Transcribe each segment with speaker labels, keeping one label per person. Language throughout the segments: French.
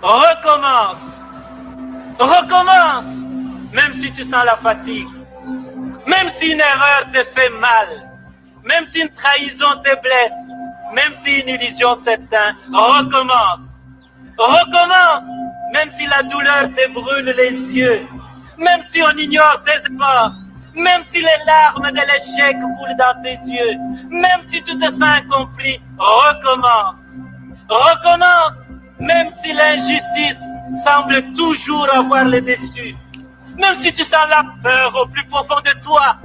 Speaker 1: Recommence. Recommence. Même si tu sens la fatigue. Même si une erreur te fait mal. Même si une trahison te blesse. Même si une illusion s'éteint. Recommence. Recommence. Même si la douleur te brûle les yeux. Même si on ignore tes efforts. Même si les larmes de l'échec coulent dans tes yeux. Même si tu te sens accompli. Recommence. Recommence. Même si l'injustice semble toujours avoir le dessus. Même si tu sens la peur au plus profond de toi.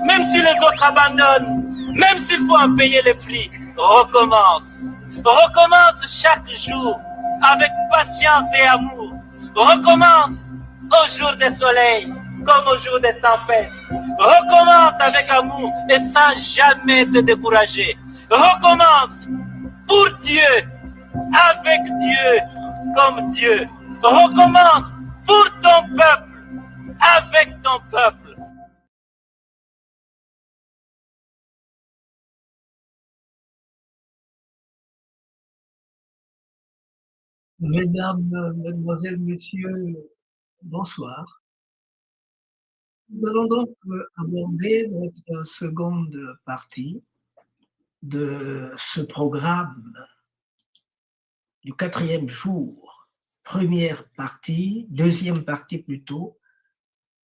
Speaker 1: Même si les autres abandonnent. Même s'il faut en payer les plis. Recommence. Recommence chaque jour avec patience et amour. Recommence au jour des soleils comme au jour des tempêtes. Recommence avec amour et sans jamais te décourager. Recommence pour Dieu, avec Dieu, comme Dieu. Recommence pour ton peuple, avec ton peuple.
Speaker 2: Mesdames, Mesdemoiselles, Messieurs, bonsoir. Nous allons donc aborder notre seconde partie de ce programme du 4e jour, première partie, deuxième partie plutôt,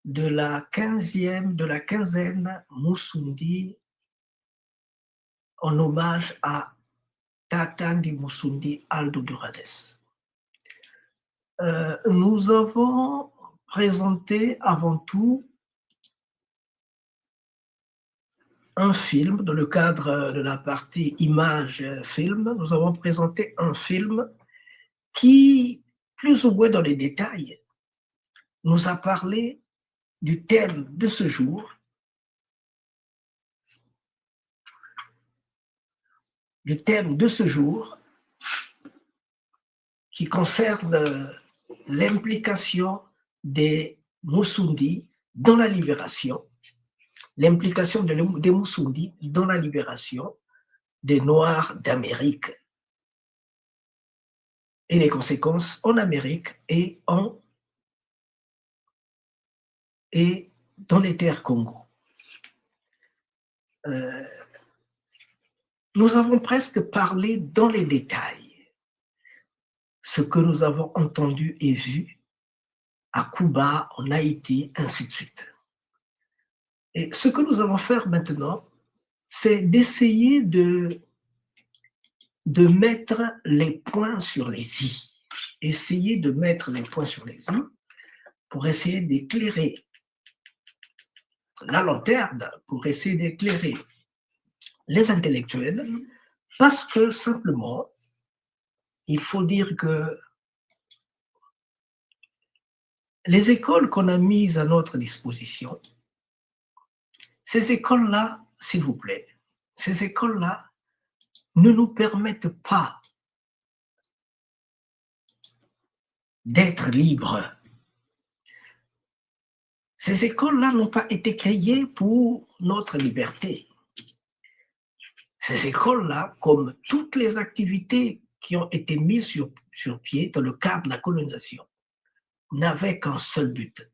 Speaker 2: de la quinzaine Musundi en hommage à Tatandi Musundi Aldo Durades. Nous avons présenté avant tout un film, dans le cadre de la partie image-film, nous avons présenté un film qui, plus ou moins dans les détails, nous a parlé du thème de ce jour, qui concerne l'implication des Musundi dans la libération, l'implication des Musundi dans la libération des Noirs d'Amérique et les conséquences en Amérique et dans les terres Congo. Nous avons presque parlé dans les détails ce que nous avons entendu et vu à Cuba, en Haïti, ainsi de suite. Et ce que nous allons faire maintenant, c'est d'essayer de mettre les points sur les i. Essayer de mettre les points sur les i pour essayer d'éclairer la lanterne, pour essayer d'éclairer les intellectuels, parce que simplement, il faut dire que les écoles qu'on a mises à notre disposition, ces écoles-là, s'il vous plaît, ces écoles-là ne nous permettent pas d'être libres. Ces écoles-là n'ont pas été créées pour notre liberté. Ces écoles-là, comme toutes les activités qui ont été mises sur pied dans le cadre de la colonisation, n'avaient qu'un seul but,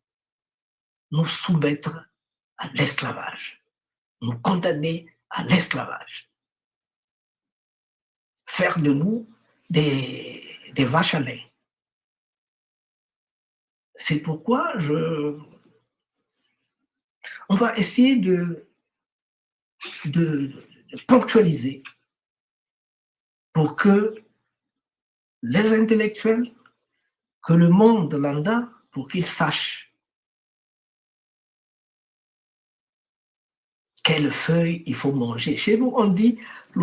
Speaker 2: nous soumettre à l'esclavage, nous condamner à l'esclavage, faire de nous des vaches à lait. C'est pourquoi on va essayer de ponctualiser pour que les intellectuels, que le monde lambda, pour qu'ils sachent quelle feuille il faut manger. Chez nous, on dit que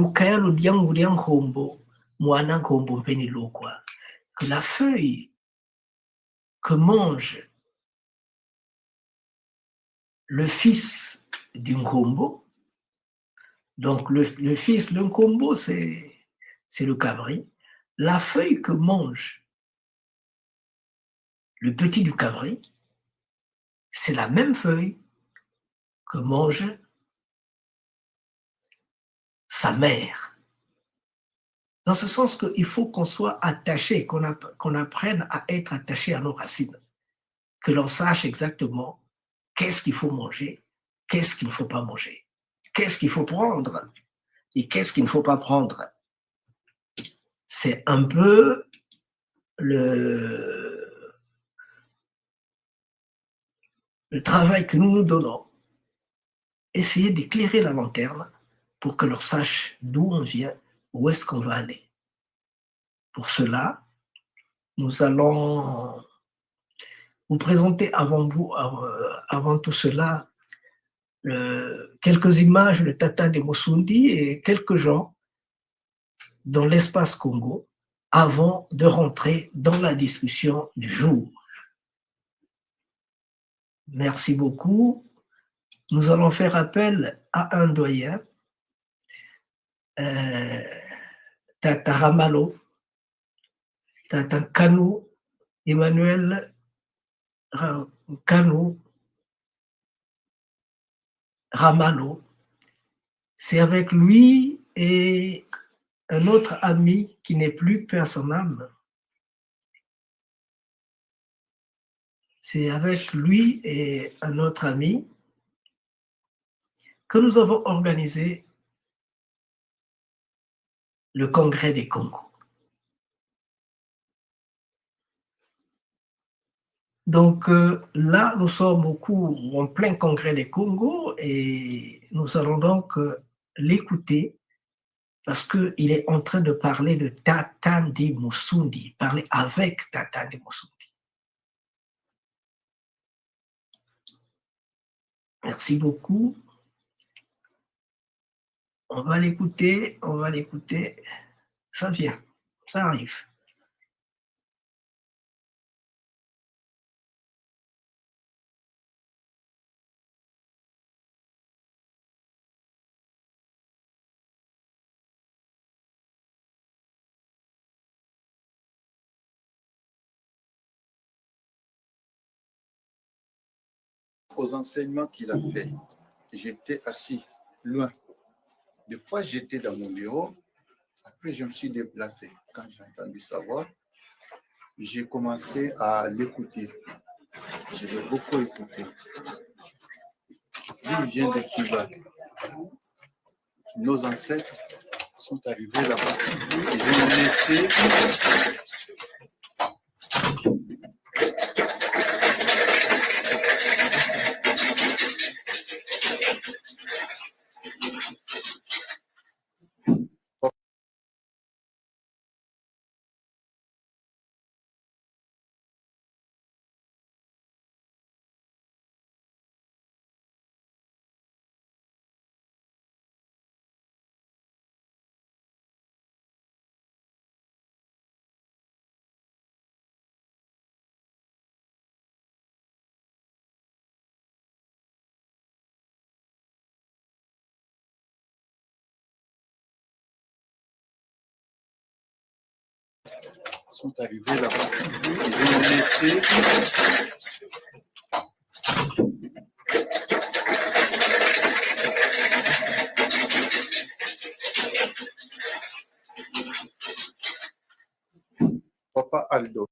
Speaker 2: la feuille que mange le fils d'un Kombo, donc le fils d'un Kombo, c'est le cabri, la feuille que mange le petit du cabri, c'est la même feuille que mange sa mère. Dans ce sens qu'il faut qu'on soit attaché, qu'on apprenne à être attaché à nos racines, que l'on sache exactement qu'est-ce qu'il faut manger, qu'est-ce qu'il ne faut pas manger, qu'est-ce qu'il faut prendre et qu'est-ce qu'il ne faut pas prendre. C'est un peu le, le travail que nous nous donnons. Essayer d'éclairer la lanterne pour que l'on sache d'où on vient, où est-ce qu'on va aller. Pour cela, nous allons vous présenter avant tout cela, quelques images de Tata de Mossoudi et quelques gens dans l'espace Congo avant de rentrer dans la discussion du jour. Merci beaucoup. Nous allons faire appel à un doyen, Tata Ramalo, Tata Kanou, Emmanuel Kanou Ramalo. C'est avec lui et un autre ami qui n'est plus paix à son âme. C'est avec lui et un autre ami que nous avons organisé le Congrès des Congo. Donc là, nous sommes en plein Congrès des Congo et nous allons donc l'écouter parce qu'il est en train de parler de Tata Ndi Mossoudi, parler avec Tata Ndi Mossoudi. Merci beaucoup. On va l'écouter. Ça vient, ça arrive.
Speaker 3: Aux enseignements qu'il a fait, j'étais assis loin. Des fois, j'étais dans mon bureau. Après, je me suis déplacé. Quand j'ai entendu sa voix, j'ai commencé à l'écouter. Je l'ai beaucoup écouté. Lui, il vient de Cuba. Nos ancêtres sont arrivés là-bas. Ils ont laissé là-bas. Ils ont laissé Papa Aldo.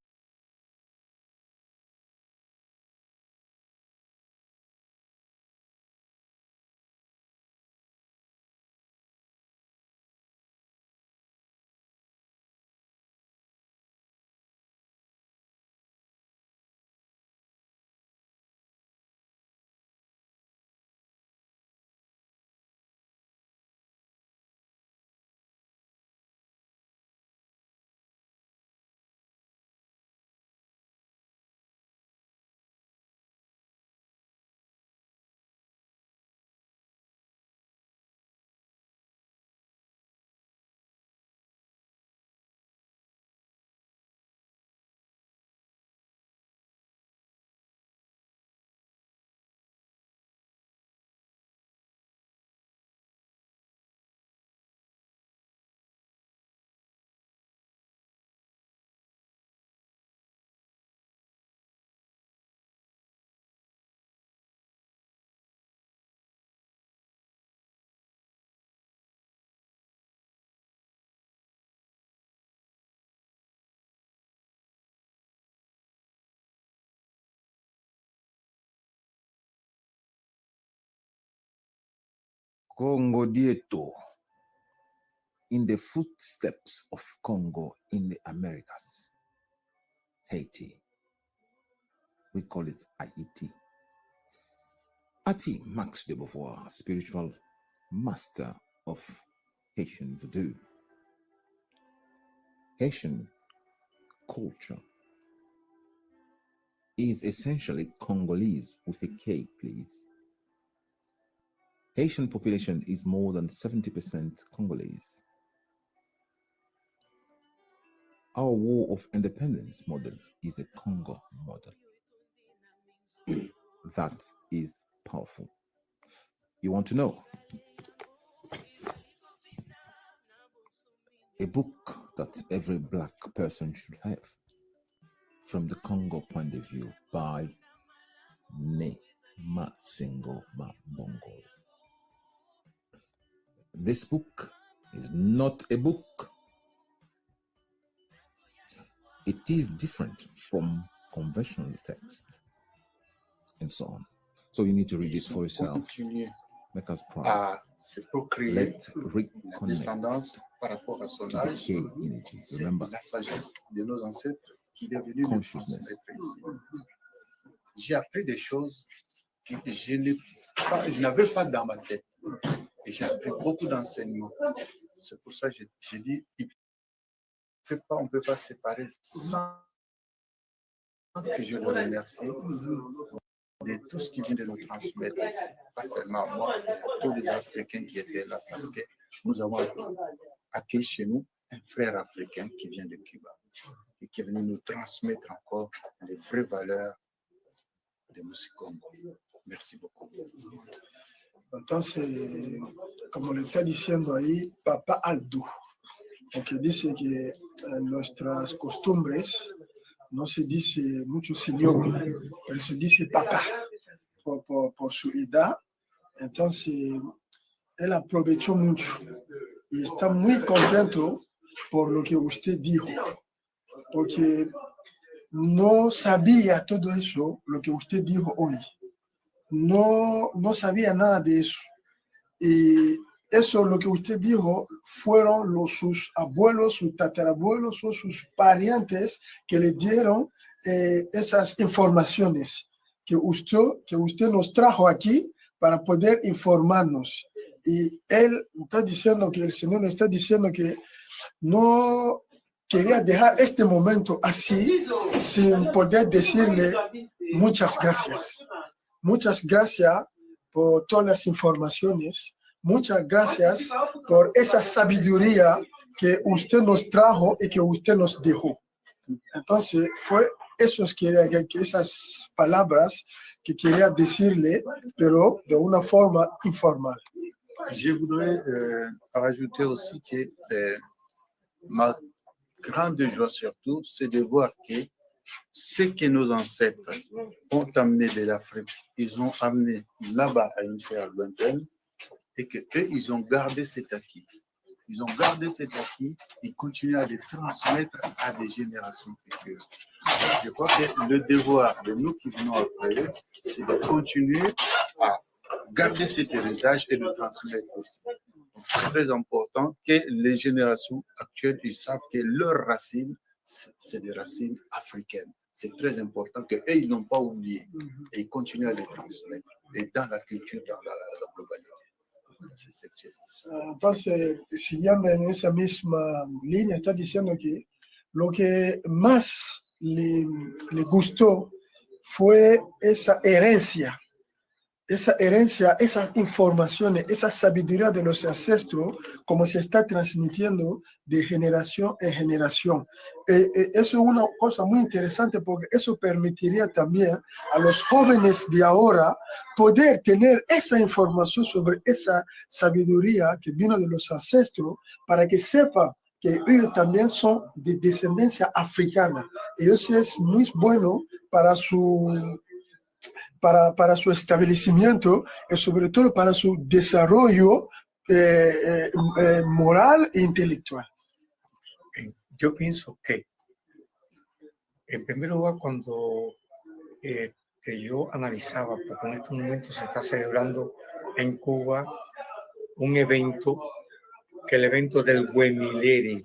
Speaker 4: Congo Dieto, in the footsteps of Congo in the Americas, Haiti. We call it Haiti. Ati Max de Beauvoir, spiritual master of Haitian Voodoo. Haitian culture is essentially Congolese with a K, please. Haitian population is more than 70% Congolese. Our War of Independence model is a Congo model. That is powerful. You want to know? A book that every Black person should have from the Congo point of view by Ne Masengo Mabongo. This book is not a book. It is different from conventional text and so on. So you need to read it for yourself. Make us proud. Let's reconnect to the K energy. Remember,
Speaker 3: la sagesse de nos ancêtres qui est venue nous
Speaker 4: consciousness.
Speaker 3: transmettre ici. J'ai appris des choses que je n'avais pas dans ma tête. Et j'ai appris beaucoup d'enseignements. C'est pour ça que j'ai dit, on ne peut pas séparer sans que je le remercie de tout ce qui vient de nous transmettre ici. Pas seulement moi, mais tous les Africains qui étaient là, parce que nous avons accueilli chez nous un frère africain qui vient de Cuba et qui est venu nous transmettre encore les vraies valeurs de Musicongo. Merci beaucoup.
Speaker 5: Entonces, como le está diciendo ahí, Papá Aldo, porque dice que en nuestras costumbres no se dice mucho señor, pero se dice papá por su edad. Entonces, él aprovechó mucho y está muy contento por lo que usted dijo, porque no sabía todo eso, lo que usted dijo hoy. No sabía nada de eso. Y eso, lo que usted dijo, fueron sus abuelos, sus tatarabuelos o sus parientes que le dieron esas informaciones que usted nos trajo aquí para poder informarnos. Y él está diciendo que el Señor nos está diciendo que no quería dejar este momento así sin poder decirle muchas gracias. Muchas gracias por todas las informaciones. Muchas gracias por esa sabiduría que usted nos trajo y que usted nos dejó. Entonces, fue esas palabras que quería decirle, pero de una forma informal.
Speaker 3: Je voudrais rajouter aussi que ma grande joie surtout, c'est de voir que ce que nos ancêtres ont amené de l'Afrique, ils ont amené là-bas à une terre lointaine et qu'eux, ils ont gardé cet acquis. Ils ont gardé cet acquis et continuent à le transmettre à des générations futures. Je crois que le devoir de nous qui venons après eux, c'est de continuer à garder cet héritage et le transmettre aussi. Donc, c'est très important que les générations actuelles, ils savent que leurs racines, c'est des racines africaines. C'est très important qu'eux, ils n'ont pas oublié et ils continuent à les transmettre et dans la culture, dans la globalité.
Speaker 5: Entonces, siguiendo en esa misma línea, está diciendo que lo que más le gustó fue esa herencia, esas informaciones, esa sabiduría de los ancestros, como se está transmitiendo de generación en generación. Eso es una cosa muy interesante porque eso permitiría también a los jóvenes de ahora poder tener esa información sobre esa sabiduría que vino de los ancestros para que sepan que ellos también son de descendencia africana. Y eso es muy bueno para su establecimiento y sobre todo para su desarrollo moral e intelectual.
Speaker 6: Yo pienso que, en primer lugar, cuando yo analizaba, porque en estos momentos se está celebrando en Cuba un evento, que el evento del Huemilere,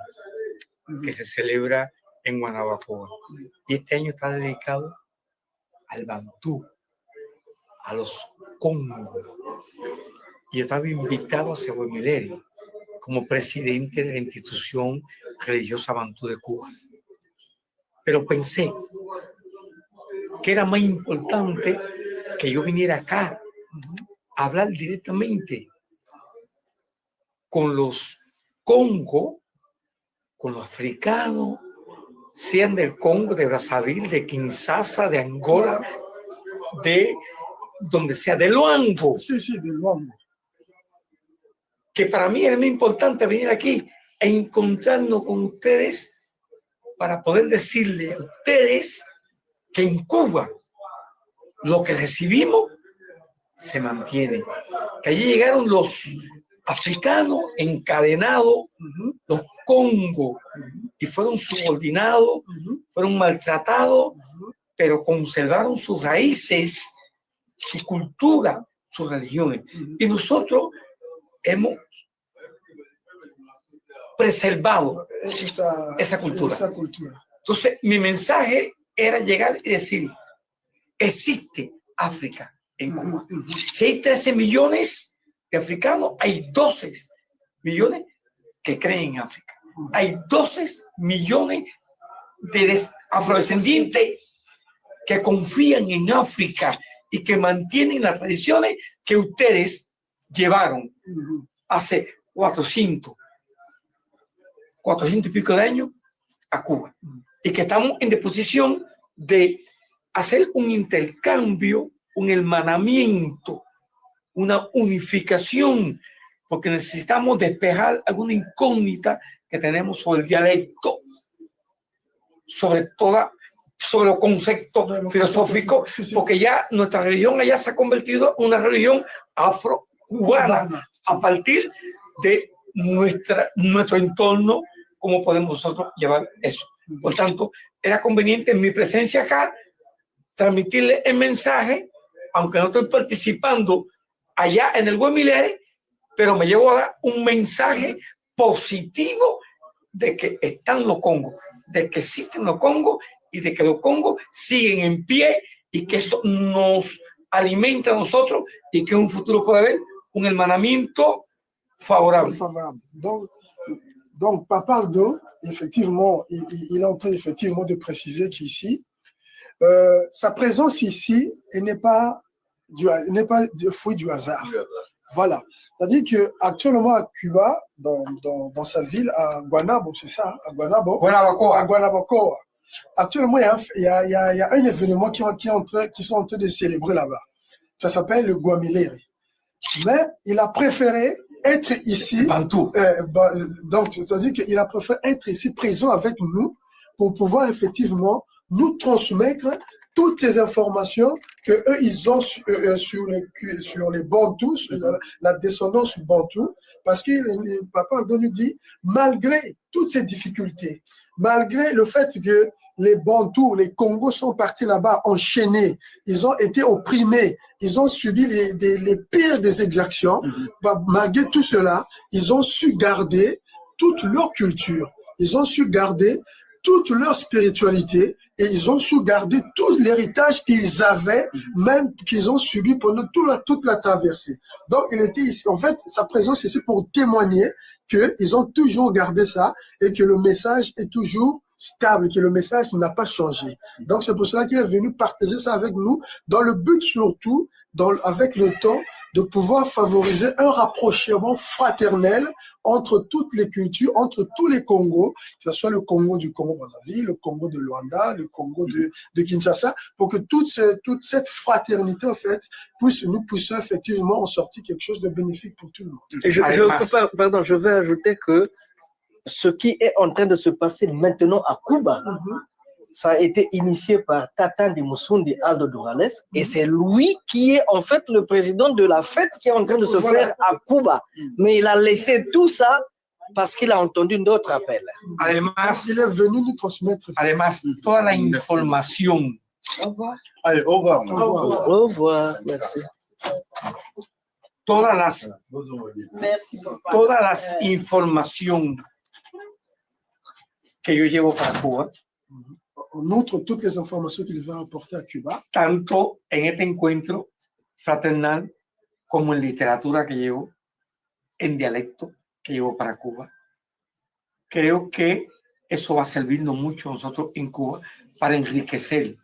Speaker 6: que se celebra en Guanabacoa. Y este año está dedicado al Bantú, a los Congos. Y yo estaba invitado a ese Huemilere como presidente de la institución religiosa Bantú de Cuba. Pero pensé que era más importante que yo viniera acá a hablar directamente con los Congo, con los africanos, sean del Congo, de Brazzaville, de Kinshasa, de Angola, de donde sea, de Luango.
Speaker 5: Sí, de Luango.
Speaker 6: Que para mí es muy importante venir aquí e encontrarnos con ustedes para poder decirle a ustedes que en Cuba lo que recibimos se mantiene. Que allí llegaron los africanos encadenados, los Congo, y fueron subordinados, fueron maltratados, pero conservaron sus raíces, su cultura, sus religiones. Y nosotros hemos preservado esa cultura. Entonces, mi mensaje era llegar y decir, existe África en Cuba. Si hay 13 millones de africanos, hay 12 millones que creen en África. Hay 12 millones de afrodescendientes que confían en África y que mantienen las tradiciones que ustedes llevaron hace 400 y pico de años a Cuba. Y que estamos en disposición de hacer un intercambio, un hermanamiento, una unificación, porque necesitamos despejar alguna incógnita que tenemos sobre el dialecto, sobre los conceptos filosóficos, porque ya nuestra religión allá se ha convertido en una religión afro-cubana a partir de nuestro entorno, cómo podemos nosotros llevar eso. Por tanto, era conveniente en mi presencia acá transmitirle el mensaje, aunque no estoy participando allá en el Huemilere, pero me llevo a dar un mensaje positivo de que están los Congos, de que existen los Congos y de que los Congos siguen en pie y que eso nos alimenta a nosotros y que en un futuro puede haber un hermanamiento favorable.
Speaker 5: Donc, Papa Aldo, effectivement, il est en train effectivement de préciser qu'ici, sa présence ici n'est pas du fruit du hasard. Voilà. C'est-à-dire qu'actuellement à Cuba, dans sa ville, à Guanabo, c'est ça, à Guanabacoa, actuellement, il y a un événement qui sont en train de célébrer là-bas. Ça s'appelle le Huemilere. Mais il a préféré être ici, donc c'est-à-dire qu'il a préféré être ici présent avec nous pour pouvoir effectivement nous transmettre toutes les informations que eux ils ont sur les Bantous, sur la descendance Bantou, parce que le Papa Aldo nous dit, malgré toutes ces difficultés, malgré le fait que les Bantous, les Congos sont partis là-bas enchaînés, ils ont été opprimés, ils ont subi les pires des exactions. Malgré tout cela, ils ont su garder toute leur culture, ils ont su garder toute leur spiritualité et ils ont su garder tout l'héritage qu'ils avaient, même qu'ils ont subi pendant toute la traversée. Donc, il était ici, en fait, sa présence ici pour témoigner qu'ils ont toujours gardé ça et que le message est toujours stable, que le message n'a pas changé. Donc, c'est pour cela qu'il est venu partager ça avec nous, dans le but surtout, avec le temps, de pouvoir favoriser un rapprochement fraternel entre toutes les cultures, entre tous les Congos, que ce soit le Congo du Congo-Brazzaville, le Congo de Luanda, le Congo de Kinshasa, pour que toute cette fraternité, en fait, nous puissions effectivement en sortir quelque chose de bénéfique pour tout le monde.
Speaker 7: Pardon, je veux ajouter que ce qui est en train de se passer maintenant à Cuba, ça a été initié par Tata de Moussoudi Aldo Durales et c'est lui qui est en fait le président de la fête qui est en train de se faire à Cuba. Mais il a laissé tout ça parce qu'il a entendu d'autres appels.
Speaker 6: Además,
Speaker 5: il est venu nous transmettre.
Speaker 6: Además, toda la información.
Speaker 3: Allez, au revoir.
Speaker 7: Au revoir. Merci.
Speaker 6: todas las, todas las información que yo llevo para Cuba,
Speaker 5: En outre, toutes les informations qu'il va apporter à Cuba,
Speaker 6: tanto en este encuentro fraternal como en literatura que llevo, en dialecto que llevo para Cuba. Creo que eso va a servirnos mucho a nosotros en Cuba para enriquecer.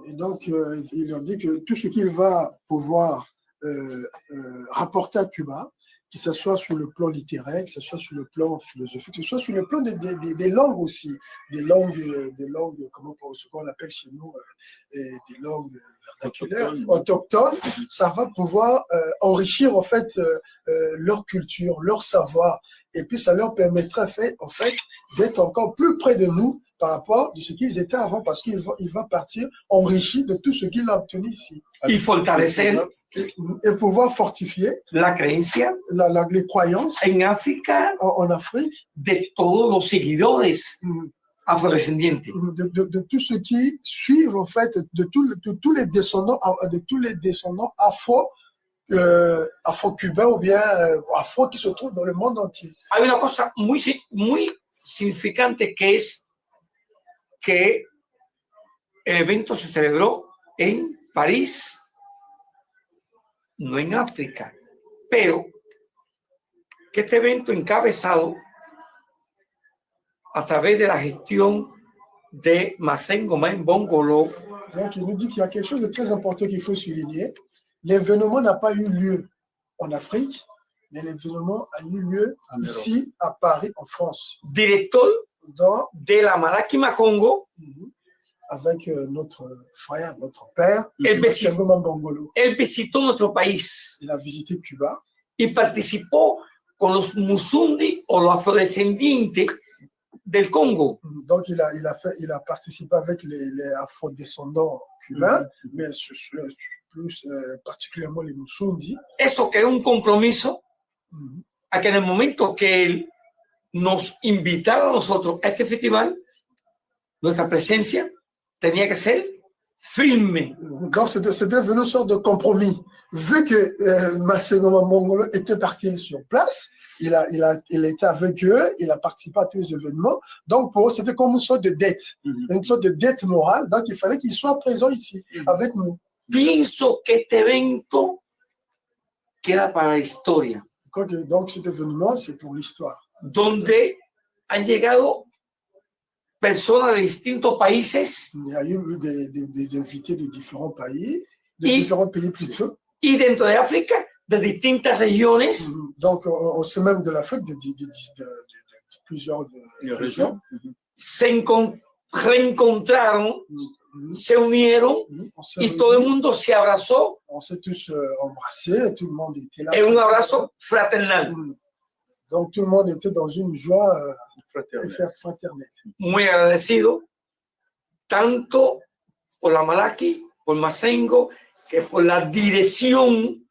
Speaker 5: Et donc, il leur dit que tout ce qu'il va pouvoir rapporter à Cuba, que ce soit sur le plan littéraire, que ce soit sur le plan philosophique, que ce soit sur le plan des langues aussi, des langues, comment ce qu'on appelle chez nous, des langues vernaculaires, autochtones, ça va pouvoir enrichir en fait leur culture, leur savoir, et puis ça leur permettra en fait d'être encore plus près de nous par rapport à ce qu'ils étaient avant, parce qu'il va partir enrichi de tout ce qu'il a obtenu ici.
Speaker 6: Y fortalecer
Speaker 5: et pouvoir fortifier
Speaker 6: la creencia
Speaker 5: les croyances
Speaker 6: en África
Speaker 5: en Afrique
Speaker 6: de todos los seguidores afrodescendientes.
Speaker 5: De tous ceux qui suivent en fait de tous les descendants afro-cubains ou bien afro qui se trouvent dans le monde entier.
Speaker 6: Hay una cosa muy significante que es que el evento se celebró en París, no en África, pero que este evento encabezado a través de la gestión de Masengo Mbongolo.
Speaker 5: Donc il nous dit qu'il y a quelque chose de très important qu'il faut souligner. L'événement n'a pas eu lieu en Afrique, mais l'événement a eu lieu ici à Paris, en France.
Speaker 6: Directeur de la Malakima Congo,
Speaker 5: avec notre frère, notre père,
Speaker 6: él
Speaker 5: Mbongolo.
Speaker 6: visitó nuestro país.
Speaker 5: Il a visité Cuba.
Speaker 6: Y participó con los Musundi o los afrodescendientes del Congo.
Speaker 5: Donc il a participé avec les afrodescendants cubains, mais plus particulièrement les Musundi.
Speaker 6: Eso creó un compromiso a que en el momento que él nos invitara a nosotros a este festival, nuestra presencia tenía que ser firme.
Speaker 5: Donc c'était devenu une sorte de compromis. Vu que Masengo Mbongolo était parti sur place, il était avec eux, il a participé à tous les événements. Donc pour eux, c'était comme une sorte de dette, une sorte de dette morale. Donc il fallait qu'il soit présent ici avec nous.
Speaker 6: Pienso que este evento queda para la historia.
Speaker 5: Donc cet événement, c'est pour l'histoire.
Speaker 6: Donde han llegado personas de distintos países.
Speaker 5: Il y a eu des invités de différents pays, différents pays plutôt.
Speaker 6: Y dentro de África, de distintas regiones.
Speaker 5: Donc au sein même de l'Afrique, de plusieurs régions.
Speaker 6: Se reencontraron, se unieron y todo el mundo se abrazó.
Speaker 5: On s'est tous embrassés, tout le monde était là.
Speaker 6: En un abrazo fraternal.
Speaker 5: Donc tout le monde était dans une joie fraternelle.
Speaker 6: Muy agradecido, tanto por la Malaki, por Masengo, que por la dirección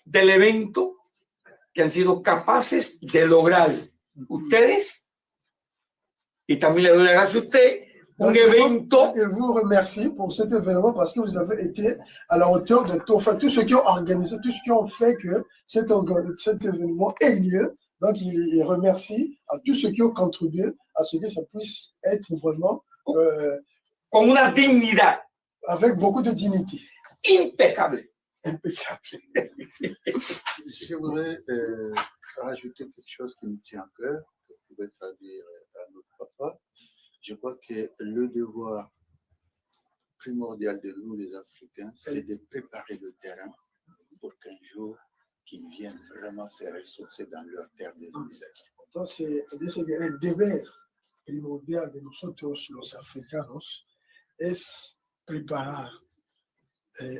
Speaker 6: del evento que han sido capaces de lograr ustedes, y también le doy las gracias a usted, un evento.
Speaker 5: Il vous remercie pour cet événement parce que vous avez été à la hauteur de tout, enfin, tous ceux qui ont organisé, tous ceux qui ont fait que cet événement ait lieu. Donc il remercie à tous ceux qui ont contribué à ce que ça puisse être vraiment
Speaker 6: con una dignidad,
Speaker 5: avec beaucoup de dignité.
Speaker 6: Impeccable.
Speaker 3: Je voudrais rajouter quelque chose qui me tient à cœur, que je pouvais traduire à notre papa. Je crois que le devoir primordial de nous, les Africains, c'est de préparer le terrain pour qu'un jour, qu'ils viennent vraiment se ressourcer dans leur terre des ancêtres.
Speaker 5: Entonces, dice que el deber primordial de nosotros, los africanos, es preparar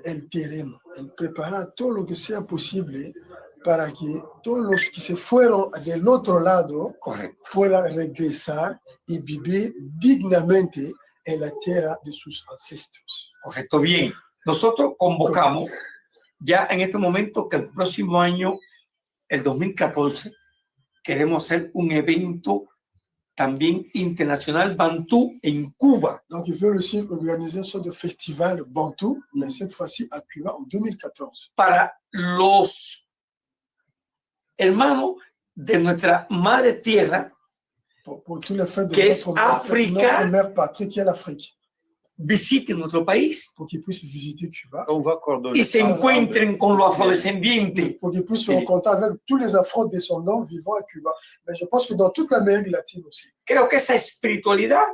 Speaker 5: el terreno, preparar todo lo que sea posible para que todos los que se fueron del otro lado puedan regresar y vivir dignamente en la tierra de sus ancestros.
Speaker 6: Correcto, bien. Nosotros convocamos ya en este momento que el próximo año, el 2014, queremos hacer un evento también internacional Bantú en Cuba.
Speaker 5: Donc, ils veulent aussi organiser une sorte de festival Bantou, mais cette fois-ci à Cuba en 2014.
Speaker 6: Para los hermano, de nuestra madre tierra,
Speaker 5: pour tous les faits de
Speaker 6: que es
Speaker 5: notre mère patrie qui est l'Afrique,
Speaker 6: visite nuestro país
Speaker 5: pour qu'ils puissent visiter Cuba,
Speaker 3: On va coordonner.
Speaker 6: y se encuentren con los afrodescendientes.
Speaker 5: pour qu'ils puissent se rencontrer avec tous les afro-descendants vivant à Cuba. Mais je pense que dans toute l'Amérique latine aussi.
Speaker 6: Creo que esa espiritualidad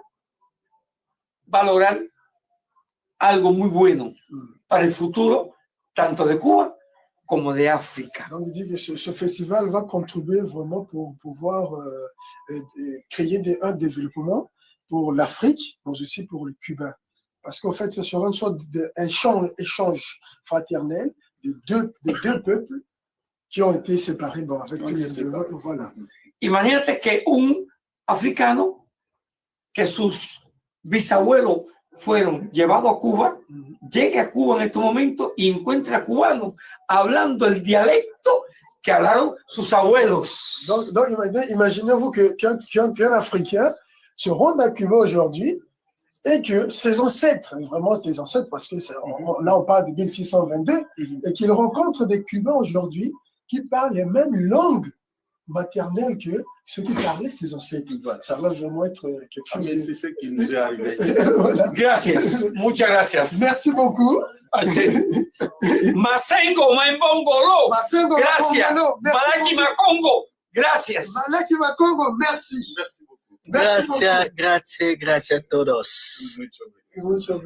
Speaker 6: va a lograr algo muy bueno para el futuro, tanto de Cuba como de África.
Speaker 5: Donc, il dit que ce festival va contribuer vraiment pour pouvoir créer un développement pour l'Afrique, mais aussi pour les Cubains. Parce qu'en fait, ce sera une sorte d'échange fraternel des deux peuples qui ont été séparés avec tous les éléments. Voilà.
Speaker 6: Imagínate que un africano que sus bisabuelos fueron llevados a Cuba, llegue a Cuba en este momento y encuentre a cubanos hablando el dialecto que hablaron sus abuelos.
Speaker 5: Donc imaginez-vous qu'un Africain se rende à Cuba aujourd'hui et que ses ancêtres, vraiment ses ancêtres, parce que là on parle de 1622, et qu'il rencontre des Cubains aujourd'hui qui parlent les mêmes langues maternelles que ceux qui parlaient ses ancêtres. Ça va vraiment être quelque chose de...
Speaker 3: C'est ce qui nous est arrivé.
Speaker 5: Voilà.
Speaker 6: Gracias, muchas gracias.
Speaker 5: Merci beaucoup.
Speaker 6: Masengo Maimbongolo,
Speaker 5: Masengo
Speaker 6: gracias.
Speaker 5: Maimbongolo, merci
Speaker 6: Malaki
Speaker 5: beaucoup.
Speaker 6: Makongo, gracias.
Speaker 5: Malaki Makongo, merci.
Speaker 3: Merci beaucoup.
Speaker 7: Gracias a todos.
Speaker 5: Mucho.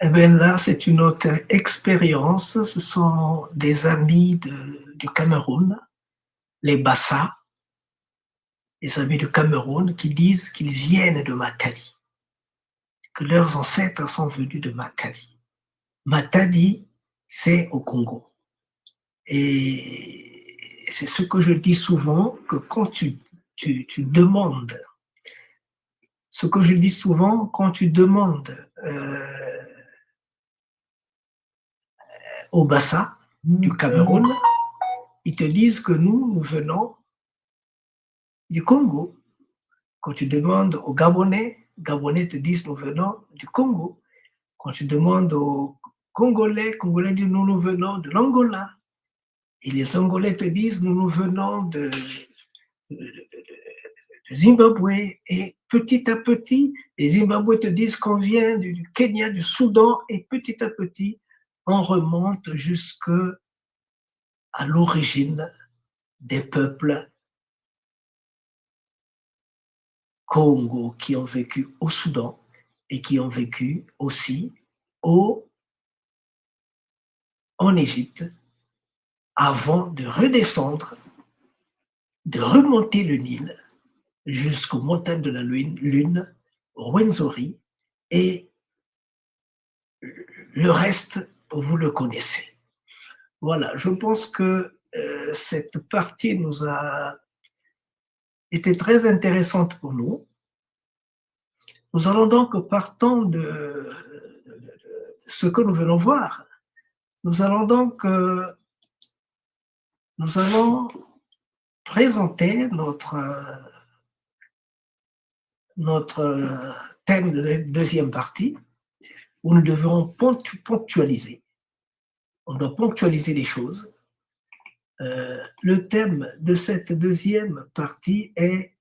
Speaker 2: Eh bien là, c'est une autre expérience. Ce sont des amis du Cameroun, les Bassa, les amis du Cameroun, qui disent qu'ils viennent de Matadi, que leurs ancêtres sont venus de Matadi. Matadi, c'est au Congo. Et c'est ce que je dis souvent, que quand tu demandes, ce que je dis souvent, quand tu demandes au Bassa du Cameroun, ils te disent que nous venons du Congo. Quand tu demandes aux Gabonais te disent nous venons du Congo. Quand tu demandes aux Congolais disent nous venons de l'Angola. Et les Angolais te disent nous venons de Zimbabwe. Et petit à petit, les Zimbabwe te disent qu'on vient du Kenya, du Soudan, et petit à petit, on remonte jusqu'à l'origine des peuples Congo qui ont vécu au Soudan et qui ont vécu aussi en Égypte avant de redescendre, de remonter le Nil jusqu'aux montagnes de la Lune, Rwenzori, et le reste, vous le connaissez. Voilà, je pense que cette partie nous a été très intéressante pour nous. Nous allons donc, partant de ce que nous venons voir, nous allons présenter notre thème de deuxième partie, où nous devrons ponctualiser. On doit ponctualiser les choses. Le thème de cette deuxième partie est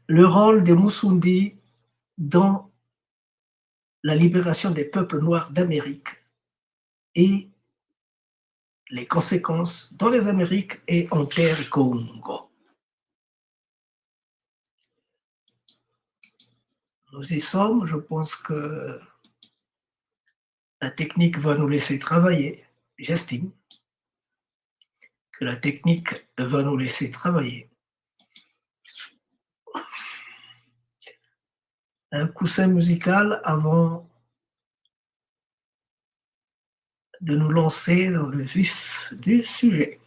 Speaker 2: le rôle des Musundi dans la libération des peuples noirs d'Amérique et les conséquences dans les Amériques et en terre Congo. Nous y sommes, je pense que la technique va nous laisser travailler, j'estime que la technique va nous laisser travailler. un coussin musical avant de nous lancer dans le vif du sujet.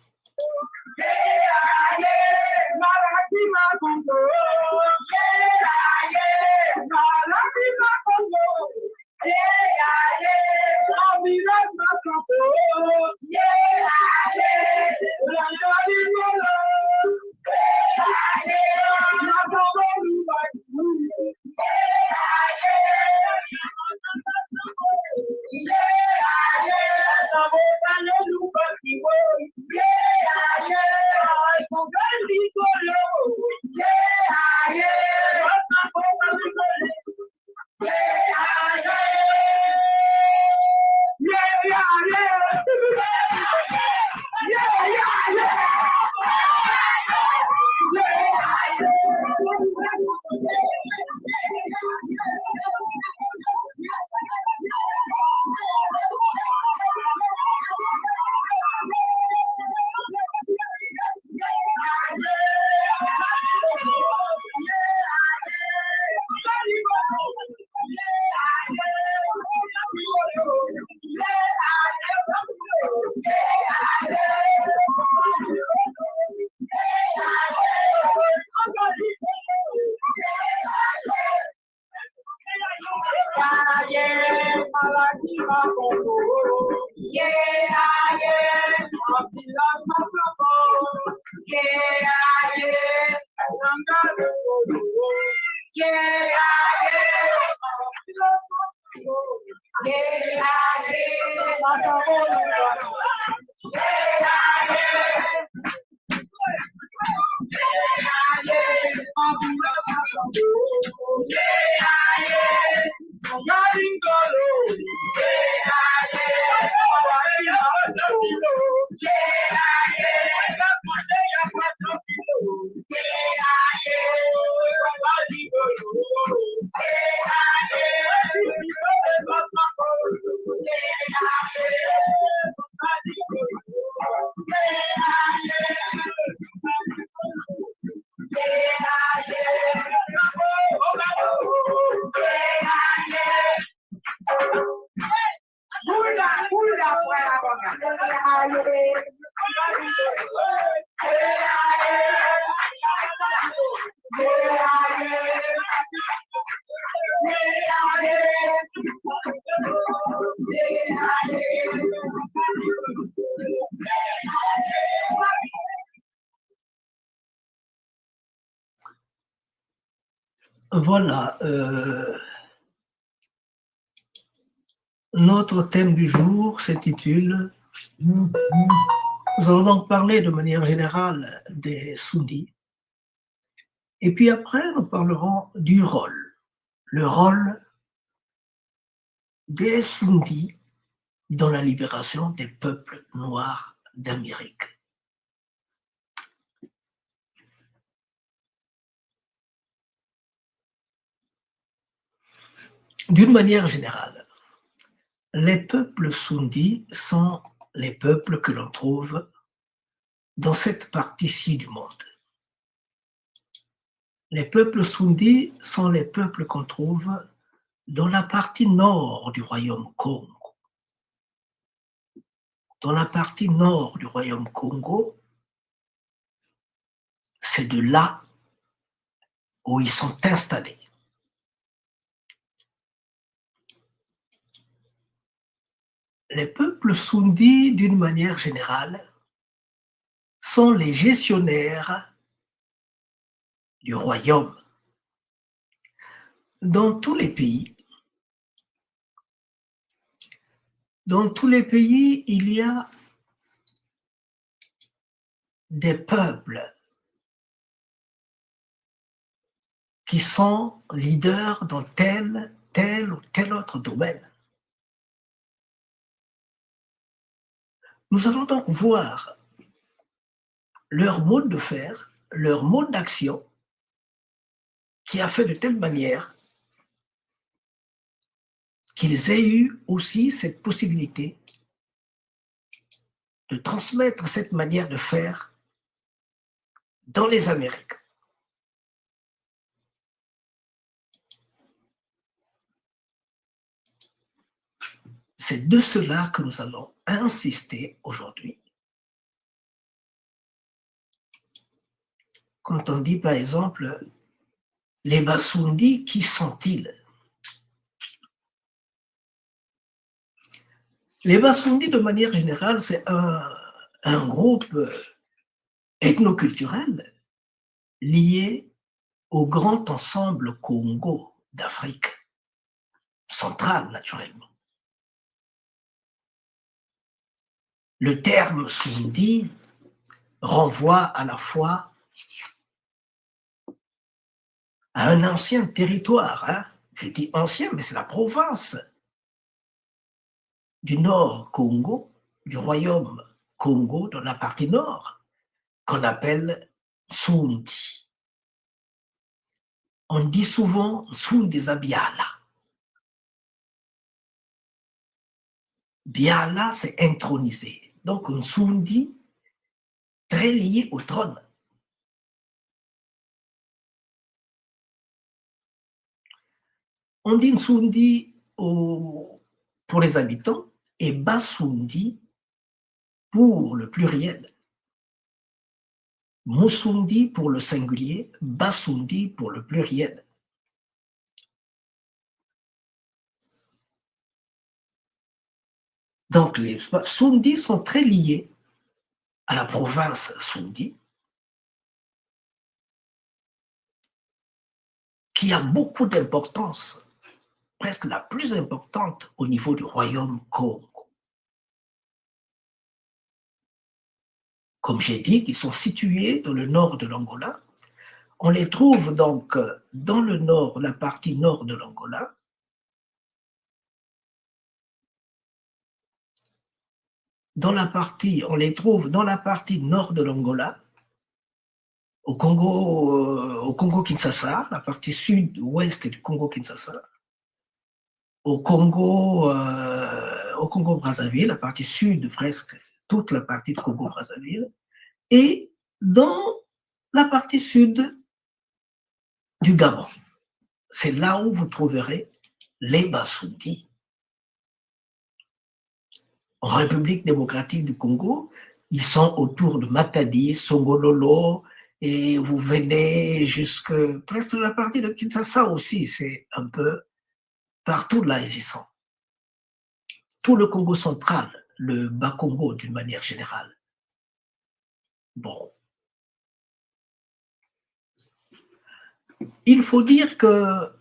Speaker 2: Voilà, notre thème du jour s'intitule « Nous allons donc parler de manière générale des Sundis. Et puis après, nous parlerons du rôle, le rôle des Sundis dans la libération des peuples noirs d'Amérique. D'une manière générale, les peuples Sundis sont les peuples que l'on trouve dans cette partie-ci du monde. Les peuples Sundis sont les peuples qu'on trouve dans la partie nord du royaume Congo. Dans la partie nord du royaume Congo, c'est de là où ils sont installés. Les peuples Sundis, d'une manière générale, sont les gestionnaires du royaume. Dans tous les pays, il y a des peuples qui sont leaders dans tel ou tel autre domaine. Nous allons donc voir leur mode de faire, leur mode d'action, qui a fait de telle manière qu'ils aient eu aussi cette possibilité de transmettre cette manière de faire dans les Amériques. c'est de cela que nous allons insister aujourd'hui. Quand on dit, par exemple, les Basundis, qui sont-ils? Les Basundis, de manière générale, c'est un groupe ethnoculturel lié au grand ensemble Congo d'Afrique centrale, naturellement. Le terme Sundi renvoie à la fois à un ancien territoire. Hein. Je dis ancien, mais c'est la province du Nord Congo, du royaume Congo, dans la partie nord, qu'on appelle Sundi. On dit souvent Sundi Zabiala. Biala, c'est intronisé. Donc, un Sundi très lié au trône. On dit Nsundi pour les habitants et Basundi pour le pluriel. Musundi pour le singulier, Basundi pour le pluriel. Donc les Sundi sont très liés à la province Sundi, qui a beaucoup d'importance, presque la plus importante au niveau du royaume Congo. Comme j'ai dit, qui sont situés dans le nord de l'Angola. On les trouve donc dans le nord, la partie nord de l'Angola. On les trouve dans la partie nord de l'Angola, au Congo-Kinshasa, la partie sud-ouest du Congo-Kinshasa, au Congo-Brazzaville, la partie sud presque, toute la partie du Congo-Brazzaville, et dans la partie sud du Gabon. C'est là où vous trouverez les Basundis. En République démocratique du Congo, ils sont autour de Matadi, Songololo, et vous venez jusque presque la partie de Kinshasa aussi, c'est un peu partout là ils y sont. Tout le Congo central, le Bas-Congo d'une manière générale. Bon. Il faut dire que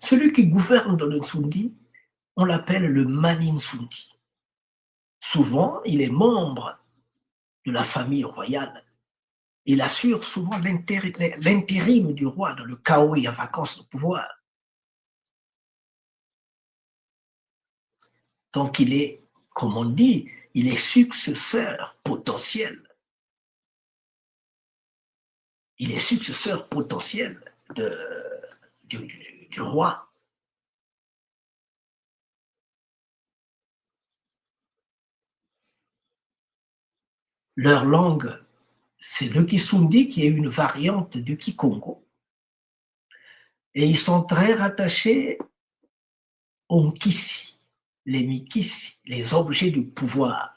Speaker 2: celui qui gouverne dans le Nsundi, on l'appelle le Manin-Nsundi. Souvent, il est membre de la famille royale. Il assure souvent l'intérim du roi dans le cas où il y a vacances de pouvoir. Donc il est, comme on dit, il est successeur potentiel. Il est successeur potentiel du roi. Leur langue, c'est le Kisundi qui est une variante du Kikongo. Et ils sont très rattachés aux Nkisi, les Mikisi, les objets du pouvoir.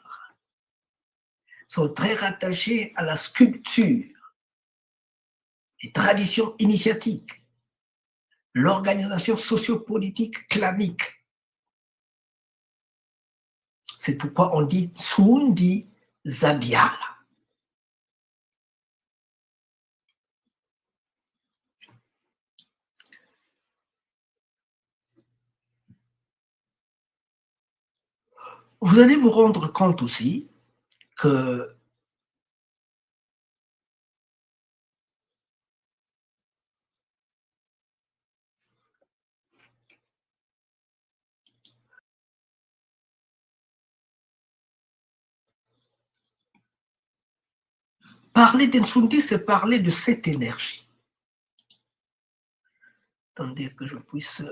Speaker 2: Ils sont très rattachés à la sculpture, les traditions initiatiques, l'organisation sociopolitique clanique. C'est pourquoi on dit Sundi Zabiala. Vous allez vous rendre compte aussi que parler d'Nsundi, c'est parler de cette énergie. Attendez que je puisse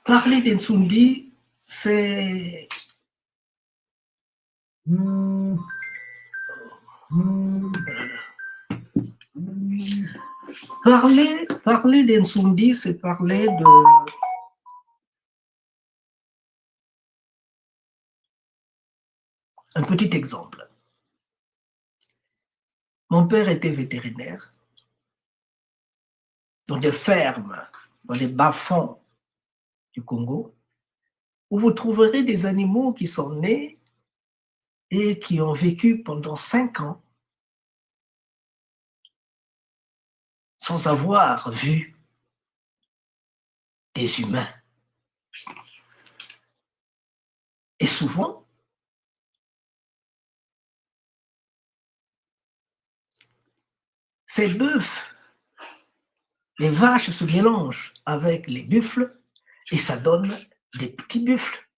Speaker 2: Parler d'Nsundi, c'est parler d'Nsundi, c'est parler de un petit exemple. Mon père était vétérinaire dans des fermes, dans les bas-fonds du Congo, où vous trouverez des animaux qui sont nés et qui ont vécu pendant 5 ans sans avoir vu des humains. Et souvent, ces bœufs, les vaches se mélangent avec les buffles et ça donne des petits buffles.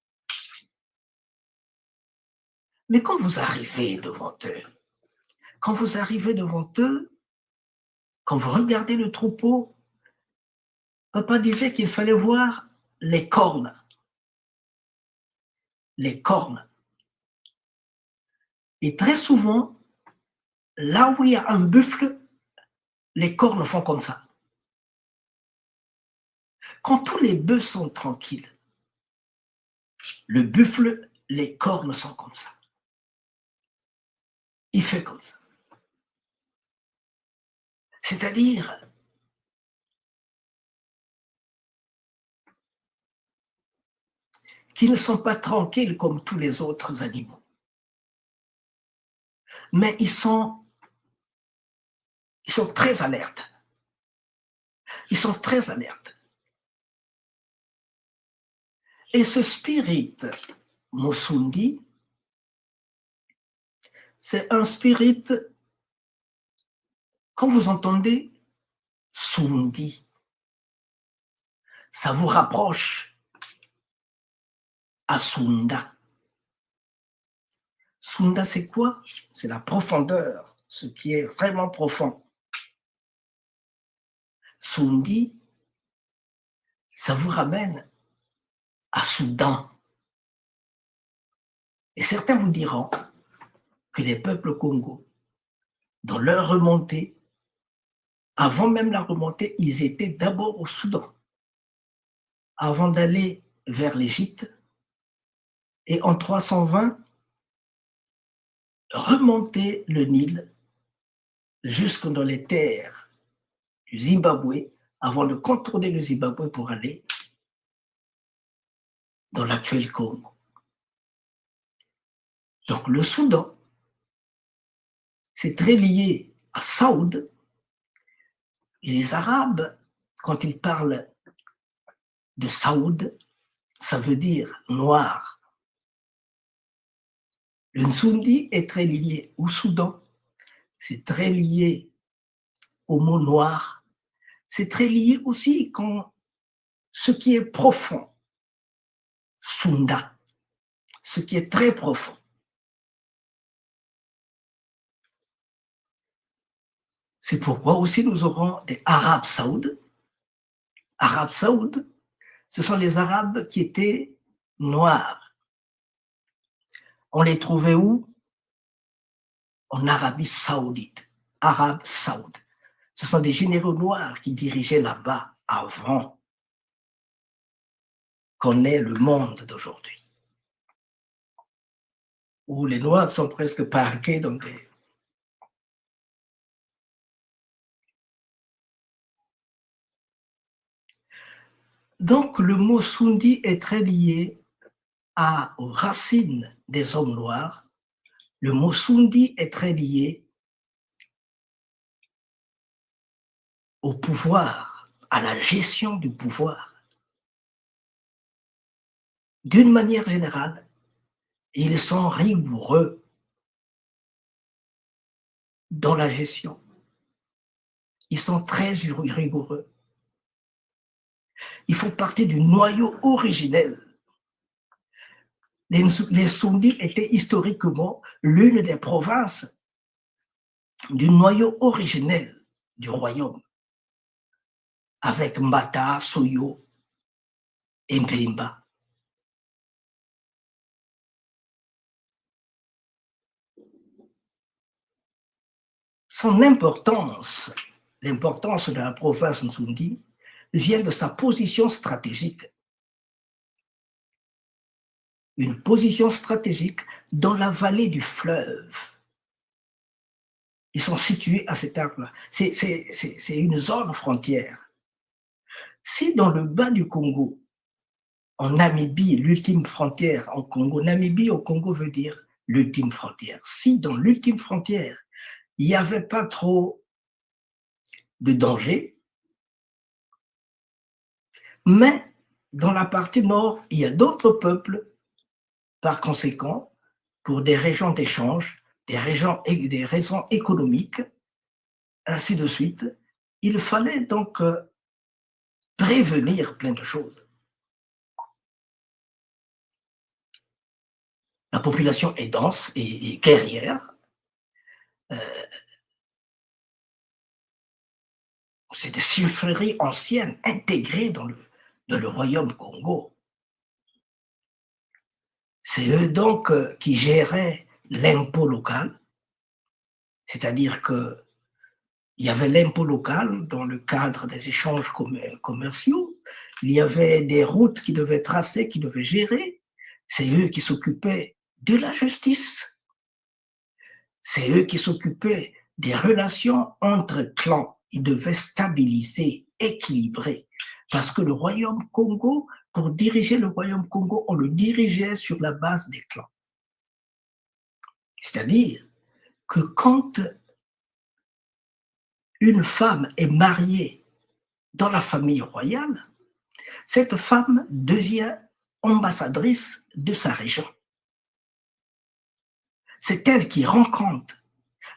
Speaker 2: Mais quand vous arrivez devant eux, quand vous regardez le troupeau, papa disait qu'il fallait voir les cornes. Les cornes. Et très souvent, là où il y a un buffle, les cornes font comme ça. Quand tous les bœufs sont tranquilles, le buffle, les cornes sont comme ça. Il fait comme ça. C'est-à-dire, qu'ils ne sont pas tranquilles comme tous les autres animaux. Mais ils sont très alertes. Ils sont très alertes. Et ce spirit Musundi, c'est un spirit, quand vous entendez Sundi, ça vous rapproche à Sunda. Sunda, c'est quoi? C'est la profondeur, ce qui est vraiment profond. Sundi, ça vous ramène à Soudan. Et certains vous diront que les peuples Congo, dans leur remontée, avant même la remontée, ils étaient d'abord au Soudan, avant d'aller vers l'Égypte, et en 320, remonter le Nil jusque dans les terres du Zimbabwe, avant de contourner le Zimbabwe pour aller dans l'actuel Congo. Donc le Soudan, c'est très lié à Saoud, et les Arabes, quand ils parlent de Saoud, ça veut dire noir. Le Nsundi est très lié au Soudan, c'est très lié au mot noir, c'est très lié aussi quand ce qui est profond, Sunda, ce qui est très profond. C'est pourquoi aussi nous aurons des Arabes Saoud. Arabes Saoud, ce sont les Arabes qui étaient noirs. On les trouvait où? En Arabie Saoudite, Arabes Saoud. Ce sont des généraux noirs qui dirigeaient là-bas avant qu'on ait le monde d'aujourd'hui, où les Noirs sont presque parqués dans des... Donc le mot Sundi est très lié aux racines des hommes noirs. Le mot Sundi est très lié au pouvoir, à la gestion du pouvoir. D'une manière générale, ils sont rigoureux dans la gestion. Ils sont très rigoureux. Ils font partie du noyau originel. Les Sundis étaient historiquement l'une des provinces du noyau originel du royaume, avec Mbata, Soyo, et Mpemba. Son importance, l'importance de la province Nsundi, vient de sa position stratégique. Une position stratégique dans la vallée du fleuve. Ils sont situés à cet arc-là. C'est une zone frontière. Si dans le bas du Congo, en Namibie, l'ultime frontière en Congo, Namibie au Congo veut dire l'ultime frontière. Si dans l'ultime frontière, il n'y avait pas trop de danger, mais dans la partie nord, il y a d'autres peuples. Par conséquent, pour des régions d'échange, des raisons économiques, ainsi de suite, il fallait donc prévenir plein de choses. La population est dense et guerrière. C'est des suffrageries anciennes intégrées dans le royaume Congo. C'est eux donc qui géraient l'impôt local, c'est-à-dire qu'il y avait l'impôt local dans le cadre des échanges commerciaux, il y avait des routes qui devaient tracer, qui devaient gérer, c'est eux qui s'occupaient de la justice, c'est eux qui s'occupaient des relations entre clans, ils devaient stabiliser, équilibrer, parce que le royaume Congo, pour diriger le royaume Congo, on le dirigeait sur la base des clans. C'est-à-dire que quand une femme est mariée dans la famille royale, cette femme devient ambassadrice de sa région. C'est elle qui rend compte,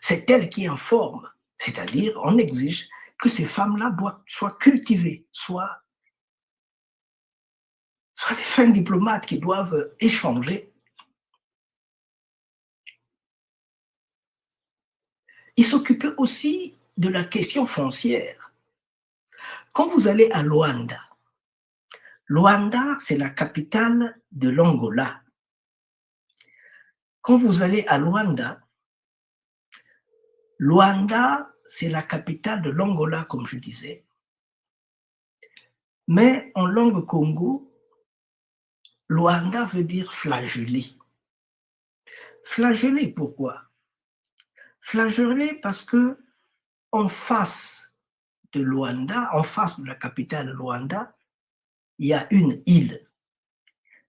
Speaker 2: c'est elle qui informe, c'est-à-dire on exige que ces femmes-là soient cultivées, soient des fins diplomates qui doivent échanger. Ils s'occupaient aussi de la question foncière. Quand vous allez à Luanda, Luanda, c'est la capitale de l'Angola. Quand vous allez à Luanda, Luanda, c'est la capitale de l'Angola, comme je disais. Mais en langue Congo, Luanda veut dire flagellé. Flagellé, pourquoi? Flagellé parce que en face de Luanda, en face de la capitale de Luanda, il y a une île.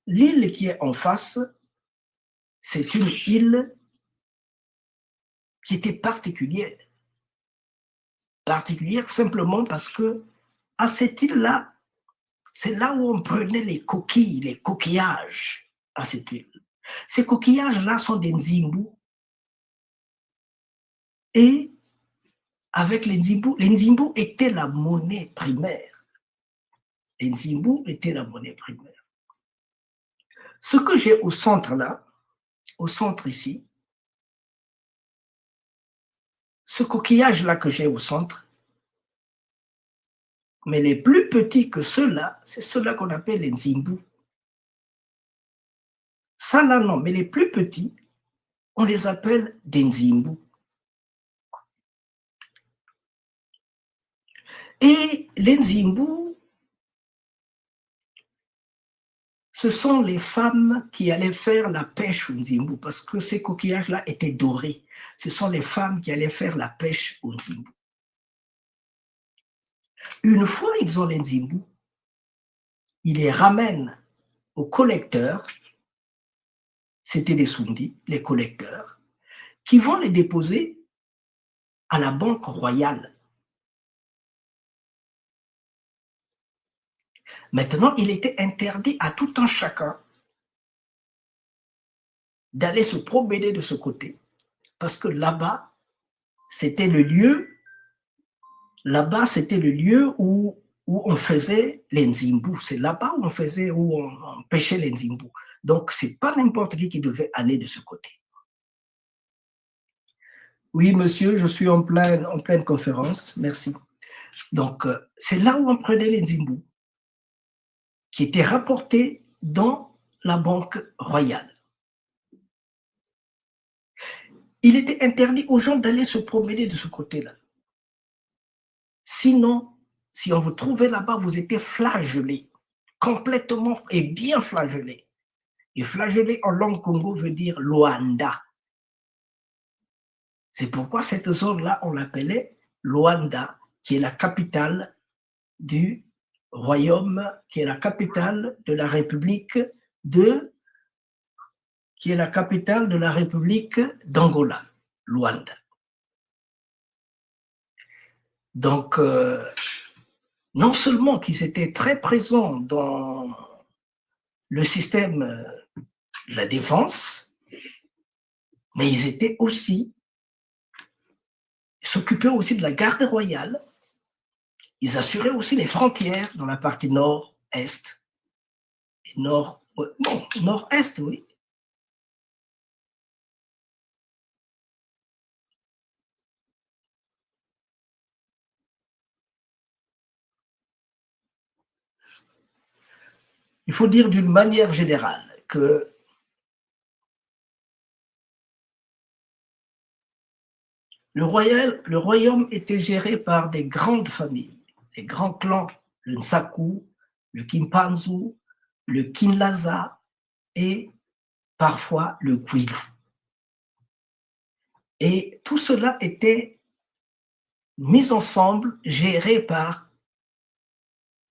Speaker 2: L'île qui est en face, c'est une île qui était particulière. Particulière simplement parce que à cette île-là, c'est là où on prenait les coquilles, les coquillages à cette île. Ces coquillages-là sont des nzimbu. Et avec les nzimbu étaient la monnaie primaire. Les nzimbu étaient la monnaie primaire. Ce que j'ai au centre là, au centre ici, ce coquillage-là que j'ai au centre, mais les plus petits que ceux-là, c'est ceux-là qu'on appelle les nzimbu. Ça là non, mais les plus petits, on les appelle des nzimbu. Et les nzimbu, ce sont les femmes qui allaient faire la pêche au nzimbu, parce que ces coquillages-là étaient dorés. Ce sont les femmes qui allaient faire la pêche au nzimbu. Une fois ils ont les nzimbu, ils les ramènent aux collecteurs, c'était des Sundi, les collecteurs, qui vont les déposer à la Banque royale. Maintenant, il était interdit à tout un chacun d'aller se promener de ce côté, parce que là-bas, c'était le lieu où on faisait les nzimbu. C'est là-bas où on pêchait les nzimbu. Donc, ce n'est pas n'importe qui devait aller de ce côté. Oui, monsieur, je suis en pleine conférence. Merci. Donc, c'est là où on prenait les nzimbu. qui était rapporté dans la banque royale. Il était interdit aux gens d'aller se promener de ce côté-là. Sinon, si on vous trouvait là-bas, vous étiez flagellé, complètement et bien flagellé. Et flagellé en langue Congo veut dire Luanda. C'est pourquoi cette zone-là, on l'appelait Luanda, qui est la capitale du royaume, qui est la capitale de la République d'Angola, Luanda. Donc, non seulement qu'ils étaient très présents dans le système de la défense, mais ils étaient aussi, s'occupaient aussi de la garde royale. Ils assuraient aussi les frontières dans la partie nord-est. Nord-est, oui. Il faut dire d'une manière générale que le royaume était géré par des grandes familles, les grands clans, le Nsaku, le Kimpanzu, le Kinlaza et parfois le Kwilu. Et tout cela était mis ensemble, géré par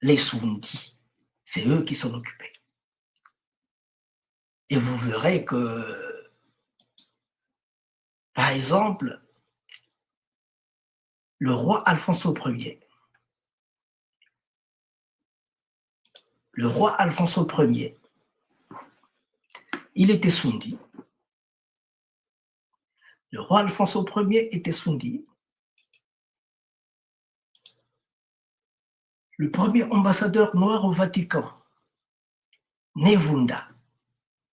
Speaker 2: les Sundi. C'est eux qui s'en occupaient. Et vous verrez que, par exemple, le roi Alfonso Ier, il était Sundi. Le roi Alfonso Ier était Sundi. Le premier ambassadeur noir au Vatican, Nevunda,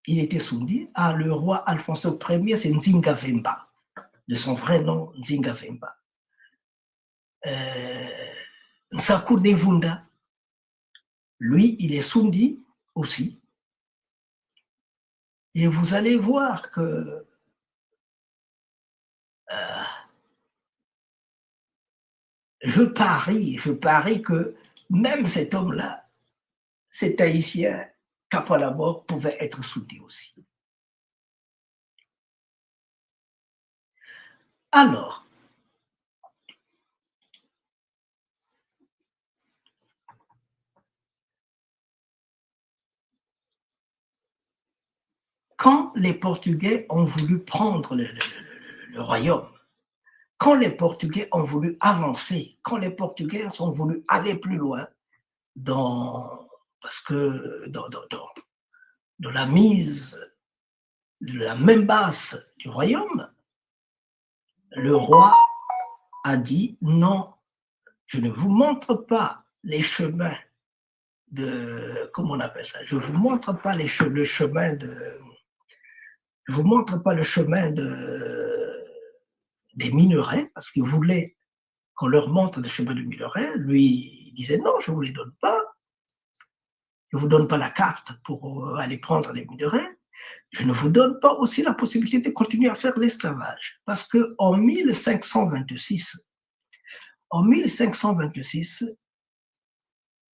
Speaker 2: il était Sundi. Ah, le roi Alfonso Ier, c'est Nzinga Vemba, de son vrai nom, Nzinga Vemba. Nsaku Nevunda, lui, il est Sundi aussi. Et vous allez voir que je parie que même cet homme-là, cet haïtien, qu'après la mort, pouvait être Sundi aussi. Alors, quand les Portugais ont voulu prendre le royaume, quand les Portugais ont voulu avancer, quand les Portugais ont voulu aller plus loin parce que dans la mise de la même base du royaume, le roi a dit non, je ne vous montre pas les chemins comment on appelle ça, je ne vous montre pas le chemin des minerais, parce qu'il voulait qu'on leur montre le chemin de minerais. Lui, il disait non, je ne vous les donne pas. Je ne vous donne pas la carte pour aller prendre les minerais. Je ne vous donne pas aussi la possibilité de continuer à faire l'esclavage. Parce qu'en 1526,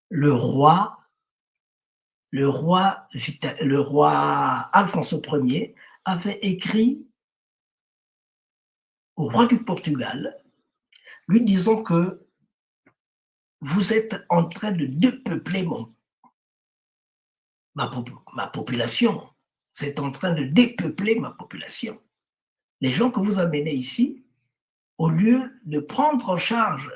Speaker 2: le roi Alfonso Ier avait écrit au roi du Portugal, lui disant que vous êtes en train de dépeupler ma population. Vous êtes en train de dépeupler ma population. Les gens que vous amenez ici, au lieu de prendre en charge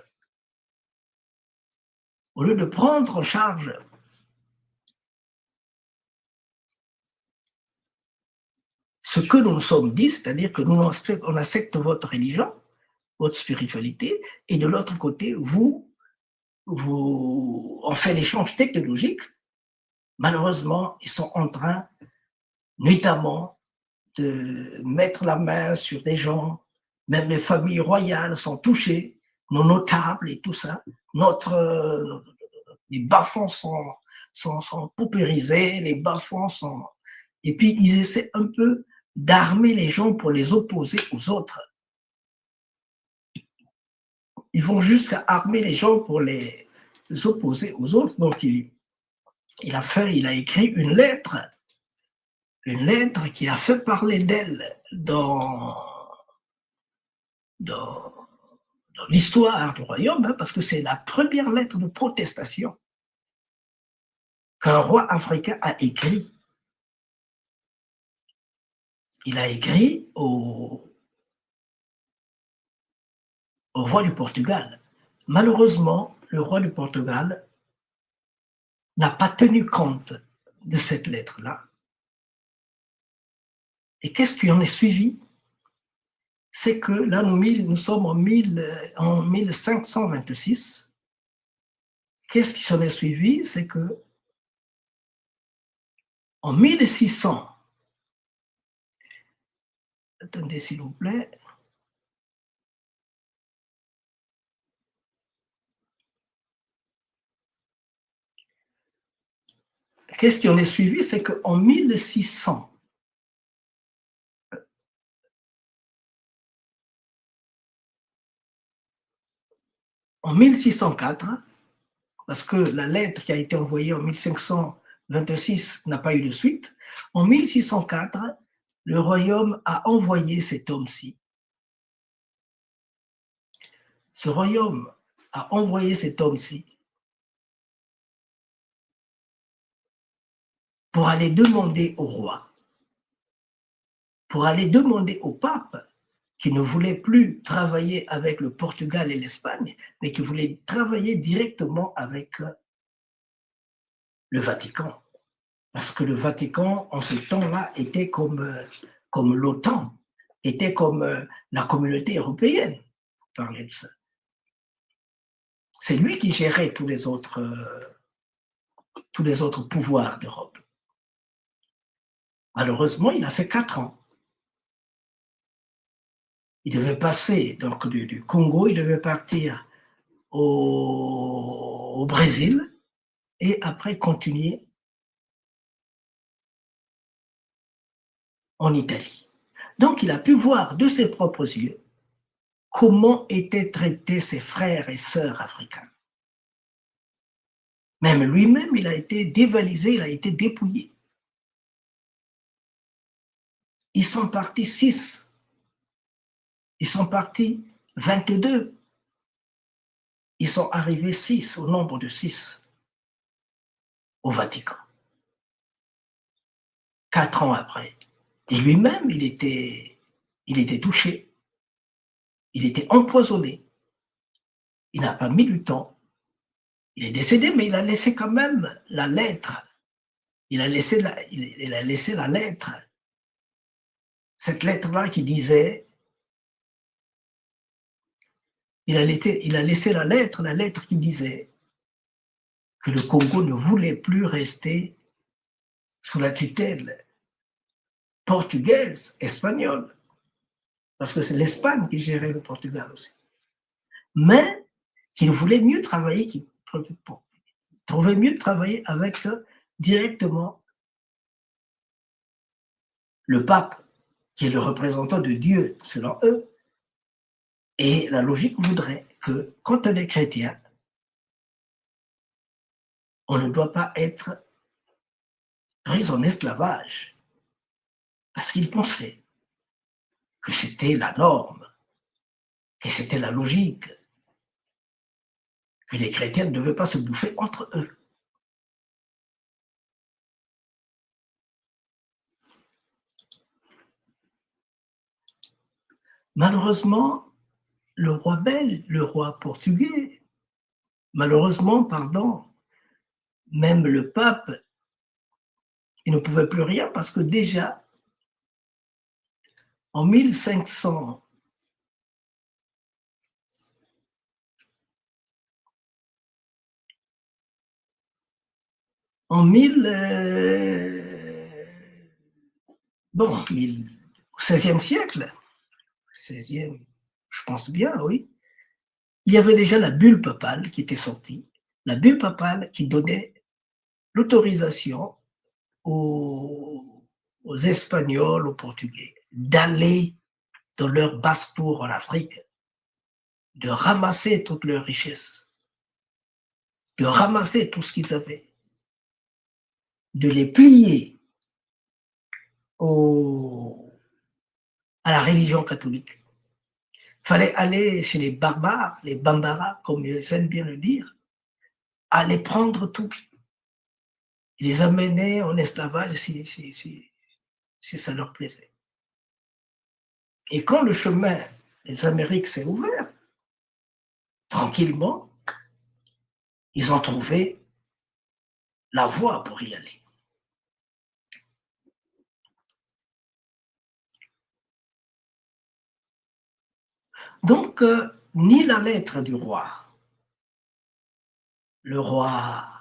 Speaker 2: ce que nous nous sommes dit, c'est-à-dire que on accepte votre religion, votre spiritualité, et de l'autre côté, on fait l'échange technologique. Malheureusement, ils sont en train, notamment, de mettre la main sur des gens, même les familles royales sont touchées, nos notables et tout ça. Les bas-fonds sont paupérisés, les bas-fonds sont... Et puis, ils essaient un peu d'armer les gens pour les opposer aux autres. Ils vont jusqu'à armer les gens pour les opposer aux autres. Donc, il a écrit une lettre qui a fait parler d'elle dans l'histoire du royaume, hein, parce que c'est la première lettre de protestation qu'un roi africain a écrit. Il a écrit au roi du Portugal. Malheureusement, le roi du Portugal n'a pas tenu compte de cette lettre-là. Et qu'est-ce qui en est suivi? C'est que là, nous sommes en 1526. Qu'est-ce qui s'en est suivi? C'est que en 1600, attendez s'il vous plaît, qu'est-ce qui en est suivi? C'est qu'en 1600, en 1604, parce que la lettre qui a été envoyée en 1526 n'a pas eu de suite, en 1604, le royaume a envoyé cet homme-ci. Ce royaume a envoyé cet homme-ci pour aller demander au roi, pour aller demander au pape, qui ne voulait plus travailler avec le Portugal et l'Espagne, mais qui voulait travailler directement avec le Vatican. Parce que le Vatican, en ce temps-là, était comme l'OTAN, était comme la communauté européenne, pour parler de ça. C'est lui qui gérait tous les autres pouvoirs d'Europe. Malheureusement, il a fait 4 ans. Il devait passer donc du Congo, il devait partir au Brésil et après continuer en Italie. Donc, il a pu voir de ses propres yeux comment étaient traités ses frères et sœurs africains. Même lui-même, il a été dévalisé, il a été dépouillé. Ils sont partis 6. Ils sont partis 22. Ils sont arrivés 6, au nombre de 6, au Vatican. 4 ans après. Et lui-même, il était touché. Il était empoisonné. Il n'a pas mis du temps. Il est décédé, mais il a laissé quand même la lettre. Il a laissé la lettre. Cette lettre-là qui disait... Il a laissé la lettre qui disait que le Congo ne voulait plus rester sous la tutelle portugaise, espagnole, parce que c'est l'Espagne qui gérait le Portugal aussi. Mais qu'il voulait mieux travailler, qu'il trouvait mieux de travailler avec directement le pape, qui est le représentant de Dieu, selon eux. Et la logique voudrait que, quand on est chrétien, on ne doit pas être pris en esclavage, parce qu'ils pensaient que c'était la norme, que c'était la logique, que les chrétiens ne devaient pas se bouffer entre eux. Malheureusement, le roi belge, le roi portugais, même le pape, il ne pouvait plus rien parce que déjà, en 1500, au 16e siècle, 16e, je pense bien, oui, il y avait déjà la bulle papale qui était sortie, la bulle papale qui donnait l'autorisation aux Espagnols, aux Portugais, d'aller dans leur basse-pour en Afrique, de ramasser toutes leurs richesses, de ramasser tout ce qu'ils avaient, de les plier à la religion catholique. Il fallait aller chez les barbares, les bambara, comme ils aiment bien le dire, aller prendre tout. Ils les amener en esclavage si ça leur plaisait. Et quand le chemin des Amériques s'est ouvert, tranquillement, ils ont trouvé la voie pour y aller. Donc, ni la lettre du roi, le roi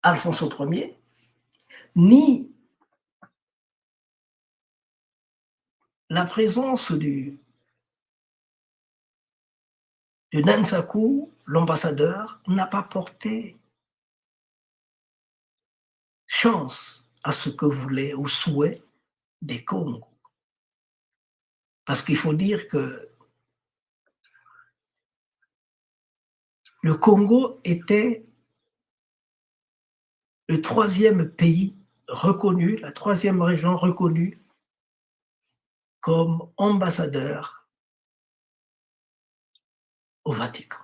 Speaker 2: Alfonso Ier, ni la présence de Nsaku, l'ambassadeur, n'a pas porté chance à ce que voulaient ou souhait des Congos. Parce qu'il faut dire que le Congo était le troisième pays reconnu, la troisième région reconnue comme ambassadeur au Vatican.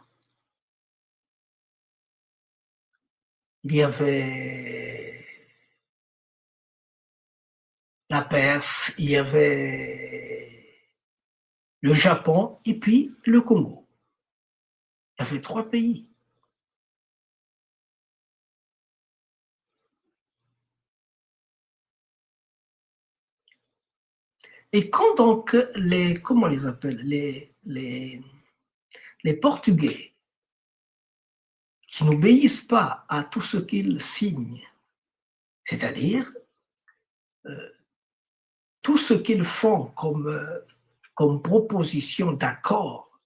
Speaker 2: Il y avait la Perse, il y avait le Japon et puis le Congo. Il y avait 3 pays. Et quand donc comment on les appelle, les Portugais qui n'obéissent pas à tout ce qu'ils signent, c'est-à-dire tout ce qu'ils font comme proposition d'accord,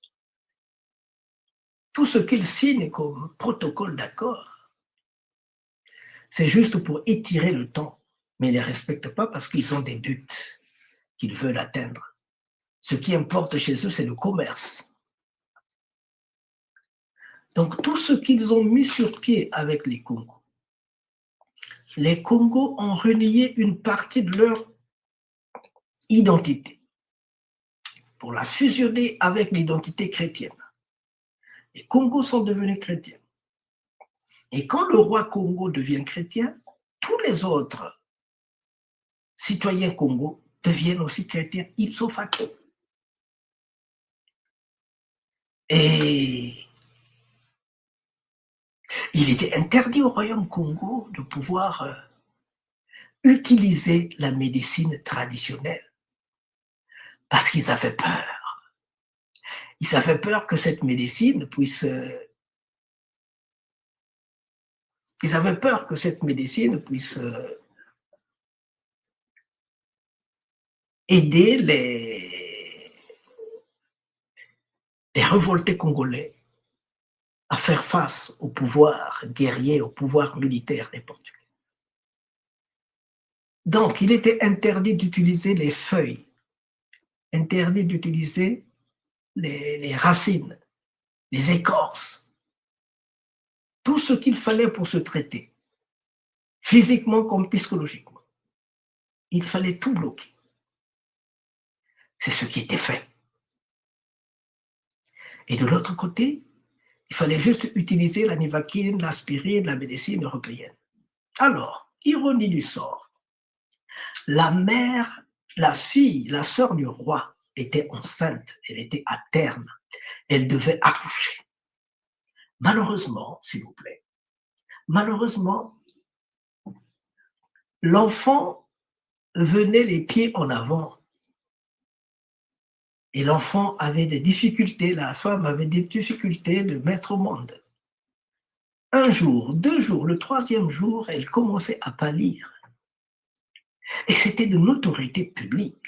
Speaker 2: tout ce qu'ils signent comme protocole d'accord, c'est juste pour étirer le temps, mais ils ne les respectent pas parce qu'ils ont des buts qu'ils veulent atteindre. Ce qui importe chez eux, c'est le commerce. Donc, tout ce qu'ils ont mis sur pied avec les Congos ont renié une partie de leur identité pour la fusionner avec l'identité chrétienne. Les Congos sont devenus chrétiens. Et quand le roi Congo devient chrétien, tous les autres citoyens Congo deviennent aussi chrétiens ipso facto. Et il était interdit au royaume Congo de pouvoir utiliser la médecine traditionnelle parce qu'ils avaient peur. Ils avaient peur que cette médecine puisse... Ils avaient peur que cette médecine puisse aider les révoltés congolais à faire face au pouvoir guerrier, au pouvoir militaire des Portugais. Donc, il était interdit d'utiliser les feuilles, interdit d'utiliser les racines, les écorces, tout ce qu'il fallait pour se traiter, physiquement comme psychologiquement. Il fallait tout bloquer. C'est ce qui était fait. Et de l'autre côté, il fallait juste utiliser la nivaquine, l'aspirine, la médecine européenne. Alors, ironie du sort, la mère, la fille, la sœur du roi était enceinte, elle était à terme, elle devait accoucher. Malheureusement, s'il vous plaît, malheureusement, l'enfant venait les pieds en avant. Et l'enfant avait des difficultés, la femme avait des difficultés de mettre au monde. Un jour, 2 jours, le 3e jour, elle commençait à pâlir. Et c'était de notoriété publique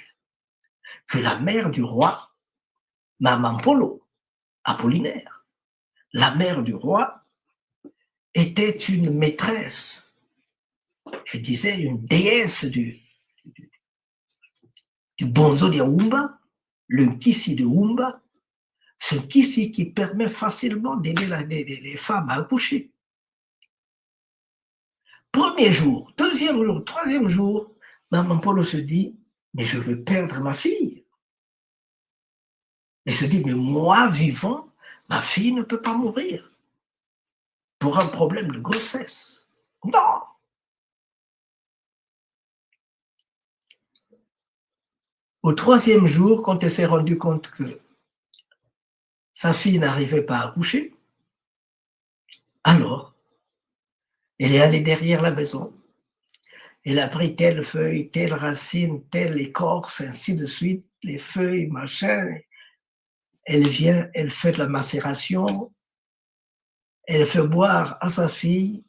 Speaker 2: que la mère du roi, Maman Polo, Apollinaire, la mère du roi, était une maîtresse, je disais une déesse du bonzo de Umba, le Kissi de Umba, ce Kissi qui permet facilement d'aider les femmes à accoucher. Premier jour, deuxième jour, troisième jour, Maman Polo se dit, mais je veux perdre ma fille. Elle se dit, mais moi, vivant, ma fille ne peut pas mourir pour un problème de grossesse. Non! Au troisième jour, quand elle s'est rendue compte que sa fille n'arrivait pas à accoucher, alors, elle est allée derrière la maison, elle a pris telle feuille, telle racine, telle écorce, ainsi de suite, les feuilles, machin. Elle vient, elle fait de la macération, elle fait boire à sa fille,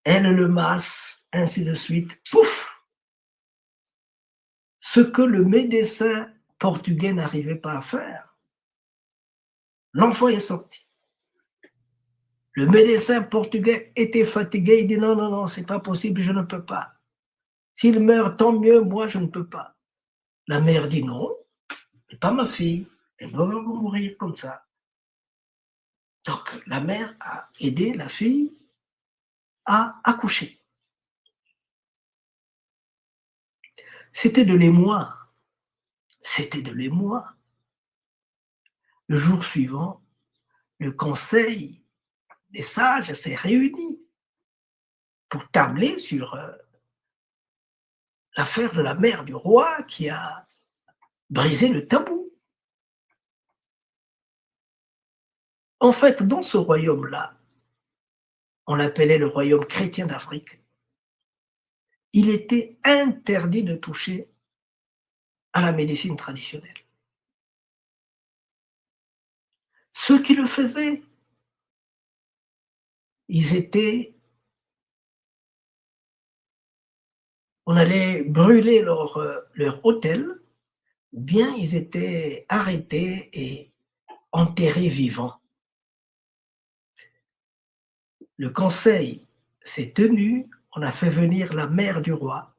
Speaker 2: elle le masse, ainsi de suite. Pouf! Ce que le médecin portugais n'arrivait pas à faire. L'enfant est sorti. Le médecin portugais était fatigué, il dit non, non, non, c'est pas possible, je ne peux pas. S'il meurt, tant mieux, moi je ne peux pas. La mère dit non, mais pas ma fille, elle doit mourir comme ça. Donc la mère a aidé la fille à accoucher. C'était de l'émoi. C'était de l'émoi. Le jour suivant, le conseil des sages s'est réuni pour tabler sur l'affaire de la mère du roi qui a brisé le tabou. En fait, dans ce royaume-là, on l'appelait le royaume chrétien d'Afrique, il était interdit de toucher à la médecine traditionnelle. Ceux qui le faisaient, ils étaient... On allait brûler leur hôtel, ou bien ils étaient arrêtés et enterrés vivants. Le conseil s'est tenu, on a fait venir la mère du roi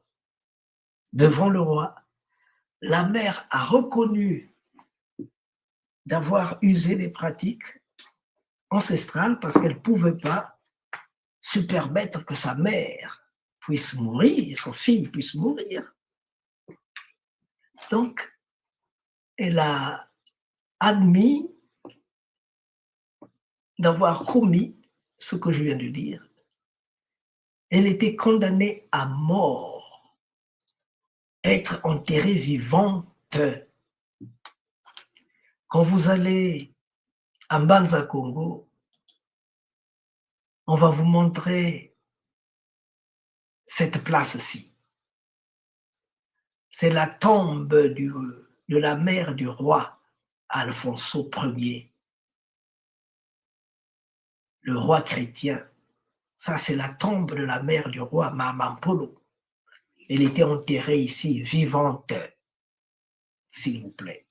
Speaker 2: devant le roi. La mère a reconnu d'avoir usé des pratiques ancestrales parce qu'elle ne pouvait pas se permettre que sa mère puisse mourir et son fils puisse mourir. Donc, elle a admis d'avoir commis ce que je viens de dire. Elle était condamnée à mort, être enterrée vivante. Quand vous allez à Mbanza Congo, on va vous montrer cette place-ci. C'est la tombe de la mère du roi Alfonso Ier, le roi chrétien. Ça, c'est la tombe de la mère du roi Maman Polo. Elle était enterrée ici, vivante, s'il vous plaît.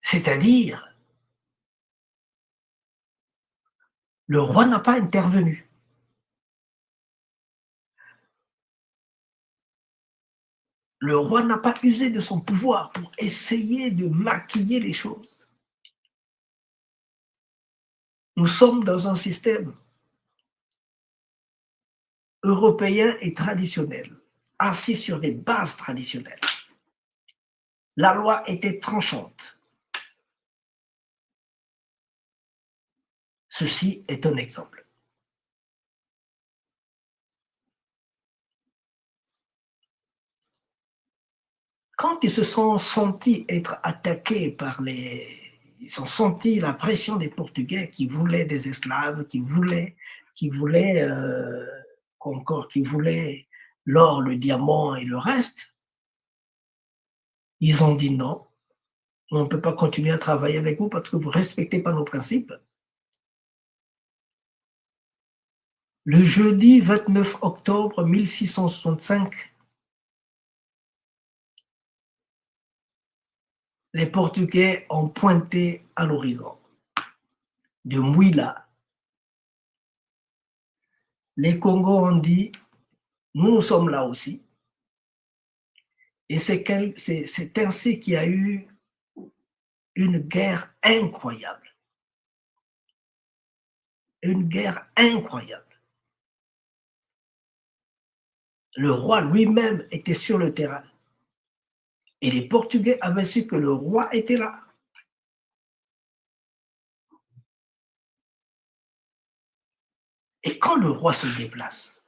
Speaker 2: C'est-à-dire, le roi n'a pas intervenu. Le roi n'a pas usé de son pouvoir pour essayer de maquiller les choses. Nous sommes dans un système européen et traditionnel, assis sur des bases traditionnelles. La loi était tranchante. Ceci est un exemple. Quand ils se sont sentis être attaqués par ils ont senti la pression des Portugais qui voulaient des esclaves, qui voulaient l'or, le diamant et le reste, ils ont dit non, on ne peut pas continuer à travailler avec vous parce que vous ne respectez pas nos principes. Le jeudi 29 octobre 1665, les Portugais ont pointé à l'horizon. De Mouila, les Congos ont dit, nous sommes là aussi. Et c'est ainsi qu'il y a eu une guerre incroyable. Une guerre incroyable. Le roi lui-même était sur le terrain. Et les Portugais avaient su que le roi était là. Et quand le roi se déplace,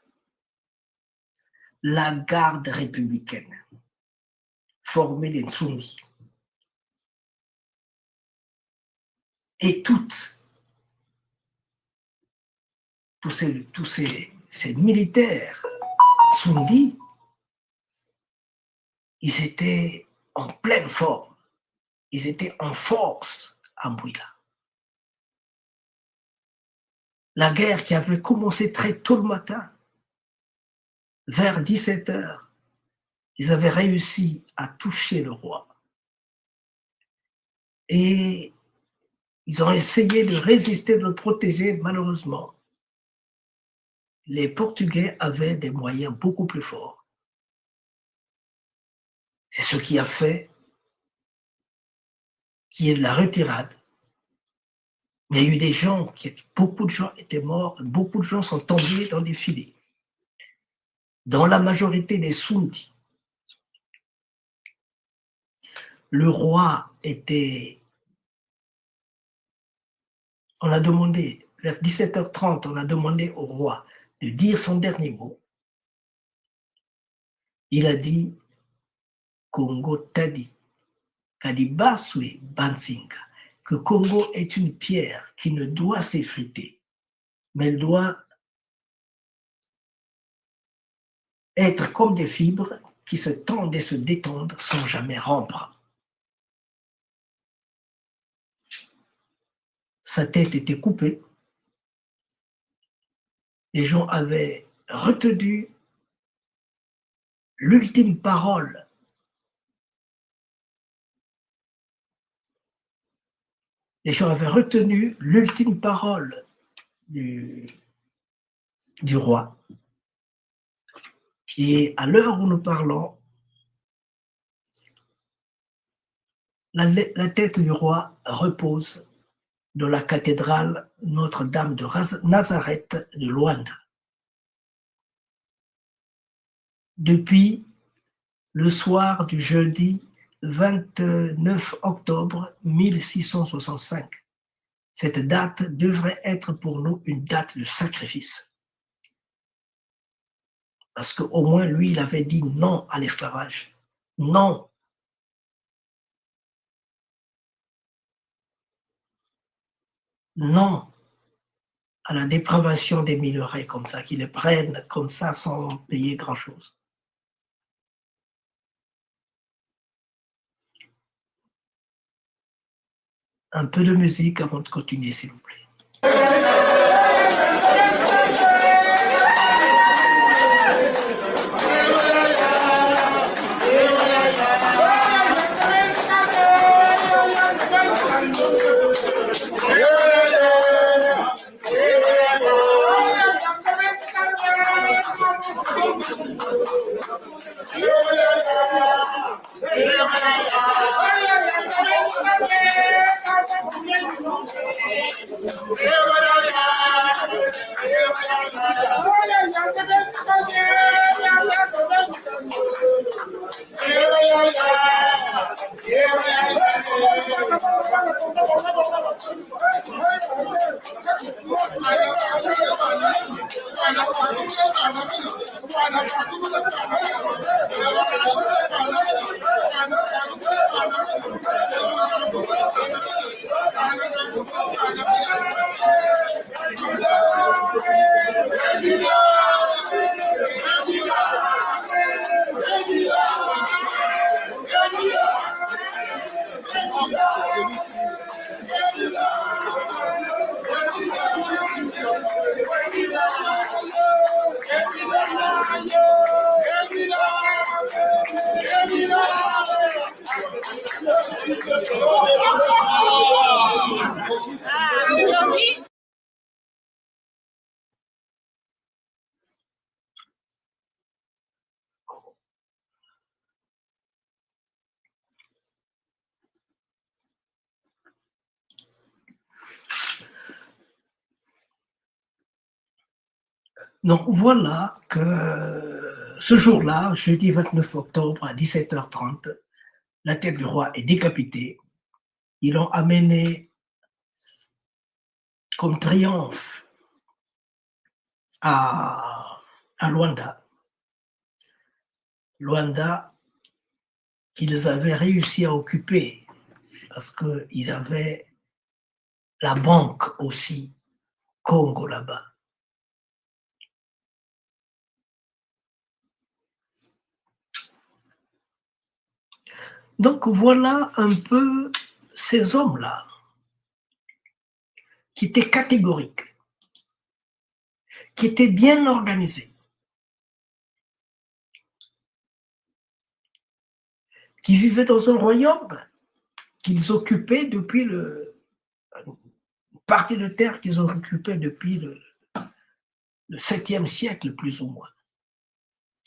Speaker 2: la garde républicaine, formée des Ntsumi, et tous ces militaires Tsundi, ils étaient en pleine forme, ils étaient en force à Mouila. La guerre qui avait commencé très tôt le matin, vers 17h, ils avaient réussi à toucher le roi. Et ils ont essayé de résister, de le protéger. Malheureusement, les Portugais avaient des moyens beaucoup plus forts. C'est ce qui a fait qu'il y ait de la retirade. Il y a eu des gens, beaucoup de gens étaient morts, beaucoup de gens sont tombés dans des filets. Dans la majorité des Sunti, le roi était... On a demandé, vers 17h30, on a demandé au roi de dire son dernier mot. Il a dit Congo Tadi, Kadibaswe Bansinga, que Congo est une pierre qui ne doit s'effriter, mais elle doit être comme des fibres qui se tendent et se détendent sans jamais rompre. Sa tête était coupée. Les gens avaient retenu l'ultime parole les gens avaient retenu l'ultime parole du roi. Et à l'heure où nous parlons, la tête du roi repose dans la cathédrale Notre-Dame de Nazareth de Luanda. Depuis le soir du jeudi 29 octobre 1665. Cette date devrait être pour nous une date de sacrifice. Parce qu'au moins, lui, il avait dit non à l'esclavage. Non. Non à la dépravation des minerais comme ça, qu'ils les prennent comme ça sans payer grand-chose. Un peu de musique avant de continuer, s'il vous plaît. Donc voilà que ce jour-là, jeudi 29 octobre à 17h30, la tête du roi est décapitée. Ils l'ont amené comme triomphe à Luanda. Luanda qu'ils avaient réussi à occuper parce qu'ils avaient la banque aussi, Congo là-bas. Donc voilà un peu ces hommes-là qui étaient catégoriques, qui étaient bien organisés, qui vivaient dans un royaume qu'ils occupaient depuis une partie de terre qu'ils ont occupée depuis le 7e siècle plus ou moins,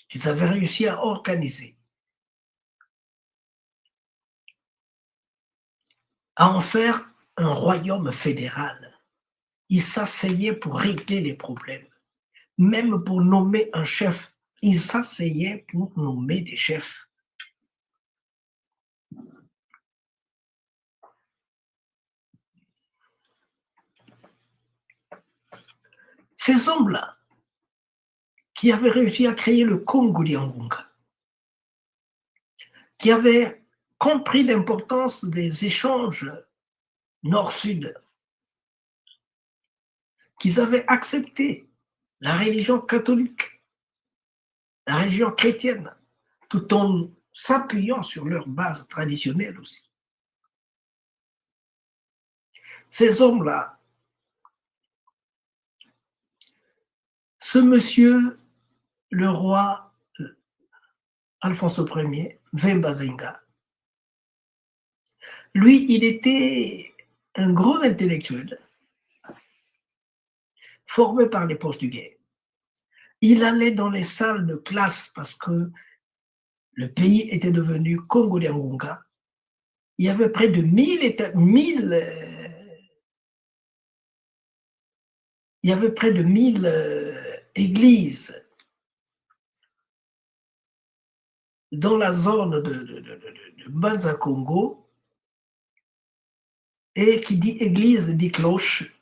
Speaker 2: qu'ils avaient réussi à organiser, à en faire un royaume fédéral. Ils s'asseyaient pour régler les problèmes, même pour nommer un chef. Ils s'asseyaient pour nommer des chefs. Ces hommes-là, qui avaient réussi à créer le Congo d'Yangunga, qui avaient compris l'importance des échanges nord-sud, qu'ils avaient accepté la religion catholique, la religion chrétienne, tout en s'appuyant sur leur base traditionnelle aussi. Ces hommes-là, ce monsieur, le roi Alphonse Ier, Vembazenga, lui, il était un gros intellectuel, formé par les Portugais. Il allait dans les salles de classe parce que le pays était devenu Congo d'Yangunga. Il y avait près de 1000 églises dans la zone de Banza Congo, et qui dit église dit cloche,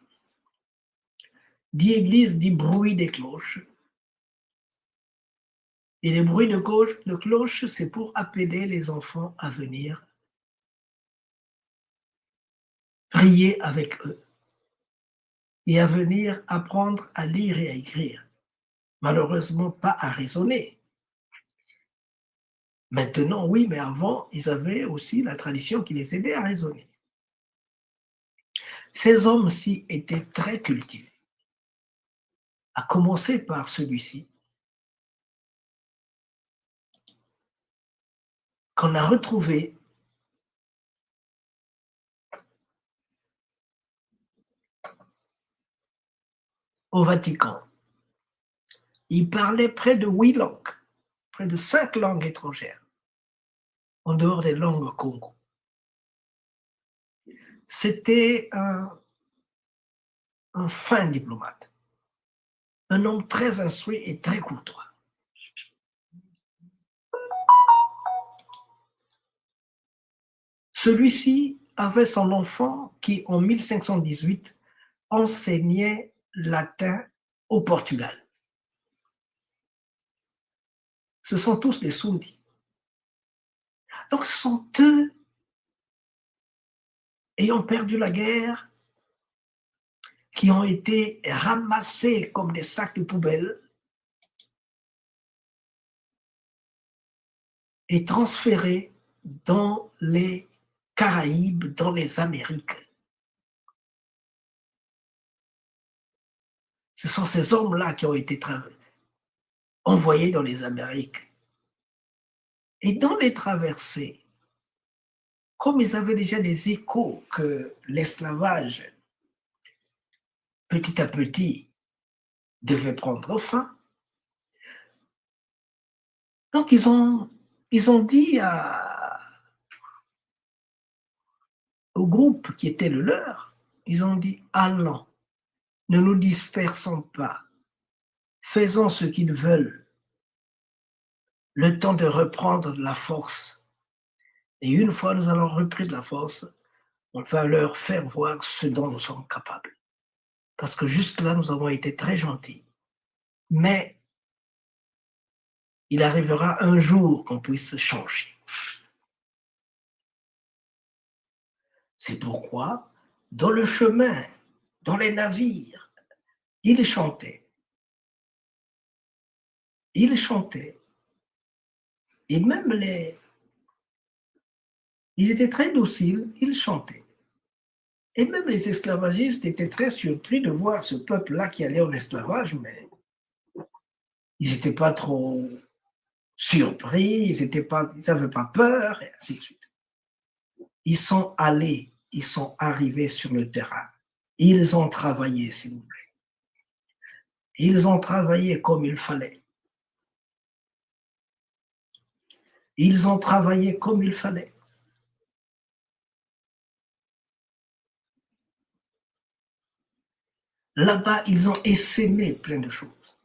Speaker 2: dit église dit bruit des cloches. Et les bruits de cloche, c'est pour appeler les enfants à venir prier avec eux et à venir apprendre à lire et à écrire. Malheureusement, pas à raisonner. Maintenant, oui, mais avant, ils avaient aussi la tradition qui les aidait à raisonner. Ces hommes-ci étaient très cultivés, à commencer par celui-ci, qu'on a retrouvé au Vatican. Il parlait près de 8 langues, près de 5 langues étrangères, en dehors des langues Congo. C'était un fin diplomate, un homme très instruit et très courtois. Celui-ci avait son enfant qui, en 1518, enseignait latin au Portugal. Ce sont tous des Sundis. Donc ce sont eux, ayant perdu la guerre, qui ont été ramassés comme des sacs de poubelle et transférés dans les Caraïbes, dans les Amériques. Ce sont ces hommes-là qui ont été envoyés dans les Amériques. Et dans les traversées, comme ils avaient déjà des échos que l'esclavage petit à petit, devait prendre fin. Donc, ils ont dit au groupe qui était le leur, ils ont dit, allons, ne nous dispersons pas, faisons ce qu'ils veulent, le temps de reprendre de la force. Et une fois nous allons repris de la force, on va leur faire voir ce dont nous sommes capables. Parce que juste là, nous avons été très gentils. Mais il arrivera un jour qu'on puisse changer. C'est pourquoi, dans le chemin, dans les navires, ils chantaient. Ils chantaient. Et même ils étaient très dociles, ils chantaient. Et même les esclavagistes étaient très surpris de voir ce peuple-là qui allait en esclavage, mais ils n'étaient pas trop surpris, ils n'avaient pas peur, et ainsi de suite. Ils sont allés, ils sont arrivés sur le terrain. Ils ont travaillé, s'il vous plaît. Ils ont travaillé comme il fallait. Ils ont travaillé comme il fallait. Là-bas, ils ont essaimé plein de choses.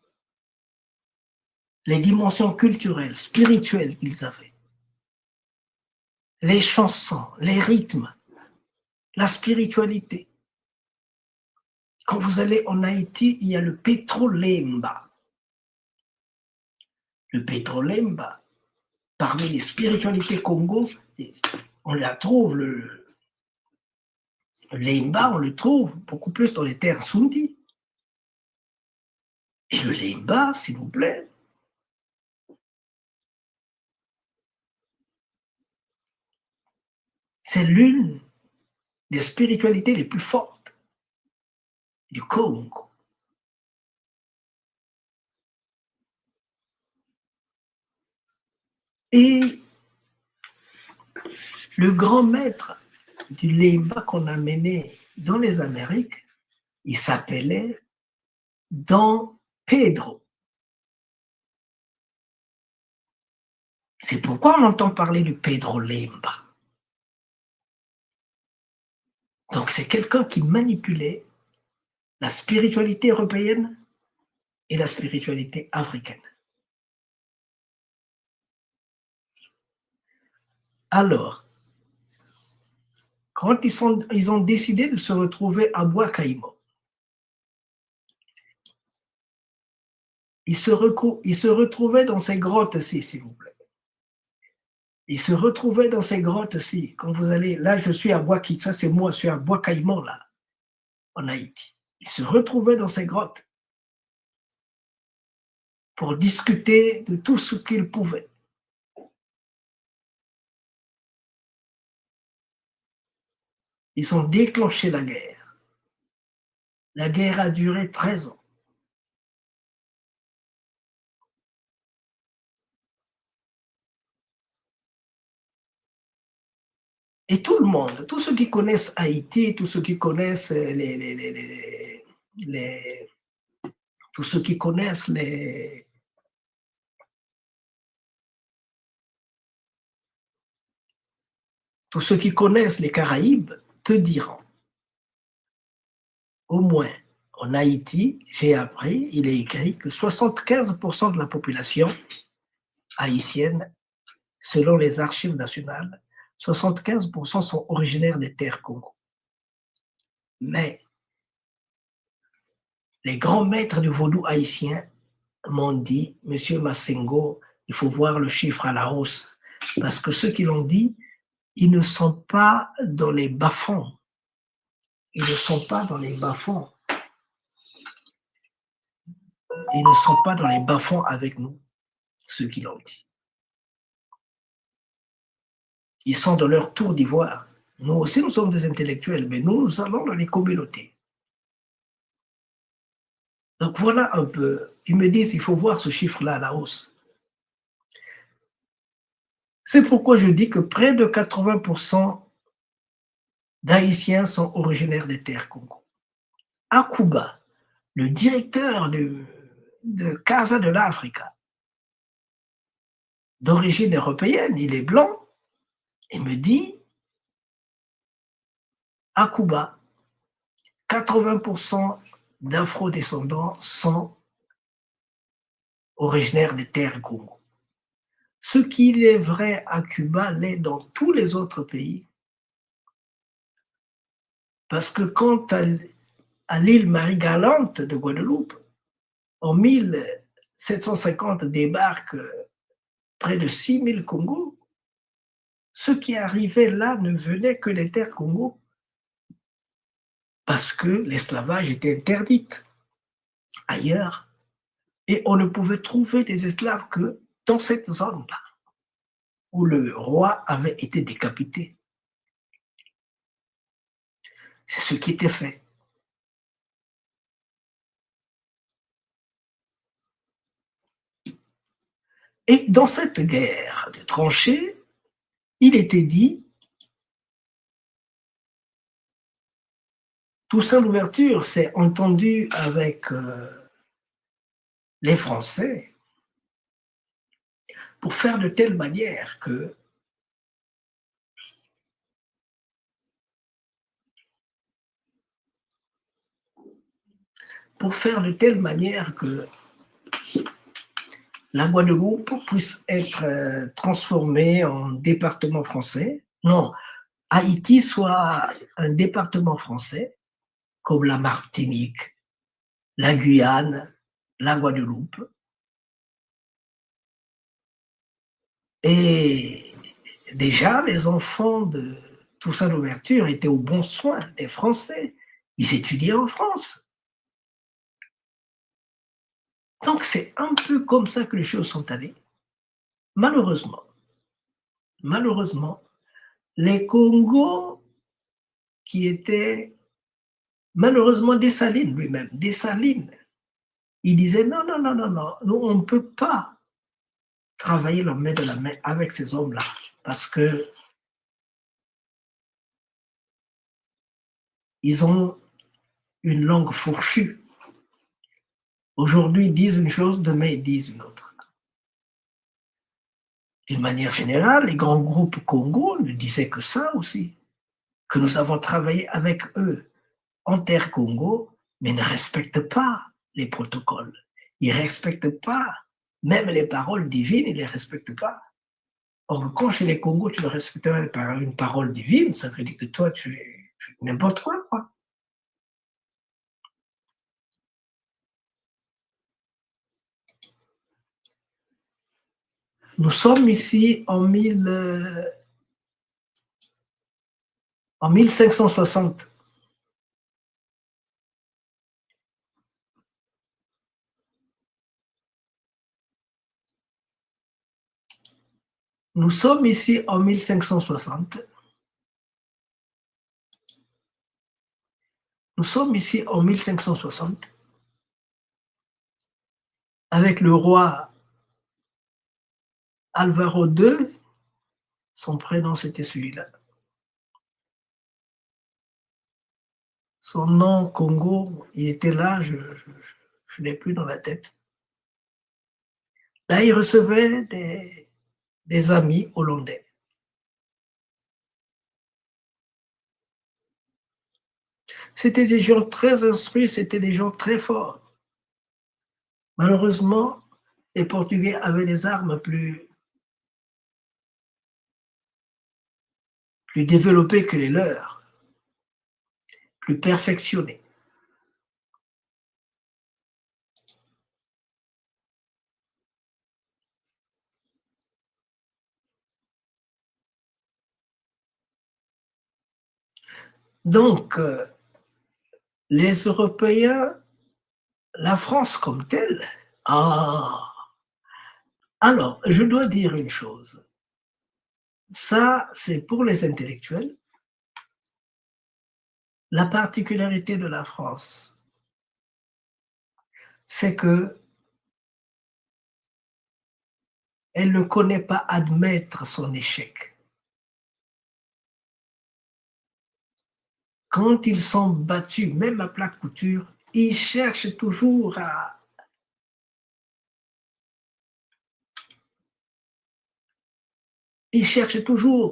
Speaker 2: Les dimensions culturelles, spirituelles qu'ils avaient. Les chansons, les rythmes, la spiritualité. Quand vous allez en Haïti, il y a le Petrolemba. Le Petrolemba, parmi les spiritualités Congo, on la trouve, le Lemba, on le trouve beaucoup plus dans les terres Sundi. Et le Lemba, s'il vous plaît, c'est l'une des spiritualités les plus fortes du Congo. Et le grand maître du Lemba qu'on a mené dans les Amériques, il s'appelait Don Pedro. C'est pourquoi on entend parler du Pedro Lemba. Donc c'est quelqu'un qui manipulait la spiritualité européenne et la spiritualité africaine. Alors, quand ils ont décidé de se retrouver à Bois-Caïmo, ils se retrouvaient dans ces grottes-ci, s'il vous plaît. Ils se retrouvaient dans ces grottes-ci. Quand vous allez, là je suis à Bois-Caïmo, ça c'est moi, je suis à Bois-Caïmo là, en Haïti. Ils se retrouvaient dans ces grottes pour discuter de tout ce qu'ils pouvaient. Ils ont déclenché la guerre. La guerre a duré 13 ans. Et tout le monde, tous ceux qui connaissent Haïti, tous ceux qui connaissent tous ceux qui connaissent tous ceux qui connaissent les Caraïbes te diront, au moins en Haïti, j'ai appris, il est écrit que 75% de la population haïtienne, selon les archives nationales, 75% sont originaires des terres Congo. Mais les grands maîtres du vaudou haïtien m'ont dit, Monsieur Massengo, il faut voir le chiffre à la hausse, parce que ceux qui l'ont dit, ils ne sont pas dans les bas-fonds. Ils ne sont pas dans les bas-fonds. Ils ne sont pas dans les bas-fonds avec nous, ceux qui l'ont dit. Ils sont dans leur tour d'ivoire. Nous aussi, nous sommes des intellectuels, mais nous allons dans les communautés. Donc voilà un peu. Ils me disent, il faut voir ce chiffre-là à la hausse. C'est pourquoi je dis que près de 80% d'Haïtiens sont originaires des terres Congo. à Cuba, le directeur de Casa de l'Africa, d'origine européenne, il est blanc, il me dit, à Cuba, 80% d'afro-descendants sont originaires des terres Congo. Ce qui est vrai à Cuba l'est dans tous les autres pays. Parce que quant à l'île Marie-Galante de Guadeloupe, en 1750 débarquent près de 6000 Congos. Ceux qui arrivaient là ne venaient que des terres Congo parce que l'esclavage était interdit ailleurs. Et on ne pouvait trouver des esclaves que dans cette zone-là, où le roi avait été décapité. C'est ce qui était fait. Et dans cette guerre de tranchées, il était dit, Toussaint Louverture s'est entendu avec les Français pour faire de telle manière que la Guadeloupe puisse être transformée en département français. Non, Haïti soit un département français, comme la Martinique, la Guyane, la Guadeloupe. Et déjà, les enfants de Toussaint Louverture étaient au bon soin des Français. Ils étudiaient en France. Donc, c'est un peu comme ça que les choses sont allées. Malheureusement, les Congos qui étaient, malheureusement, Dessalines lui-même, il disait non, nous, on ne peut pas travailler la main de la main avec ces hommes-là parce que ils ont une langue fourchue. Aujourd'hui, ils disent une chose, demain, ils disent une autre. D'une manière générale, les grands groupes Congo ne disaient que ça aussi, que nous avons travaillé avec eux en terre Congo, mais ne respectent pas les protocoles. Ils ne respectent pas, même les paroles divines, ils ne les respectent pas. Or, quand chez les Congos, tu ne respectes pas une parole divine, ça veut dire que toi, tu es n'importe quoi. Nous sommes ici en 1560. Nous sommes ici en 1560. Nous sommes ici en 1560 avec le roi Alvaro II. Son prénom, c'était celui-là. Son nom, Congo, il était là, je ne l'ai plus dans la tête. Là, il recevait des amis hollandais. C'était des gens très instruits, c'était des gens très forts. Malheureusement, les Portugais avaient des armes plus développées que les leurs, plus perfectionnées. Donc, les Européens, la France comme telle, alors, je dois dire une chose. Ça, c'est pour les intellectuels. La particularité de la France, c'est que elle ne connaît pas admettre son échec. quand ils sont battus, même à plat couture, ils cherchent toujours à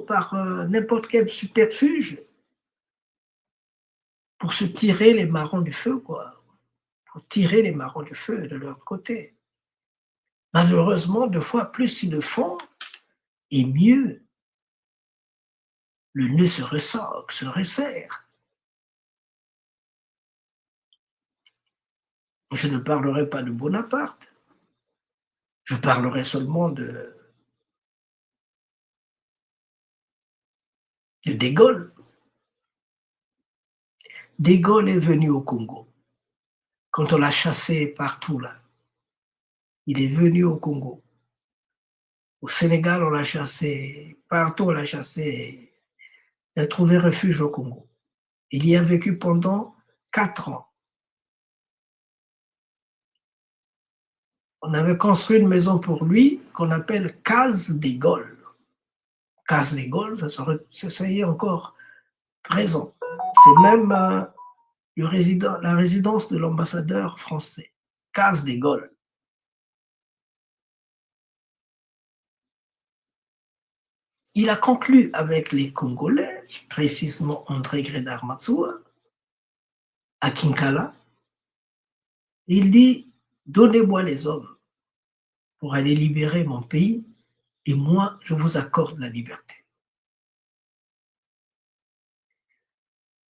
Speaker 2: par n'importe quel subterfuge pour se tirer les marrons du feu, quoi. Pour tirer les marrons du feu de leur côté. Malheureusement, deux fois plus ils le font, et mieux le nœud se resserre. Je ne parlerai pas de Bonaparte, je parlerai seulement de De Gaulle. De Gaulle est venu au Congo. Quand on l'a chassé partout là, il est venu au Congo. Au Sénégal, on l'a chassé, partout on l'a chassé. Il a trouvé refuge au Congo. Il y a vécu pendant 4 ans. On avait construit une maison pour lui qu'on appelle Case des Gaules. Case des Gaules, ça y est encore présent. C'est même la résidence de l'ambassadeur français. Case des Gaules. Il a conclu avec les Congolais, précisément André Grédard Matsuwa, à Kinkala. Il dit, donnez-moi les hommes pour aller libérer mon pays et moi, je vous accorde la liberté.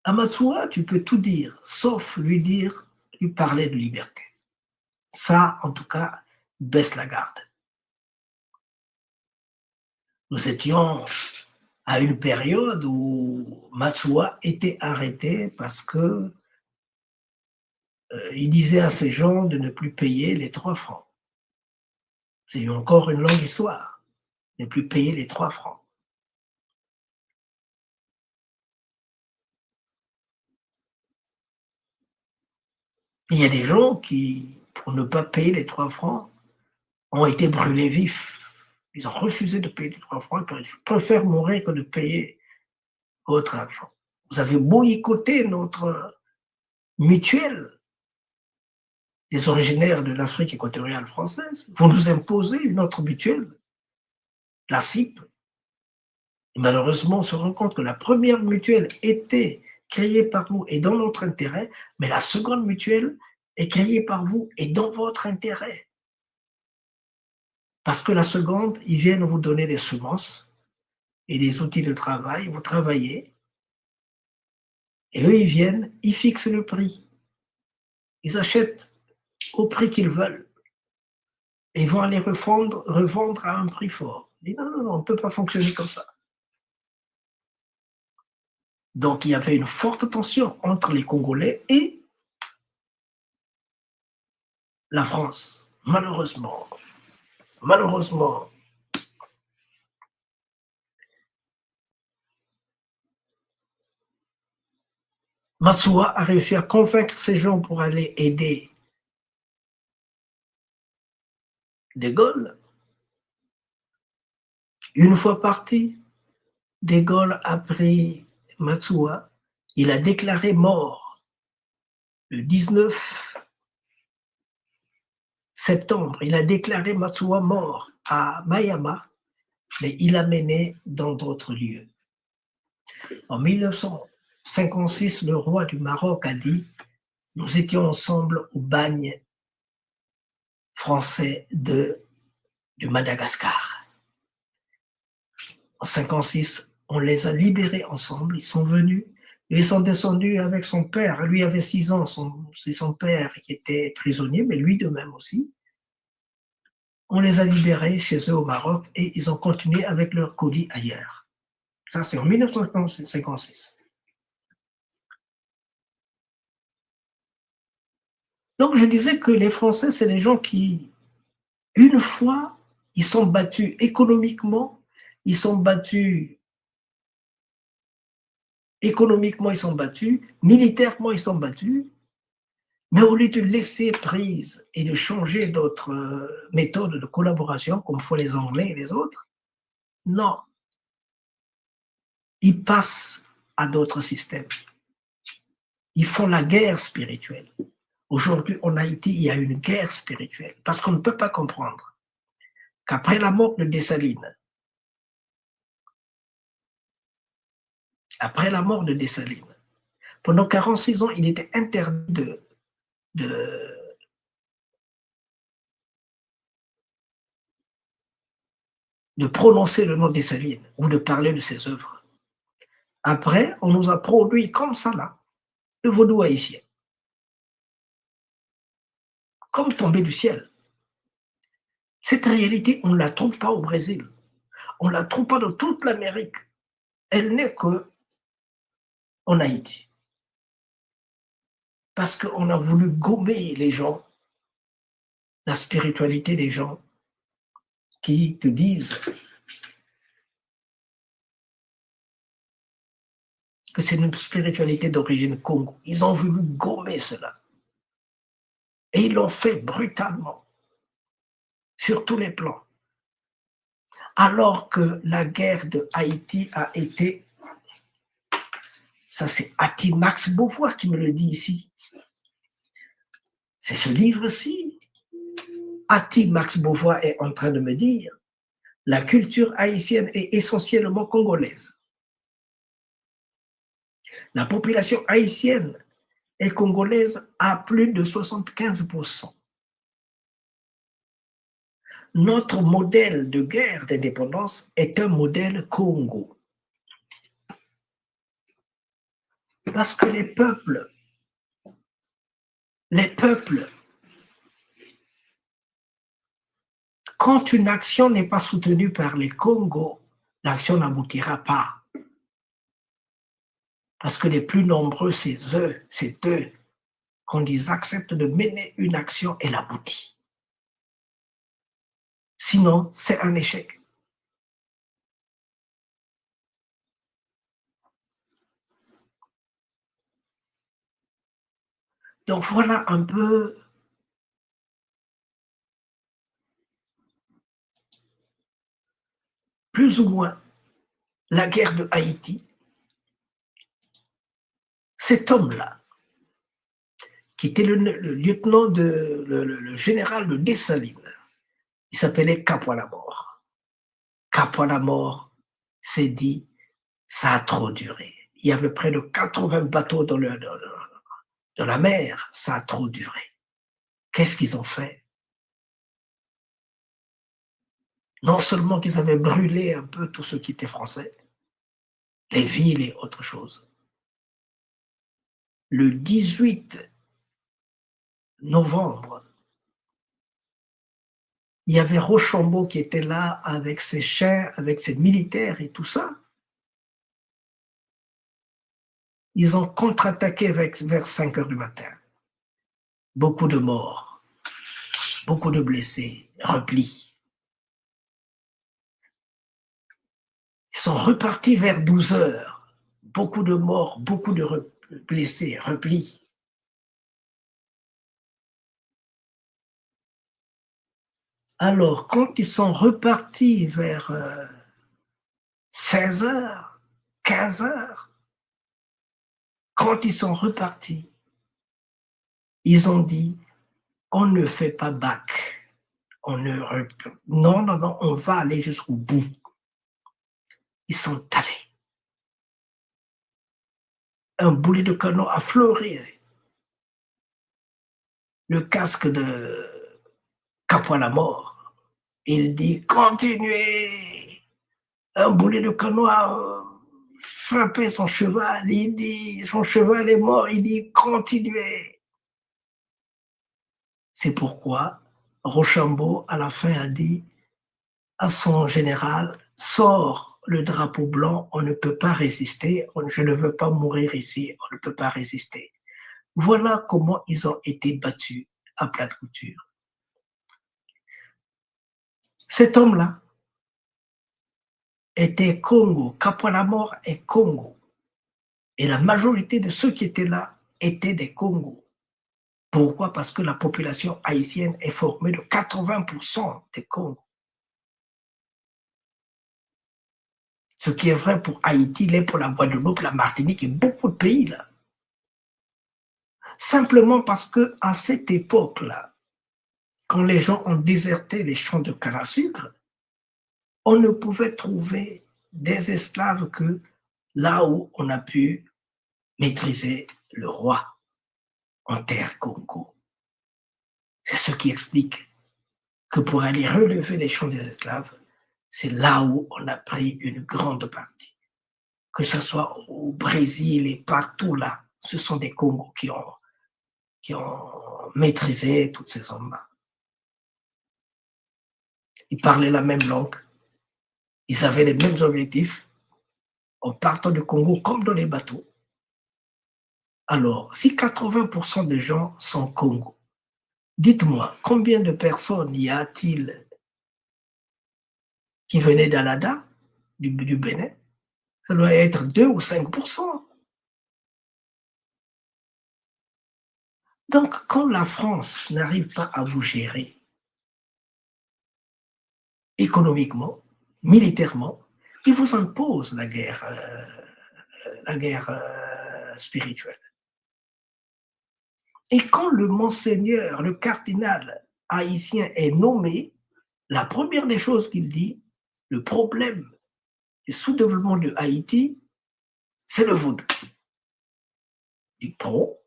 Speaker 2: À Matsuwa, tu peux tout dire, sauf lui parler de liberté. Ça, en tout cas, baisse la garde. Nous étions à une période où Matsuwa était arrêté parce que il disait à ces gens de ne plus payer les 3 francs. C'est encore une longue histoire, ne plus payer les 3 francs. Il y a des gens qui, pour ne pas payer les 3 francs, ont été brûlés vifs. Ils ont refusé de payer les 3 francs. Je préfère mourir que de payer votre argent. Vous avez boycotté notre mutuelle des originaires de l'Afrique équatoriale française. Vous nous imposez une autre mutuelle, la CIP. Et malheureusement, on se rend compte que la première mutuelle était créée par vous et dans notre intérêt, mais la seconde mutuelle est créée par vous et dans votre intérêt. Parce que la seconde, ils viennent vous donner des semences et des outils de travail, vous travaillez, et eux, ils viennent, ils fixent le prix. Ils achètent au prix qu'ils veulent et vont aller revendre à un prix fort. Ils disent, non, on ne peut pas fonctionner comme ça. Donc, il y avait une forte tension entre les Congolais et la France. Malheureusement, Matsuwa a réussi à convaincre ces gens pour aller aider De Gaulle. Une fois parti, De Gaulle a pris Matsuwa, il a déclaré mort le 19 septembre. Il a déclaré Matsuwa mort à Mayama, mais il l'a mené dans d'autres lieux. En 1956, le roi du Maroc a dit « Nous étions ensemble au bagne français de Madagascar ». En 1956, on les a libérés ensemble, ils sont venus, et ils sont descendus avec son père. Lui avait 6 ans, c'est son père qui était prisonnier, mais lui de même aussi. On les a libérés chez eux au Maroc et ils ont continué avec leur colis ailleurs. Ça, c'est en 1956. Donc, je disais que les Français, c'est des gens qui, une fois, ils sont battus économiquement, ils sont battus militairement, ils sont battus, mais au lieu de laisser prise et de changer d'autres méthodes de collaboration, comme font les Anglais et les autres, non. Ils passent à d'autres systèmes. Ils font la guerre spirituelle. Aujourd'hui, en Haïti, il y a une guerre spirituelle parce qu'on ne peut pas comprendre qu'après la mort de Dessalines, pendant 46 ans, il était interdit de prononcer le nom de Dessalines ou de parler de ses œuvres. Après, on nous a produit comme ça, là, le vaudou haïtien. Comme tombé du ciel. Cette réalité, on ne la trouve pas au Brésil. On ne la trouve pas dans toute l'Amérique. Elle n'est qu'en Haïti. Parce qu'on a voulu gommer les gens, la spiritualité des gens qui te disent que c'est une spiritualité d'origine Congo. Ils ont voulu gommer cela. Et ils l'ont fait brutalement, sur tous les plans. Alors que la guerre de Haïti a été, ça c'est Ati Max Beauvoir qui me le dit ici. C'est ce livre-ci. Ati Max Beauvoir est en train de me dire, la culture haïtienne est essentiellement congolaise. La population haïtienne est congolaise à plus de 75%. Notre modèle de guerre d'indépendance est un modèle Congo. Parce que les peuples, quand une action n'est pas soutenue par les Congos, l'action n'aboutira pas. Parce que les plus nombreux, c'est eux, quand ils acceptent de mener une action, elle aboutit. Sinon, c'est un échec. Donc voilà un peu plus ou moins la guerre de Haïti. Cet homme-là, qui était le lieutenant le général de Dessalines, il s'appelait Capois-la-Mort. Capois-la-Mort s'est dit, ça a trop duré. Il y avait près de 80 bateaux dans la mer, ça a trop duré. Qu'est-ce qu'ils ont fait? Non seulement qu'ils avaient brûlé un peu tout ce qui était français, les villes et autre chose. Le 18 novembre, il y avait Rochambeau qui était là avec ses chiens, avec ses militaires et tout ça. Ils ont contre-attaqué vers 5 heures du matin. Beaucoup de morts, beaucoup de blessés, repli. Ils sont repartis vers 12 heures. Beaucoup de morts, beaucoup de blessés, repli. Alors, quand ils sont repartis vers 16 heures, 15 heures, quand ils sont repartis, ils ont dit, on ne fait pas back. Non, on va aller jusqu'au bout. Ils sont allés. Un boulet de canon a fleuré. Le casque de Capois-la-Mort. Il dit, continuez. Un boulet de canon a frappé son cheval. Il dit, son cheval est mort. Il dit, continuez. C'est pourquoi Rochambeau, à la fin, a dit à son général, sors le drapeau blanc, on ne peut pas résister, je ne veux pas mourir ici, on ne peut pas résister. Voilà comment ils ont été battus à plate couture. Cet homme-là était Congo, Capois-la-Mort est Congo. Et la majorité de ceux qui étaient là étaient des Congos. Pourquoi? Parce que la population haïtienne est formée de 80% des Congos. Ce qui est vrai pour Haïti, l'est pour la Guadeloupe, la Martinique et beaucoup de pays là. Simplement parce qu'à cette époque-là, quand les gens ont déserté les champs de canne à sucre, on ne pouvait trouver des esclaves que là où on a pu maîtriser le roi en terre Congo. C'est ce qui explique que pour aller relever les champs des esclaves, c'est là où on a pris une grande partie. Que ce soit au Brésil et partout là, ce sont des Congos qui ont maîtrisé toutes ces zones-là. Ils parlaient la même langue, ils avaient les mêmes objectifs en partant du Congo comme dans les bateaux. Alors, si 80% des gens sont Congo, dites-moi, combien de personnes y a-t-il qui venaient d'Alada, du Bénin? Ça doit être 2 ou 5%. Donc, quand la France n'arrive pas à vous gérer économiquement, militairement, il vous impose la guerre spirituelle. Et quand le monseigneur, le cardinal haïtien est nommé, la première des choses qu'il dit, le problème du sous-développement de Haïti, c'est le vaudou. Il dit, bon,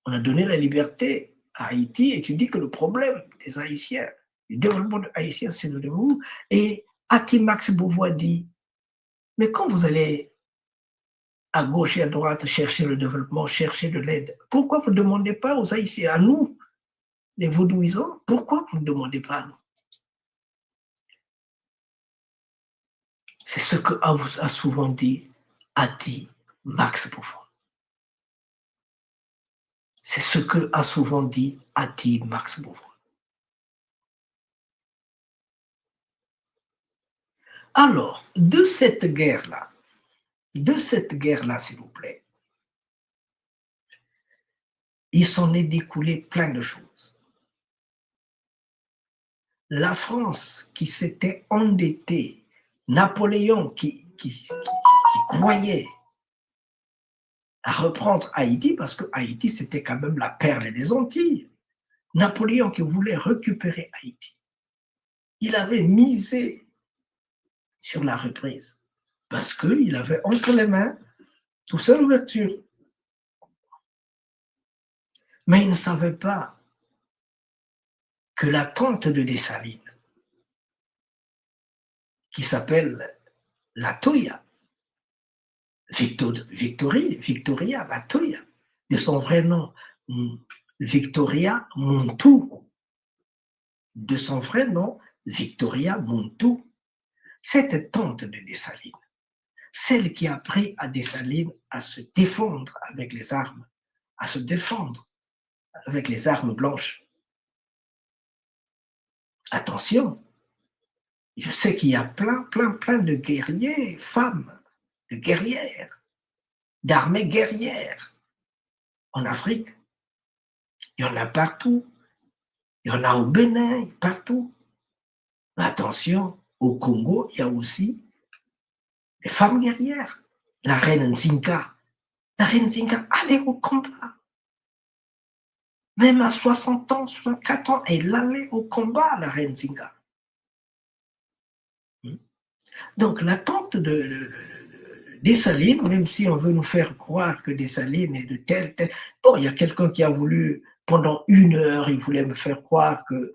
Speaker 2: on a donné la liberté à Haïti et tu dis que le problème des Haïtiens, du développement de Haïtiens, c'est le vaudou. Et Ati-Max Beauvois dit, mais quand vous allez à gauche et à droite chercher le développement, chercher de l'aide, pourquoi vous ne demandez pas aux Haïtiens, à nous, les vaudouisants, pourquoi vous ne demandez pas à nous? C'est ce que a souvent dit Ati-Max Beauvois. C'est ce que a souvent dit Ati-Max Beauvois. Alors, de cette guerre-là, s'il vous plaît, il s'en est découlé plein de choses. La France qui s'était endettée, Napoléon qui croyait à reprendre Haïti, parce que Haïti c'était quand même la perle des Antilles. Napoléon qui voulait récupérer Haïti, il avait misé sur la reprise, parce qu'il avait entre les mains toute seule ouverture. Mais il ne savait pas que la tante de Dessalines, qui s'appelle la Toya, Victoria la Toya, de son vrai nom, Victoria Montou, de son vrai nom, Victoria Montou, cette tante de Dessalines, celle qui a appris à Dessalines à se défendre avec les armes, à se défendre avec les armes blanches. Attention, je sais qu'il y a plein de guerriers, femmes, de guerrières, d'armées guerrières en Afrique. Il y en a partout. Il y en a au Bénin, partout. Mais attention, au Congo, il y a aussi des femmes guerrières. La reine Nzinga. La reine Nzinga allait au combat. Même à 60 ans, 64 ans, elle allait au combat, la reine Nzinga. Donc, la tante de Dessalines, même si on veut nous faire croire que Dessalines est de tel. Bon, il y a quelqu'un qui a voulu, pendant 1 heure, il voulait me faire croire que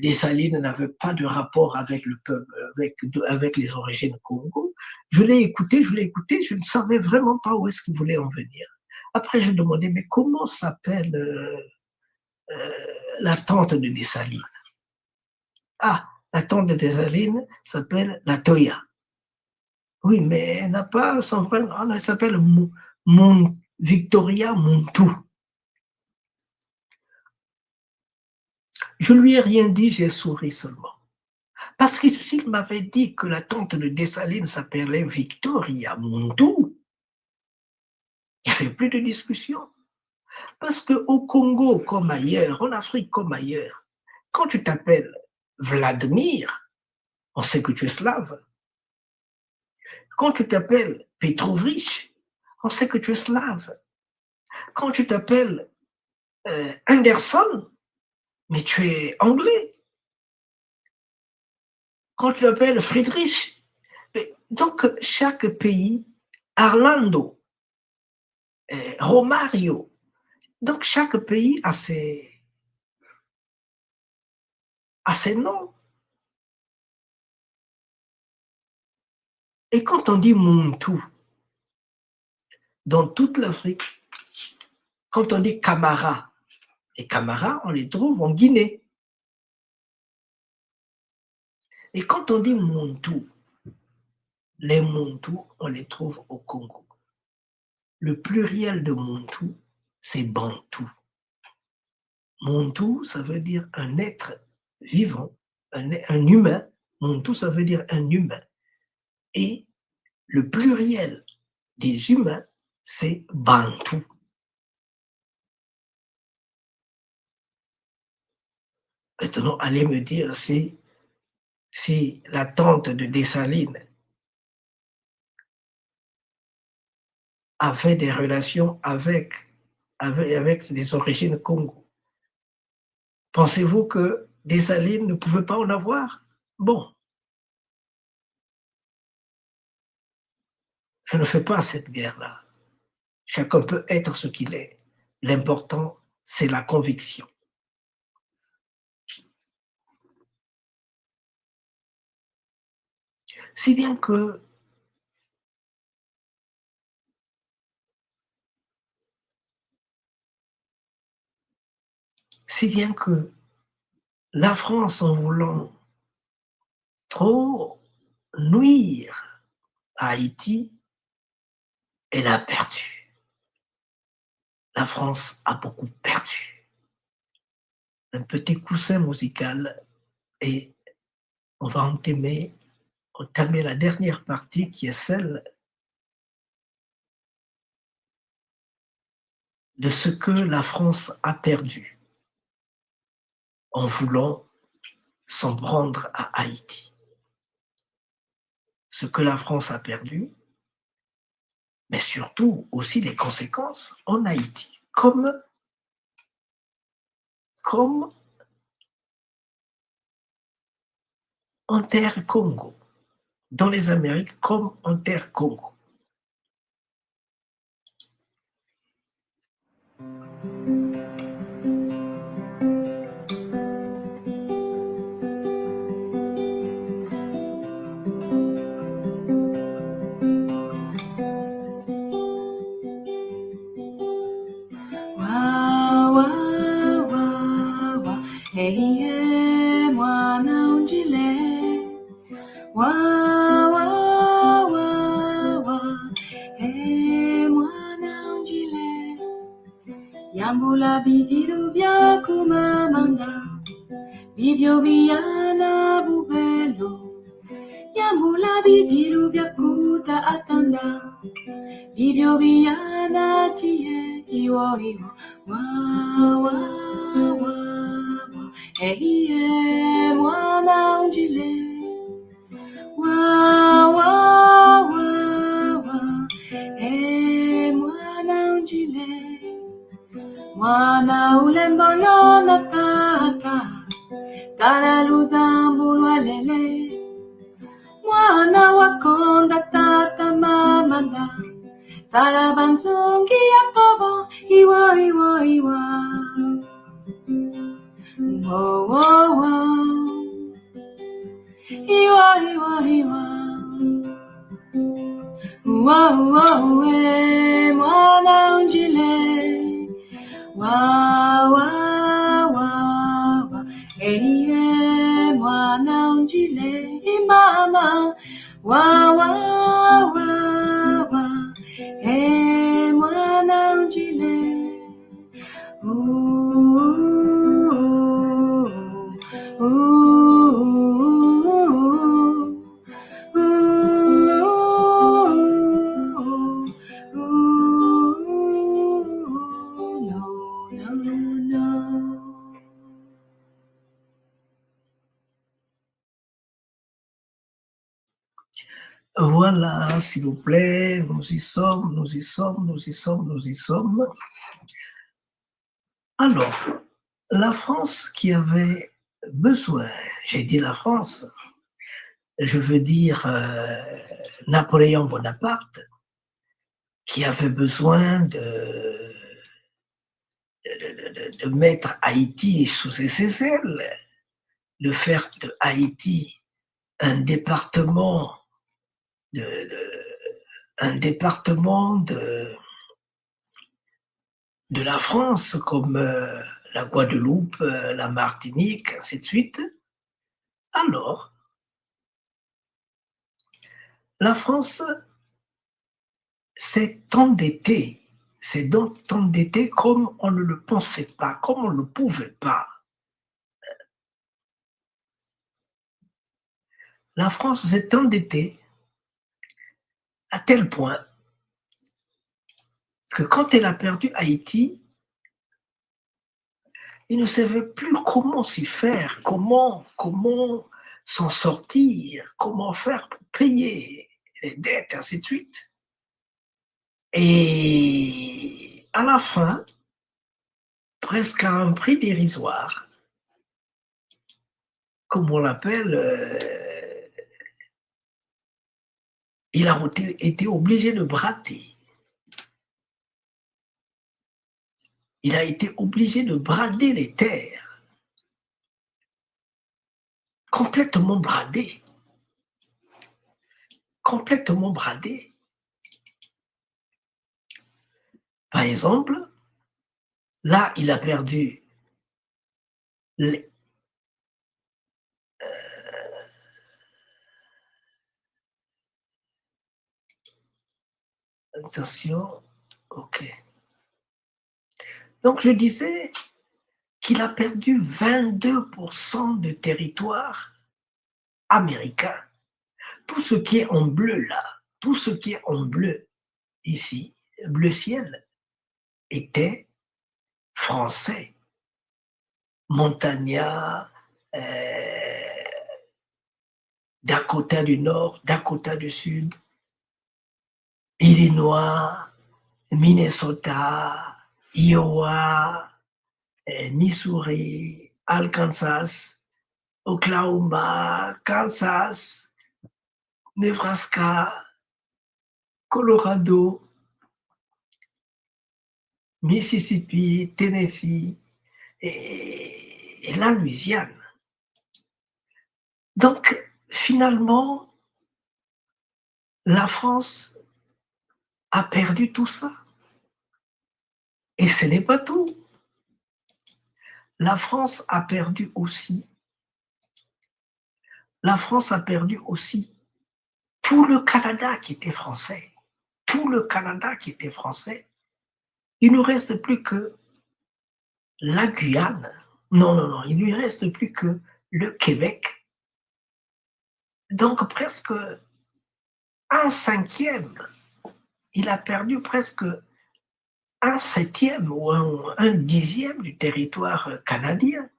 Speaker 2: Dessalines n'avait pas de rapport avec le peuple, avec les origines Congo. Je l'ai écouté, je ne savais vraiment pas où est-ce qu'il voulait en venir. Après, je demandais, mais comment s'appelle la tante de Dessalines? Ah, la tante de Dessalines s'appelle la Toya. Oui, mais elle n'a pas son vrai nom, elle s'appelle Victoria Montou. Je lui ai rien dit, j'ai souri seulement. Parce que s'il m'avait dit que la tante de Dessalines s'appelait Victoria Montou, il n'y avait plus de discussion. Parce qu'au Congo comme ailleurs, en Afrique comme ailleurs, quand tu t'appelles Vladimir, on sait que tu es slave. Quand tu t'appelles Petrovich, on sait que tu es slave. Quand tu t'appelles Anderson, mais tu es anglais. Quand tu t'appelles Friedrich, donc chaque pays, Orlando, Romario, donc chaque pays a ses noms. Et quand on dit Muntu, dans toute l'Afrique, quand on dit Camara, les Camara, on les trouve en Guinée. Et quand on dit Muntu, les Muntu, on les trouve au Congo. Le pluriel de Muntu, c'est Bantu. Muntu, ça veut dire un être vivant, un humain. Muntu, ça veut dire un humain. Et le pluriel des humains, c'est Bantu. Maintenant, allez me dire si la tante de Dessalines avait des relations avec des origines Congo. Pensez-vous que Dessalines ne pouvait pas en avoir? Bon. Je ne fais pas cette guerre-là. Chacun peut être ce qu'il est. L'important, c'est la conviction. Si bien que la France, en voulant trop nuire à Haïti, elle a perdu. La France a beaucoup perdu. Un petit coussin musical et on va entamer la dernière partie qui est celle de ce que la France a perdu en voulant s'en prendre à Haïti. Ce que la France a perdu, mais surtout aussi les conséquences en Haïti, comme en terre Congo, dans les Amériques comme en terre Congo.
Speaker 8: Yambula bidirubia kumamanga, bibio biana bubelo. Yambula bidirubia kuta atanda, bibio biana tie iwo iwo. Wa wa wa wa, ehiye mwana unjile. Wa wa wa wa, mwana unjile. Mwana ulembolo na tata, kala luzambu walele. Mwana wakonda tata mamanda, kala banzungi yakobo, iwa iwa iwa. Wo wo wo, iwa iwa iwa. Wo wo mwana unjile. Wa wa wa wa, mwana unjile imama. Wa wa wa wa, mwana unjile.
Speaker 2: Voilà, s'il vous plaît, nous y sommes, nous y sommes, nous y sommes, nous y sommes. Alors, la France qui avait besoin, j'ai dit la France, je veux dire Napoléon Bonaparte, qui avait besoin de mettre Haïti sous ses ailes, de faire de Haïti un département de la France, comme la Guadeloupe, la Martinique, ainsi de suite. Alors, la France s'est endettée, s'est donc endettée comme on ne le pensait pas, comme on ne le pouvait pas. La France s'est endettée à tel point que quand elle a perdu Haïti, il ne savait plus comment s'y faire, comment s'en sortir, comment faire pour payer les dettes, ainsi de suite. Et à la fin, presque à un prix dérisoire, comme on l'appelle, il a été obligé de brader. Il a été obligé de brader les terres, complètement bradé. Complètement bradé. Par exemple, là, il a perdu les, attention, ok. Donc, je disais qu'il a perdu 22% de territoire américain. Tout ce qui est en bleu là, tout ce qui est en bleu ici, bleu ciel, était français. Montagna, Dakota du Nord, Dakota du Sud, Illinois, Minnesota, Iowa, Missouri, Arkansas, Oklahoma, Kansas, Nebraska, Colorado, Mississippi, Tennessee et la Louisiane. Donc, finalement, la France a perdu tout ça. Et ce n'est pas tout. La France a perdu aussi. La France a perdu aussi tout le Canada qui était français. Tout le Canada qui était français. Il ne reste plus que la Guyane. Non, il ne lui reste plus que le Québec. Donc presque un cinquième. Il a perdu presque un septième ou un dixième du territoire canadien.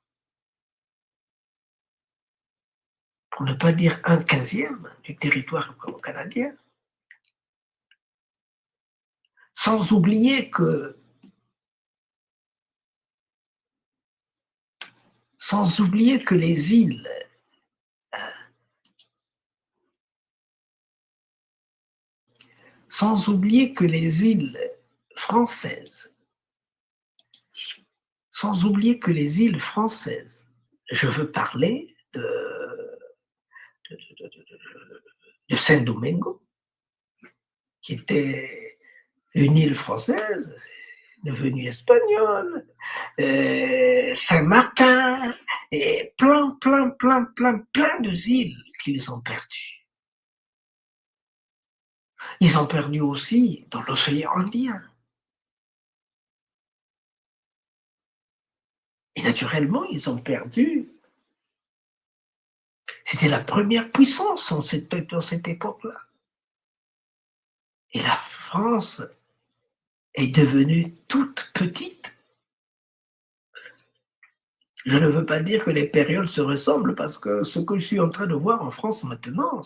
Speaker 2: Pour ne pas dire un quinzième du territoire canadien. Sans oublier que les îles françaises, je veux parler de Saint-Domingue, qui était une île française, devenue espagnole, Saint-Martin, et plein de îles qu'ils ont perdues. Ils ont perdu aussi dans l'océan Indien. Et naturellement, ils ont perdu. C'était la première puissance dans cette époque-là. Et la France est devenue toute petite. Je ne veux pas dire que les périodes se ressemblent parce que ce que je suis en train de voir en France maintenant,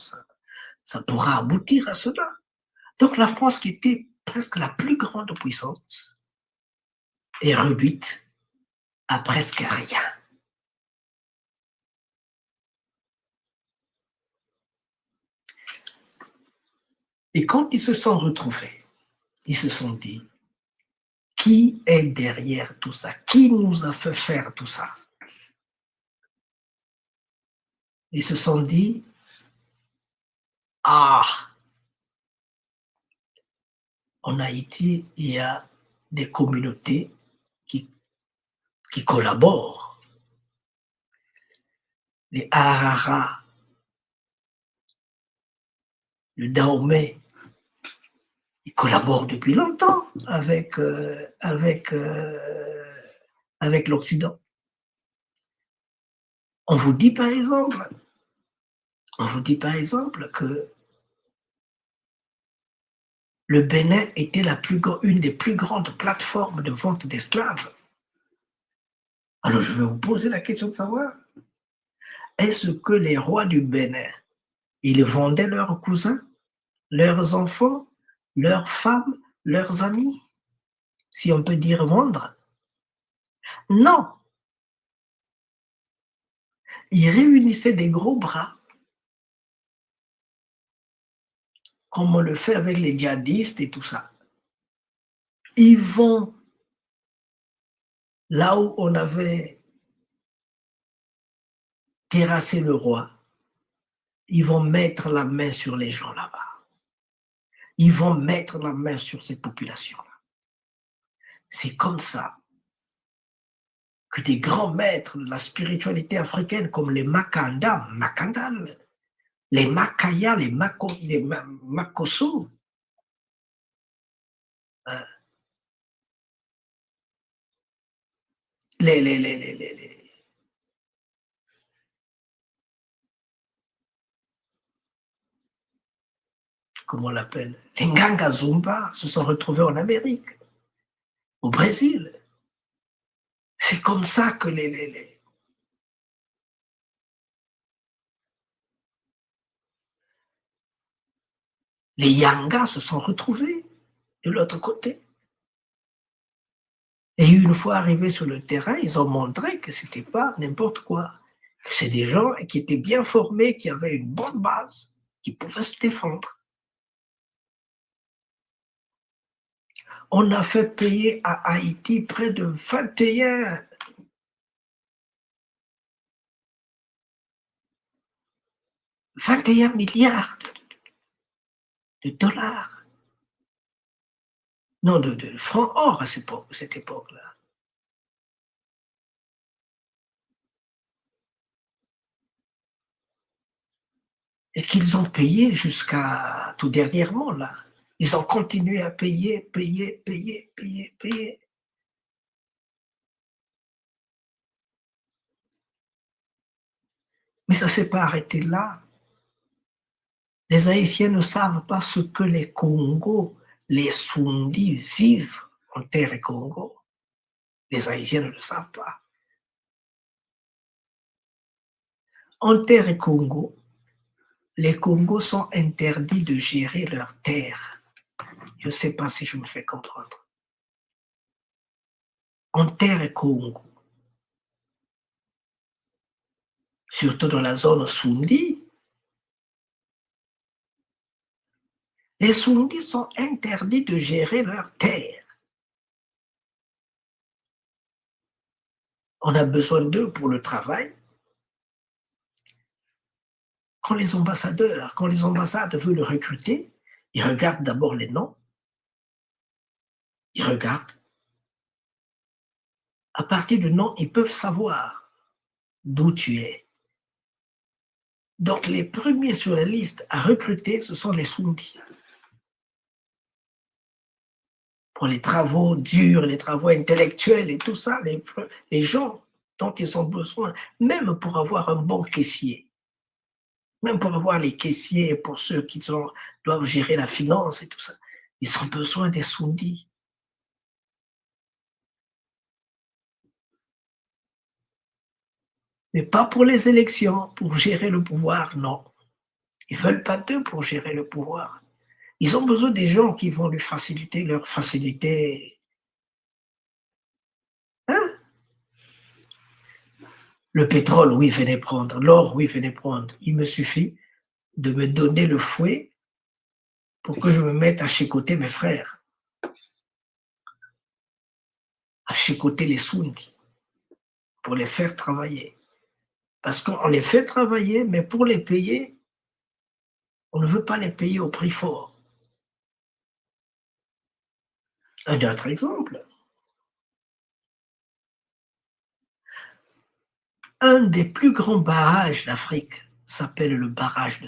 Speaker 2: ça pourra aboutir à cela. Donc la France, qui était presque la plus grande puissance, est réduite à presque rien. Et quand ils se sont retrouvés, ils se sont dit, qui est derrière tout ça? Qui nous a fait faire tout ça? Ils se sont dit, ah, en Haïti, il y a des communautés qui collaborent. Les Harara, le Dahomey, ils collaborent depuis longtemps avec l'Occident. On vous dit par exemple que le Bénin était une des plus grandes plateformes de vente d'esclaves. Alors je vais vous poser la question de savoir, est-ce que les rois du Bénin, ils vendaient leurs cousins, leurs enfants, leurs femmes, leurs amis, si on peut dire vendre? Non. Ils réunissaient des gros bras, comme on le fait avec les djihadistes et tout ça. Ils vont là où on avait terrassé le roi, ils vont mettre la main sur les gens là-bas. Ils vont mettre la main sur ces populations-là. C'est comme ça que des grands maîtres de la spiritualité africaine comme les Makanda, Makandal, les Makaya, les Makoso, comment on l'appelle, les Nganga Zumba se sont retrouvés en Amérique, au Brésil. C'est comme ça que les Yangas se sont retrouvés de l'autre côté. Et une fois arrivés sur le terrain, ils ont montré que c'était pas n'importe quoi. Que c'est des gens qui étaient bien formés, qui avaient une bonne base, qui pouvaient se défendre. On a fait payer à Haïti près de 21 milliards de dollars. Non, de francs or à cette époque-là. Et qu'ils ont payé jusqu'à tout dernièrement, là. Ils ont continué à payer. Mais ça ne s'est pas arrêté là. Les Haïtiens ne savent pas ce que les Congos, les Sundis vivent en terre Congo. Les Haïtiens ne le savent pas. En terre Congo, les Congos sont interdits de gérer leurs terres. Je ne sais pas si je me fais comprendre. En terre Congo, surtout dans la zone Sundi, les Sundis sont interdits de gérer leurs terres. On a besoin d'eux pour le travail. Quand les ambassades veulent recruter, ils regardent d'abord les noms. Ils regardent. À partir du nom, ils peuvent savoir d'où tu es. Donc, les premiers sur la liste à recruter, ce sont les Sundis. Pour les travaux durs, les travaux intellectuels et tout ça, les gens dont ils ont besoin, même pour avoir un bon caissier, même pour avoir les caissiers, pour ceux qui doivent gérer la finance et tout ça, ils ont besoin des Sundis. Mais pas pour les élections, pour gérer le pouvoir, non. Ils ne veulent pas d'eux pour gérer le pouvoir. Ils ont besoin des gens qui vont lui faciliter leur facilité. Hein? Le pétrole, oui, venez prendre. L'or, oui, venez prendre. Il me suffit de me donner le fouet pour que je me mette à chicoter mes frères, à chicoter les Soundis, pour les faire travailler. Parce qu'on les fait travailler, mais pour les payer, on ne veut pas les payer au prix fort. Un autre exemple. Un des plus grands barrages d'Afrique s'appelle le barrage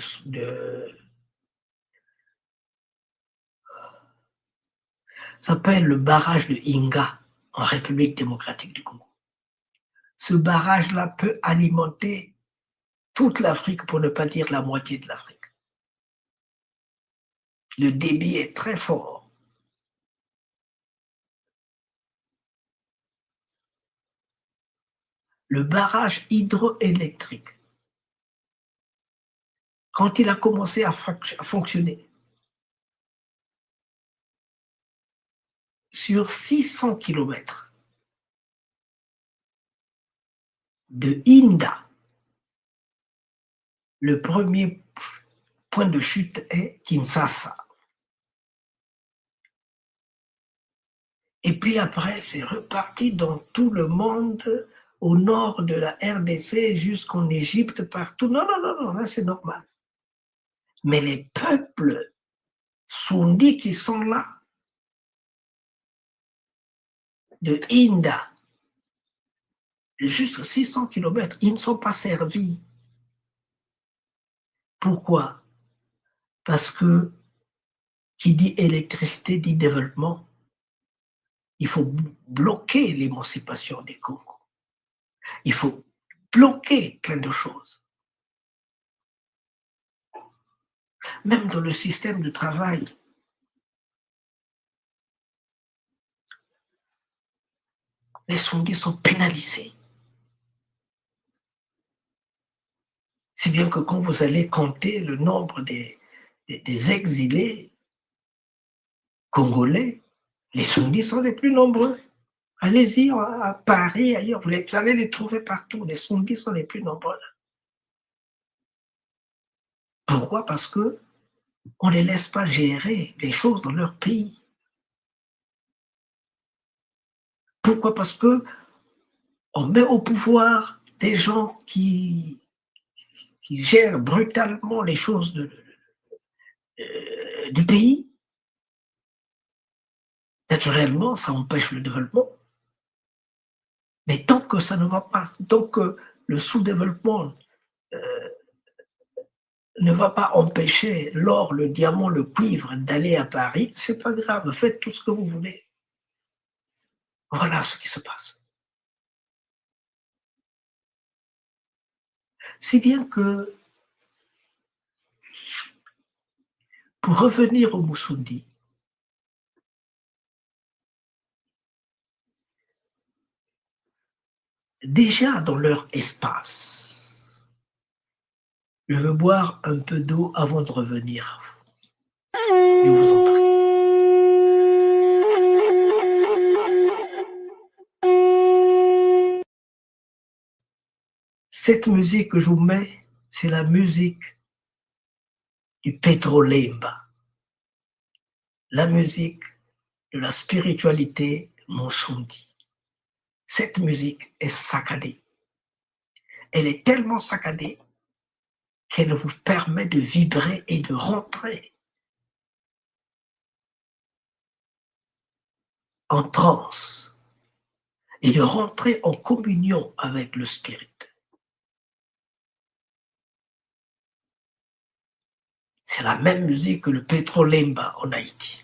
Speaker 2: s'appelle le barrage de Inga en République démocratique du Congo. Ce barrage-là peut alimenter toute l'Afrique, pour ne pas dire la moitié de l'Afrique. Le débit est très fort. Le barrage hydroélectrique, quand il a commencé à fonctionner, sur 600 km de Inda, le premier point de chute est Kinshasa. Et puis après, c'est reparti dans tout le monde, au nord de la RDC, jusqu'en Égypte, partout. Non, là c'est normal. Mais les peuples Soundis qui sont là, de Inda, juste 600 km, ils ne sont pas servis. Pourquoi? Parce que qui dit électricité dit développement. Il faut bloquer l'émancipation des Congos. Il faut bloquer plein de choses. Même dans le système de travail. Les Soundis sont pénalisés. Si bien que quand vous allez compter le nombre des exilés congolais, les Soundis sont les plus nombreux. Allez-y à Paris, ailleurs, vous allez les trouver partout. Les Soundis sont les plus nombreux. Pourquoi? Parce que on ne les laisse pas gérer les choses dans leur pays. Pourquoi? Parce que on met au pouvoir des gens qui gèrent brutalement les choses du pays. Naturellement, ça empêche le développement. Mais tant que ça ne va pas, tant que le sous-développement ne va pas empêcher l'or, le diamant, le cuivre d'aller à Paris, c'est pas grave, faites tout ce que vous voulez. Voilà ce qui se passe. Si bien que, pour revenir au Moussoundi, déjà dans leur espace, je veux boire un peu d'eau avant de revenir à vous. Je vous en prie. Cette musique que je vous mets, c'est la musique du Pétrolemba, la musique de la spiritualité Moussoundi. Cette musique est saccadée. Elle est tellement saccadée qu'elle vous permet de vibrer et de rentrer en transe et de rentrer en communion avec le spirit. C'est la même musique que le Pétrolemba en Haïti.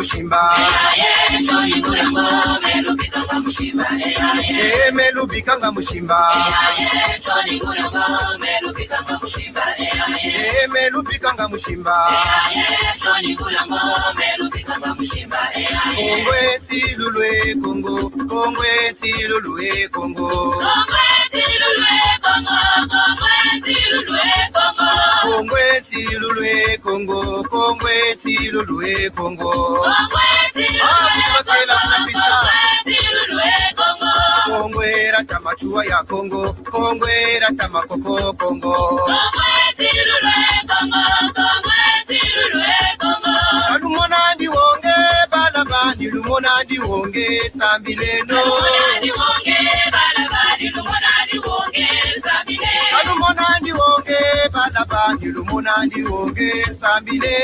Speaker 9: mushimba melubikanga mushimba melubikanga mushimba kongwe silulwe kongo kongwe silulwe kongo kongwe silulwe kongo kongwe silulwe kongo kongwe rata machua ya kongo kongwe rata makoko kongo kalumonandi wonge balabandi lumonandi wonge sambileno kalumonandi wonge balabandi lumonandi wonge sambile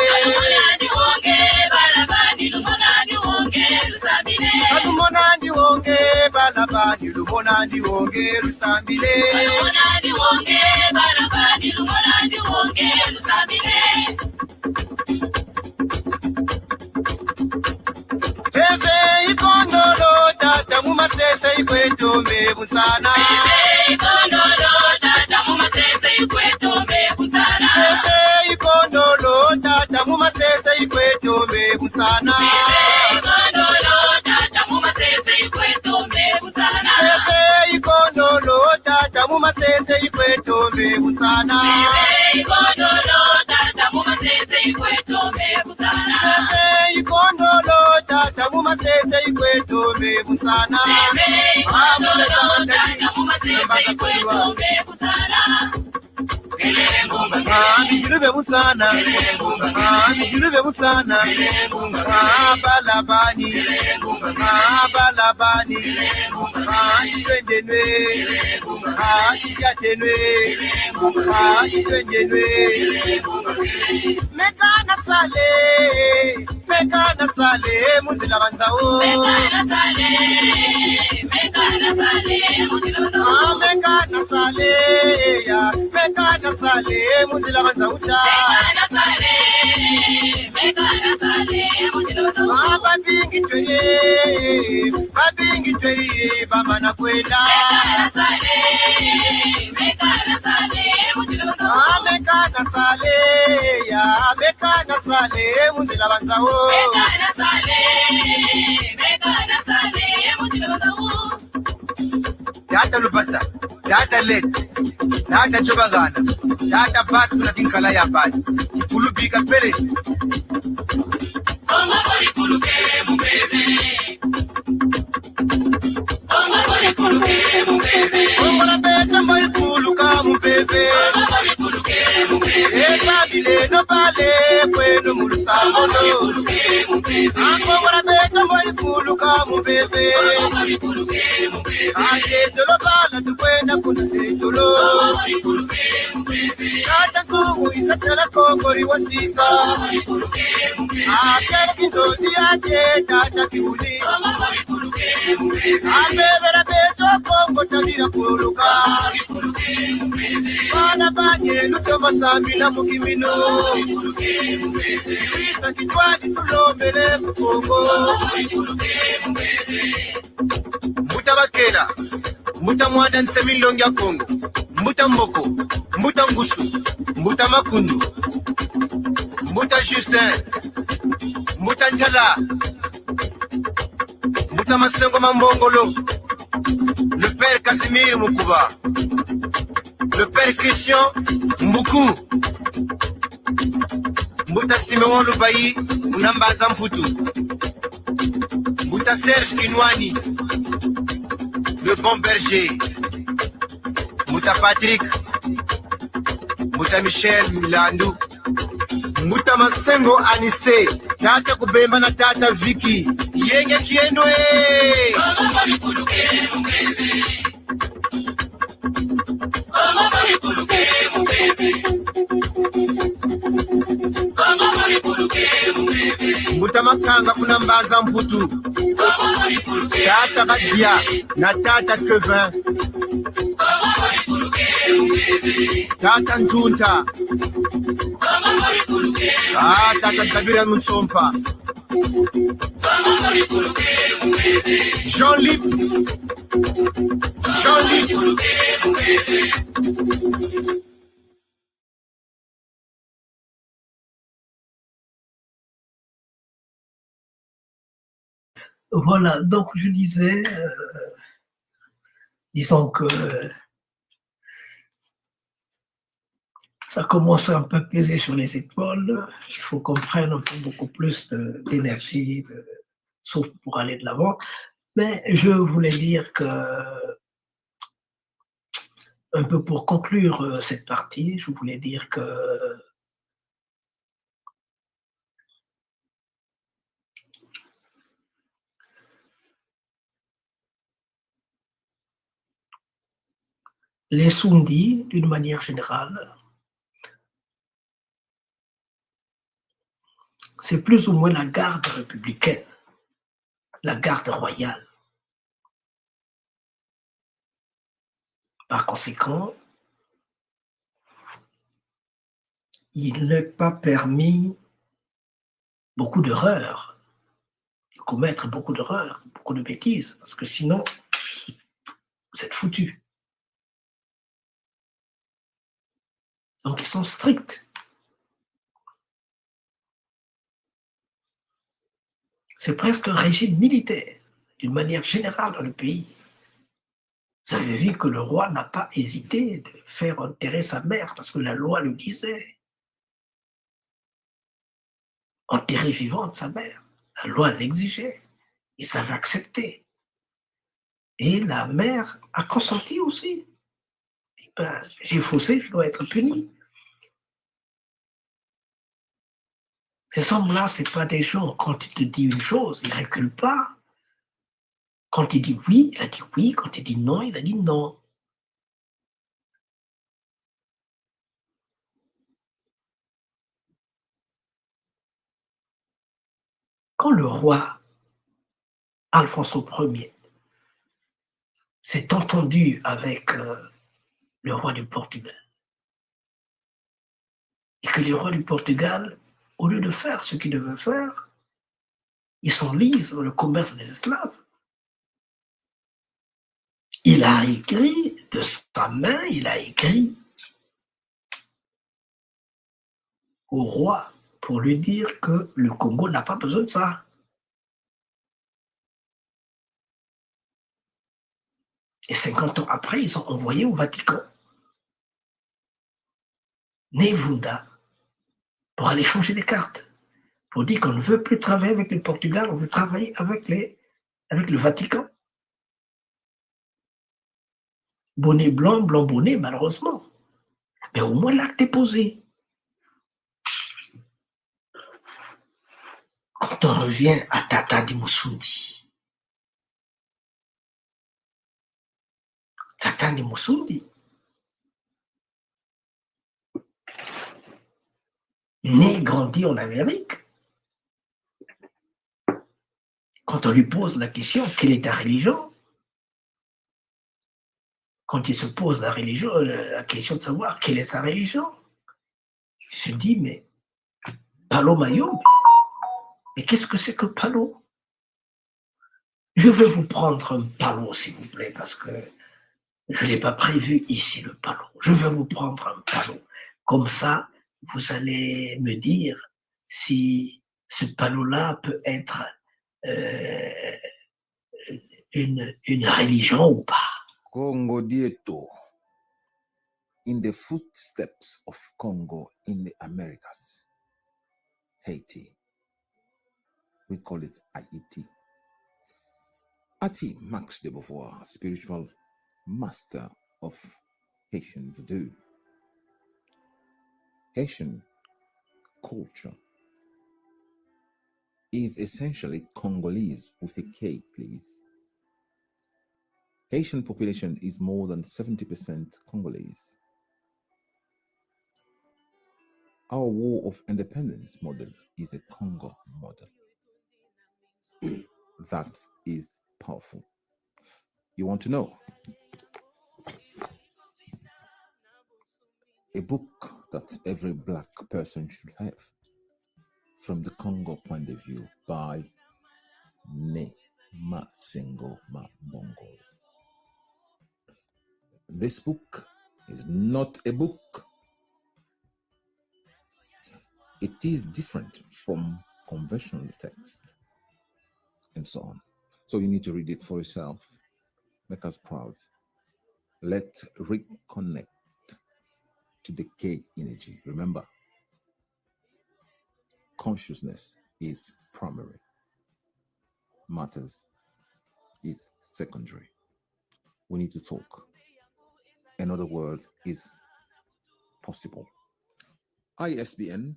Speaker 9: kalumonandi wonge balabandi lumonandi wonge lusambile Bebe ikondolo tata mumasese ikwetombe bunsana Bebe ikondolo tata mumasese ikwetombe bunsana Bebe ikondolo tata mumasese ikwetombe bunsana Bebe ikondolo tata mumasese ikwetombe bunsana Bebe ikondolo tata mumasese ikwetombe bunsana Bebe ikondolo tata mumasese ikwetombe bunsana Bebe ikondolo tata mumasese ikwetombe bunsana Bijulube bunsana bijulube bunsana balabani balabani twendenwe tijatenwe twendenwe mekana sale muzila banzao mekana sale ya mekana sale muzila banzauta babingi tweye bamana kwenda mekana sale ya mekana sale muzila banzao Data lupasa, data let, data chobagana, data bat kuna tinkala ya bat, kulubika pele. Onga bori kuluke mubebe. Onga bori kuluke mubebe. Onga na beta bori kuluka mubebe. Onga bori kuluke mubebe. Esa bile no bale kwenu mulusamolo. Onga bori kuluke mubebe. Onga na beta bori kuluka mubebe. Onga bori kuluke mubebe. Ajetolo bala tukwenda kuna tetolo. Onga bori kuluke mubebe. Kata kugu isatela kokori wasisa. Onga bori kuluke mubebe. Akera kinzozi yake tata kiuni. Onga bori kuluke mubebe. Abebera beto kongo tabira kuluka. Onga bori kuluke mubebe. Bana banye lutoma samila mukimino. Onga bori kuluke mubebe. Isa kitwadi tulomele kukongo. Onga bori kuluke mubebe. Muta bakela, muta mwanda nsemilongi ya Kongo, muta mboko, muta ngusu, muta makundu, muta Justin, muta njala, muta masengo mambongolo, le père Casimir Mukuba, le père Christian Mbuku, muta Simeon Lubayi, Unambaza Mputu, muta Serge Kinwani, le bon berger, Mouta Patrick, Mouta Michel Milandu, Mouta Masengo Anise, Tata Kubemba na Tata Vicky, Yenge Kienwe. Mouta Makanga kuna Mbaza Mputu, Tata Badia na Tata Kevin, Tata Ntunta, Tata Kabira Mutsompa, Jean-Luc.
Speaker 2: Voilà, donc je disais, disons que ça commence à un peu peser sur les épaules. Il faut qu'on prenne un peu beaucoup plus d'énergie, sauf pour aller de l'avant. Mais je voulais dire que, un peu pour conclure cette partie, je voulais dire que les Sundis, d'une manière générale, c'est plus ou moins la garde républicaine, la garde royale. Par conséquent, il n'est pas permis beaucoup d'erreurs, de commettre beaucoup d'erreurs, beaucoup de bêtises, parce que sinon, vous êtes foutus. Donc, ils sont stricts. C'est presque un régime militaire, d'une manière générale dans le pays. Vous avez vu que le roi n'a pas hésité de faire enterrer sa mère, parce que la loi le disait. Enterrer vivante sa mère. La loi l'exigeait. Il savait accepter. Et la mère a consenti aussi. Ben, j'ai faussé, je dois être puni. Ces hommes-là, ce n'est pas des gens, quand il te dit une chose, il ne recule pas. Quand il dit oui, il a dit oui. Quand il dit non, il a dit non. Quand le roi Alfonso Ier s'est entendu avec le roi du Portugal, et que les rois du Portugal, au lieu de faire ce qu'ils devaient faire, ils sont liés dans le commerce des esclaves. Il a écrit de sa main, il a écrit au roi pour lui dire que le Congo n'a pas besoin de ça. Et 50 ans après, ils ont envoyé au Vatican Nevunda pour aller changer les cartes, pour dire qu'on ne veut plus travailler avec le Portugal, on veut travailler avec le Vatican. Bonnet blanc, blanc bonnet, malheureusement. Mais au moins l'acte est posé. Quand on revient à Tata de Musundi, Tata de Musundi, né, grandi en Amérique, quand on lui pose la question, quelle est ta religion? Quand il se pose la question de savoir quelle est sa religion, il se dit, mais Palo Mayombe, mais qu'est-ce que c'est que Palo? Je vais vous prendre un Palo, s'il vous plaît, parce que je ne l'ai pas prévu ici, le Palo. Je vais vous prendre un Palo. Comme ça, vous allez me dire si ce Palo-là peut être une religion ou pas.
Speaker 4: Congo Dieto, in the footsteps of Congo in the Americas, Haiti. We call it Haiti. Ati Max de Beauvoir, spiritual master of Haitian Voodoo. Haitian culture is essentially Congolese with a K, please. Haitian population is more than 70% Congolese. Our War of Independence model is a Congo model. That is powerful. You want to know? A book that every black person should have, from the Congo point of view, by ne ma singo ma bongo. This book is not a book. It is different from conventional text and so on. So you need to read it for yourself. Make us proud. Let's reconnect to the K energy. Remember, consciousness is primary. Matters is secondary. We need to talk. Another word is possible. ISBN.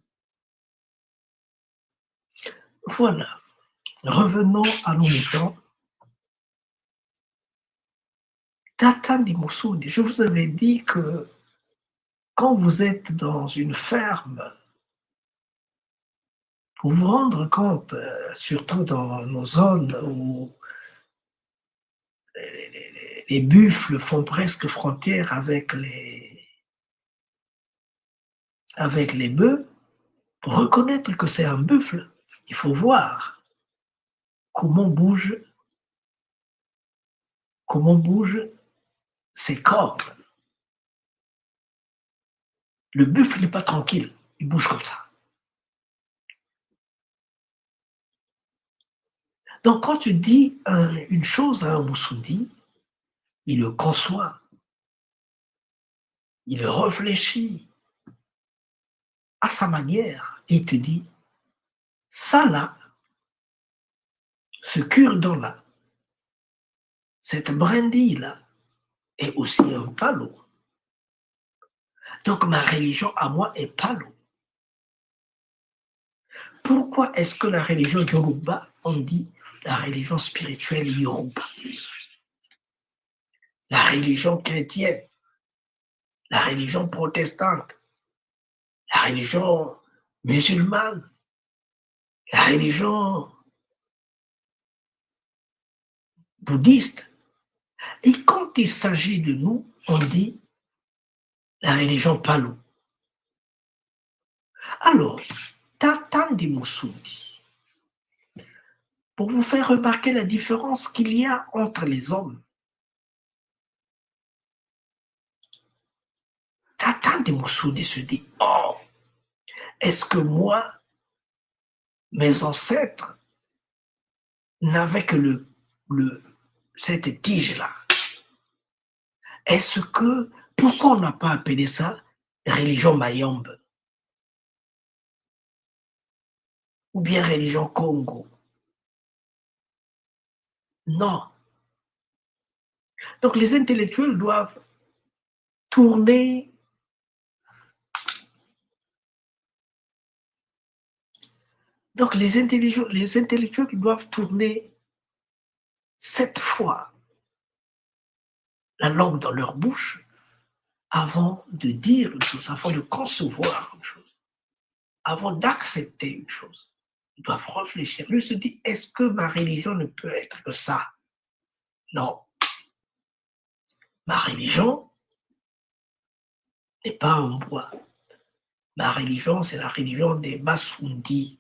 Speaker 2: Voilà. Revenons à nos moutons. Tata di Moussoudi, je vous avais dit que quand vous êtes dans une ferme, pour vous rendre compte, surtout dans nos zones où les buffles font presque frontière avec les bœufs, pour reconnaître que c'est un buffle, il faut voir comment bougent ses cornes. Le buffle n'est pas tranquille, il bouge comme ça. Donc quand tu dis une chose à un Moussoudi, il le conçoit, il le réfléchit à sa manière et il te dit, ça là, ce cure-dent-là, cette brindille-là est aussi un palo. Donc ma religion à moi est palo. Pourquoi est-ce que la religion Yoruba, on dit la religion spirituelle Yoruba? La religion chrétienne, la religion protestante, la religion musulmane, la religion bouddhiste. Et quand il s'agit de nous, on dit la religion Palo. Alors, Tata di Moussoudi, pour vous faire remarquer la différence qu'il y a entre les hommes, Tata di Moussoudi se dit, oh, est-ce que moi, mes ancêtres, n'avaient que cette tige-là? Est-ce que, pourquoi on n'a pas appelé ça religion Mayombe? Ou bien religion Congo? Non. Donc les intellectuels doivent tourner les intellectuels doivent tourner 7 fois la langue dans leur bouche avant de dire une chose, avant de concevoir une chose, avant d'accepter une chose. Ils doivent réfléchir. Lui se dit, est-ce que ma religion ne peut être que ça? Non. Ma religion n'est pas un bois. Ma religion, c'est la religion des Masundi.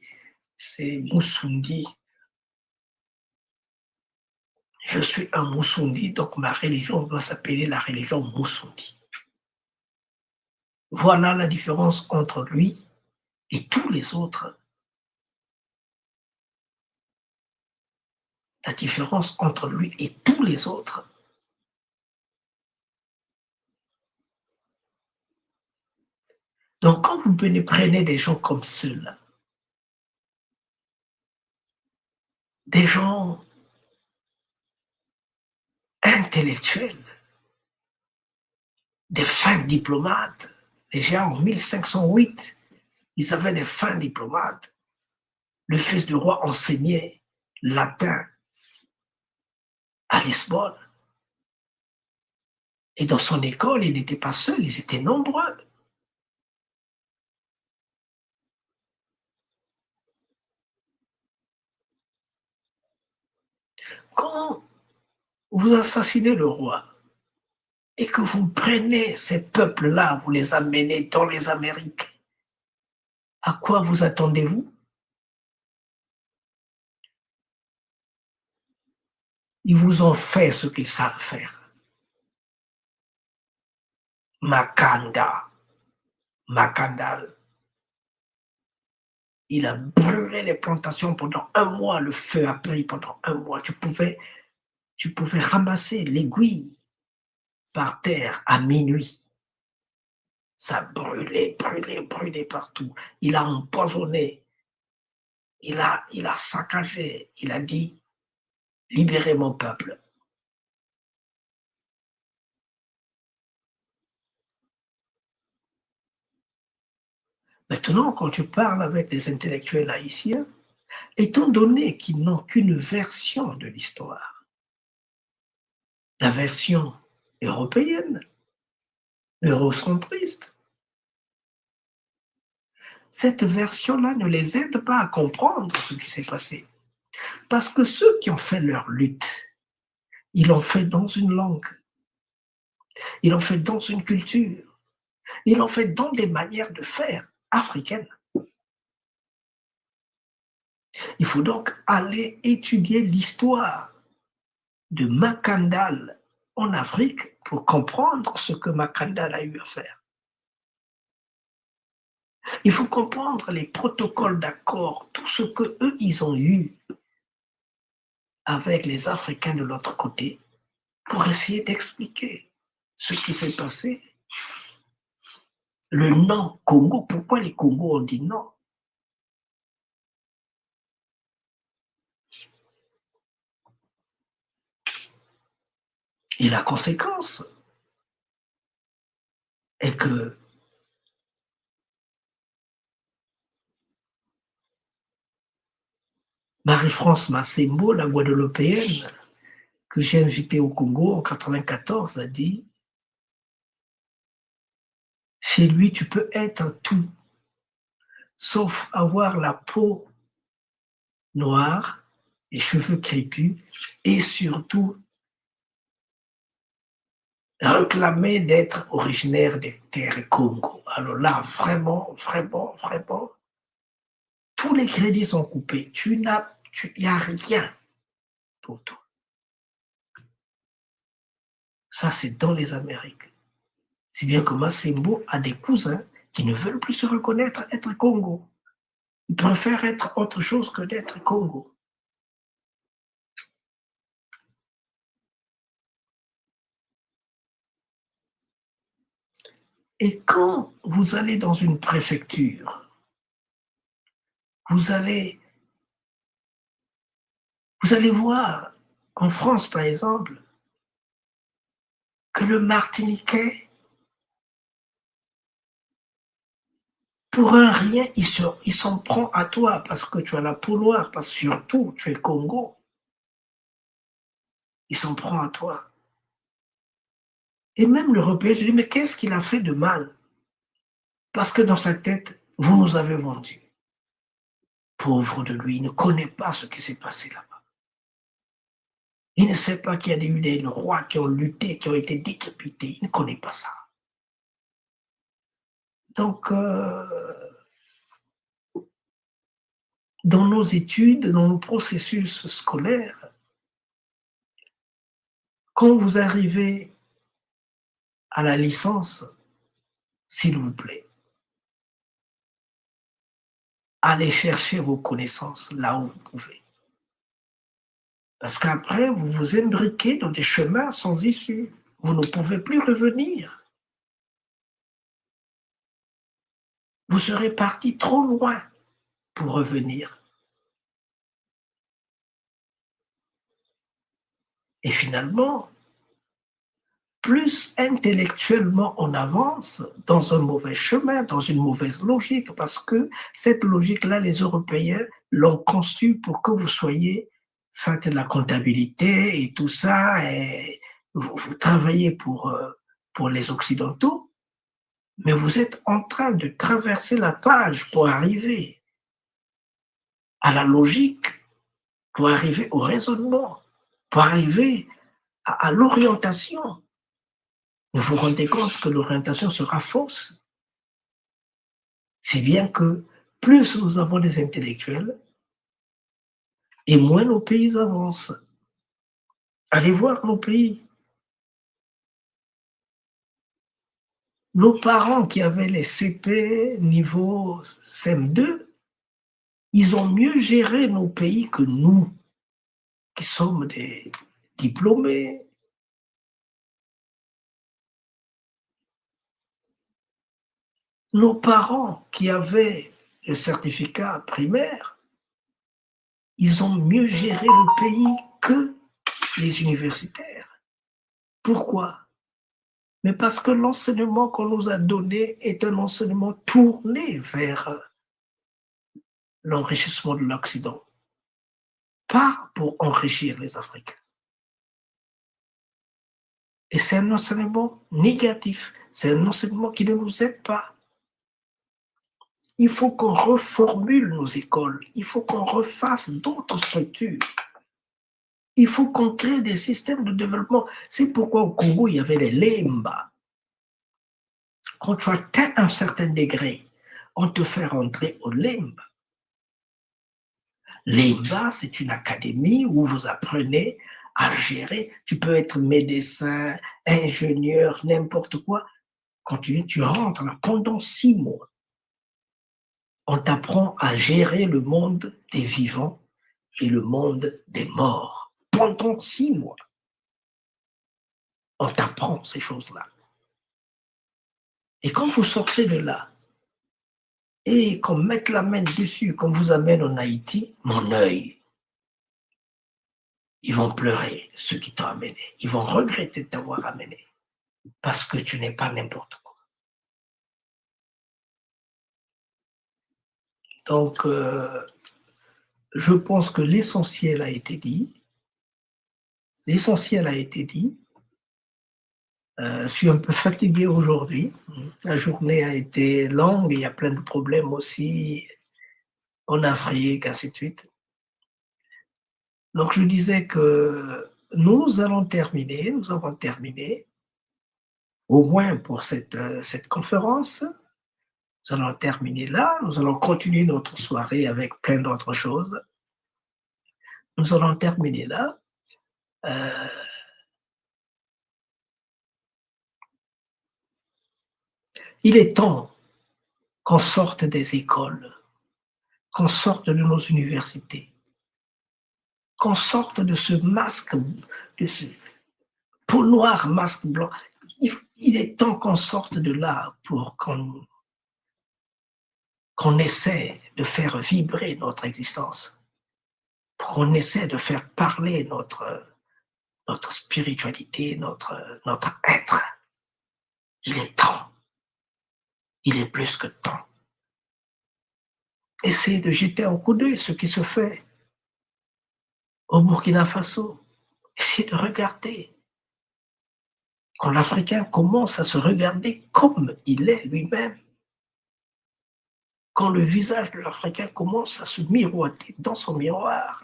Speaker 2: C'est Moussoudi. Je suis un Moussoudi, donc ma religion doit s'appeler la religion Moussoudi. Voilà la différence entre lui et tous les autres. La différence entre lui et tous les autres. Donc quand vous prenez des gens comme ceux-là, des gens intellectuels, des fins diplomates, déjà en 1508, ils avaient des fins diplomates. Le fils du roi enseignait latin à Lisbonne. Et dans son école, il n'était pas seul, ils étaient nombreux. Quand vous assassinez le roi et que vous prenez ces peuples-là, vous les amenez dans les Amériques, à quoi vous attendez-vous? Ils vous ont fait ce qu'ils savent faire. Makandal. Il a brûlé les plantations pendant 1 mois. Le feu a pris pendant 1 mois. Tu pouvais ramasser l'aiguille par terre à minuit. Ça brûlait partout. Il a empoisonné. Il a saccagé. Il a dit, libérez mon peuple. Maintenant, quand tu parles avec des intellectuels haïtiens, étant donné qu'ils n'ont qu'une version de l'histoire, la version européenne, eurocentriste, cette version-là ne les aide pas à comprendre ce qui s'est passé. Parce que ceux qui ont fait leur lutte, ils l'ont fait dans une langue, ils l'ont fait dans une culture, ils l'ont fait dans des manières de faire africaines. Il faut donc aller étudier l'histoire de Makandal en Afrique pour comprendre ce que Makandal a eu à faire. Il faut comprendre les protocoles d'accord, tout ce que eux ils ont eu avec les Africains de l'autre côté pour essayer d'expliquer ce qui s'est passé. Le nom Congo, pourquoi les Congos ont dit non? Et la conséquence est que Marie-France Massembo, la Guadeloupéenne, que j'ai invitée au Congo en 1994, a dit « Chez lui, tu peux être tout, sauf avoir la peau noire, les cheveux crépus, et surtout réclamer d'être originaire des terres Congo. » Alors là, vraiment, tous les crédits sont coupés. Il n'y a rien pour toi. Ça, c'est dans les Amériques. Si bien que Massembo a des cousins qui ne veulent plus se reconnaître être Congo. Ils préfèrent être autre chose que d'être Congo. Et quand vous allez dans une préfecture, vous allez voir, en France par exemple, que le Martiniquais, pour un rien, il s'en prend à toi parce que tu as la peau noire, parce que surtout tu es Congo. Il s'en prend à toi. Et même l'Européen, je dis, mais qu'est-ce qu'il a fait de mal? Parce que dans sa tête, vous nous avez vendus. Pauvre de lui, il ne connaît pas ce qui s'est passé là-bas. Il ne sait pas qu'il y a eu des rois qui ont lutté, qui ont été décapités. Il ne connaît pas ça. Donc, dans nos études, dans nos processus scolaires, quand vous arrivez à la licence, s'il vous plaît, allez chercher vos connaissances là où vous pouvez. Parce qu'après, vous vous imbriquez dans des chemins sans issue. Vous ne pouvez plus revenir. Vous serez parti trop loin pour revenir. Et finalement, plus intellectuellement on avance dans un mauvais chemin, dans une mauvaise logique, parce que cette logique-là, les Européens l'ont conçue pour que vous soyez, faites de la comptabilité et tout ça, et vous travaillez pour les Occidentaux, mais vous êtes en train de traverser la page pour arriver à la logique, pour arriver au raisonnement, pour arriver à l'orientation. Vous vous rendez compte que l'orientation sera fausse. Si bien que plus nous avons des intellectuels, et moins nos pays avancent. Allez voir nos pays. Nos parents qui avaient les CP niveau CM2, ils ont mieux géré nos pays que nous, qui sommes des diplômés. Nos parents qui avaient le certificat primaire, ils ont mieux géré le pays que les universitaires. Pourquoi? Mais parce que l'enseignement qu'on nous a donné est un enseignement tourné vers l'enrichissement de l'Occident, pas pour enrichir les Africains. Et c'est un enseignement négatif, c'est un enseignement qui ne nous aide pas. Il faut qu'on reformule nos écoles, il faut qu'on refasse d'autres structures. Il faut qu'on crée des systèmes de développement. C'est pourquoi au Congo, il y avait les Lemba. Quand tu atteins un certain degré, on te fait rentrer au Lemba. Lemba, c'est une académie où vous apprenez à gérer. Tu peux être médecin, ingénieur, n'importe quoi. Quand tu rentres là pendant 6 mois, on t'apprend à gérer le monde des vivants et le monde des morts. Pendant 6 mois, on t'apprend ces choses-là. Et quand vous sortez de là, et qu'on mette la main dessus, qu'on vous amène en Haïti, mon œil, ils vont pleurer, ceux qui t'ont amené. Ils vont regretter de t'avoir amené, parce que tu n'es pas n'importe quoi. Donc, je pense que l'essentiel a été dit. L'essentiel a été dit. Je suis un peu fatigué aujourd'hui. La journée a été longue, il y a plein de problèmes aussi en Afrique, ainsi de suite. Donc je disais que nous avons terminé, au moins pour cette conférence. Nous allons terminer là, nous allons continuer notre soirée avec plein d'autres choses. Nous allons terminer là. Il est temps qu'on sorte des écoles, qu'on sorte de nos universités, qu'on sorte de ce masque, de ce peau noire, masque blanc. Il est temps qu'on sorte de là pour qu'on essaie de faire vibrer notre existence, pour qu'on essaie de faire parler notre spiritualité, notre être. Il est temps. Il est plus que temps. Essayez de jeter un coup d'œil ce qui se fait au Burkina Faso. Essayez de regarder. Quand l'Africain commence à se regarder comme il est lui-même, quand le visage de l'Africain commence à se miroiter dans son miroir,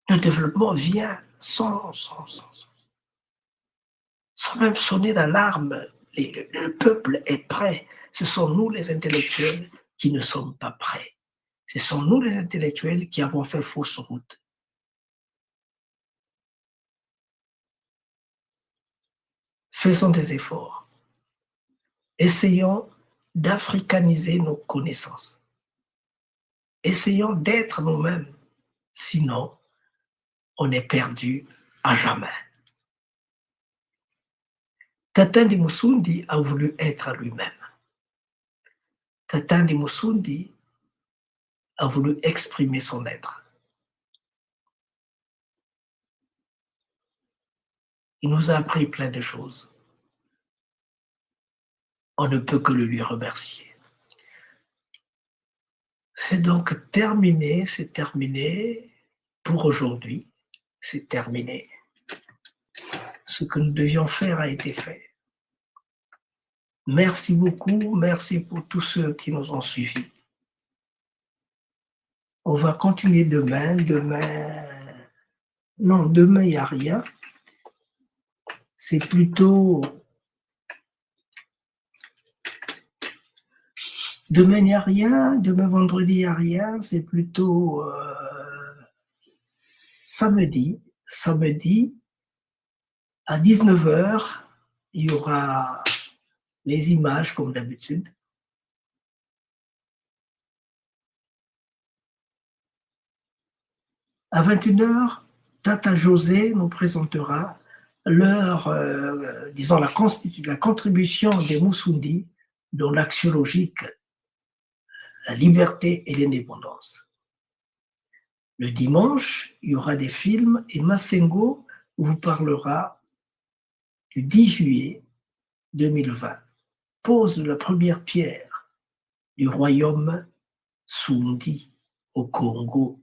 Speaker 2: le développement vient sans même sonner d'alarme. Le peuple est prêt. Ce sont nous les intellectuels qui ne sommes pas prêts. Ce sont nous les intellectuels qui avons fait fausse route. Faisons des efforts. Essayons d'africaniser nos connaissances. Essayons d'être nous-mêmes. Sinon, on est perdu à jamais. Tata Ndimusundi a voulu être lui-même. Tata Ndimusundi a voulu exprimer son être. Il nous a appris plein de choses. On ne peut que le lui remercier. C'est donc terminé, c'est terminé pour aujourd'hui. C'est terminé. Ce que nous devions faire a été fait. Merci beaucoup, merci pour tous ceux qui nous ont suivis. On va continuer demain. Non, demain, il n'y a rien. C'est plutôt... Demain, il n'y a rien. Demain, vendredi, il n'y a rien. C'est plutôt samedi à 19h, il y aura les images comme d'habitude. À 21h, Tata José nous présentera disons, la contribution des Musundi dans l'action logique, la liberté et l'indépendance. Le dimanche, il y aura des films et Massengo vous parlera du 10 juillet 2020, pose de la première pierre du royaume Sundi au Congo.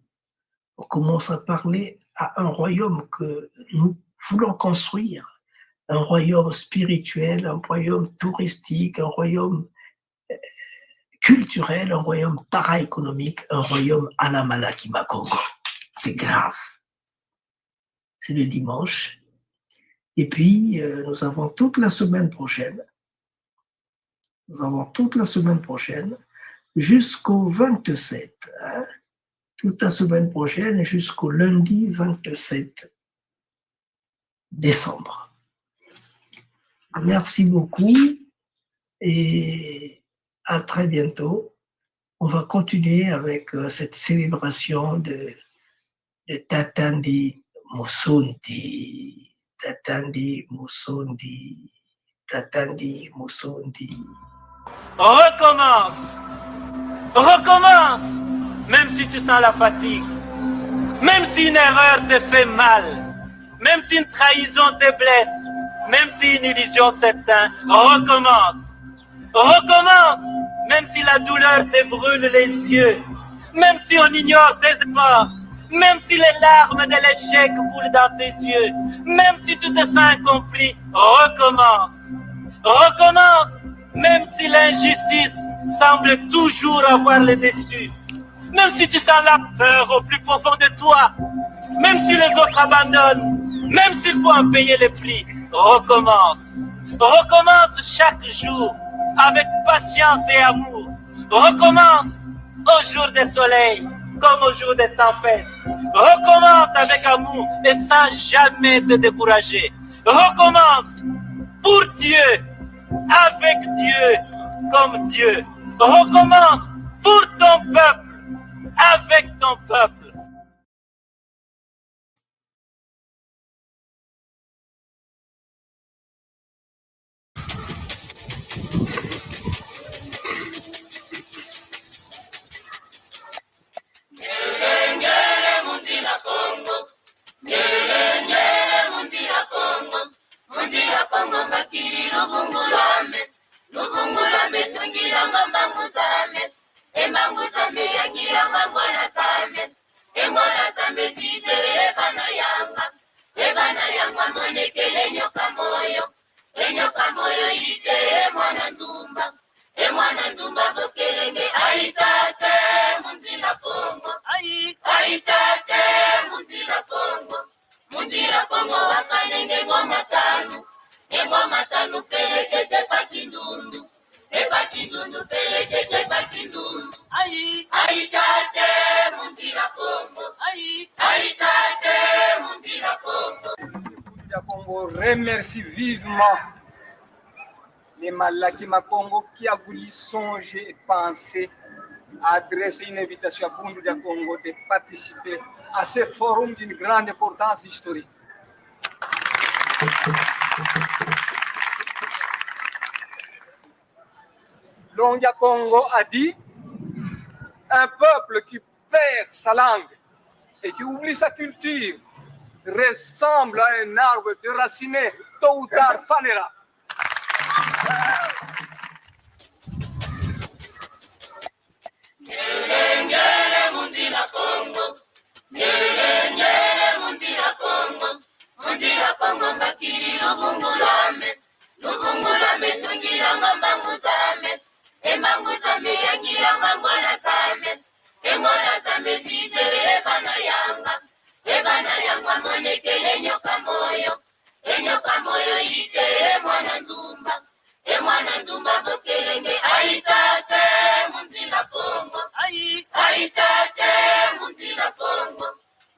Speaker 2: On commence à parler à un royaume que nous voulons construire, un royaume spirituel, un royaume touristique, un royaume culturel, un royaume para-économique, un royaume à la Malakima Congo. C'est grave. C'est le dimanche. Et puis, nous avons toute la semaine prochaine. Jusqu'au 27. Toute la semaine prochaine jusqu'au lundi 27 décembre. Merci beaucoup et à très bientôt. On va continuer avec cette célébration de Tatandi Musundi. Tatandi Musundi. Tatandi Musundi.
Speaker 1: Recommence. Recommence. Même si tu sens la fatigue, même si une erreur te fait mal, même si une trahison te blesse, même si une illusion s'éteint, recommence. Recommence, même si la douleur te brûle les yeux, même si on ignore tes efforts, même si les larmes de l'échec coulent dans tes yeux, même si tu te sens accompli, recommence. Recommence, même si l'injustice semble toujours avoir le dessus. Même si tu sens la peur au plus profond de toi, même si les autres abandonnent, même s'il faut en payer les prix, recommence. Recommence chaque jour avec patience et amour. Recommence au jour des soleils comme au jour des tempêtes. Recommence avec amour et sans jamais te décourager. Recommence pour Dieu, avec Dieu, comme Dieu. Recommence pour ton peuple, avec ton peuple.
Speaker 6: Remercie vivement les Malakima Congo qui a voulu songer et penser à adresser une invitation à Bundu du Congo de participer à ce forum d'une grande importance historique. Longia Congo a dit un peuple qui perd sa langue et qui oublie sa culture ressemble à un arbre déraciné, tôt ou tard fanera.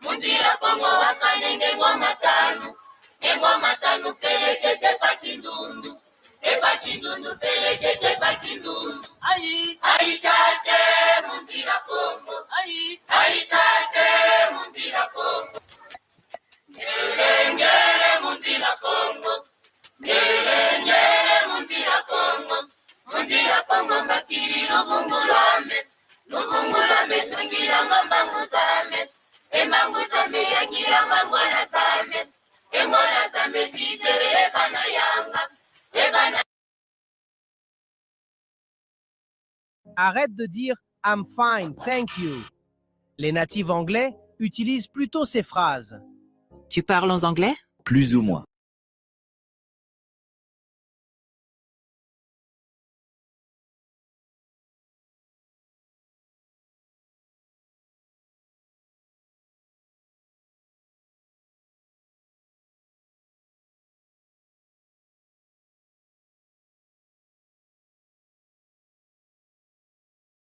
Speaker 9: Mundira Congo,
Speaker 10: Arrête de dire « I'm fine, thank you ». Les natifs anglais utilisent plutôt ces phrases.
Speaker 11: Tu parles en anglais?
Speaker 12: Plus ou moins.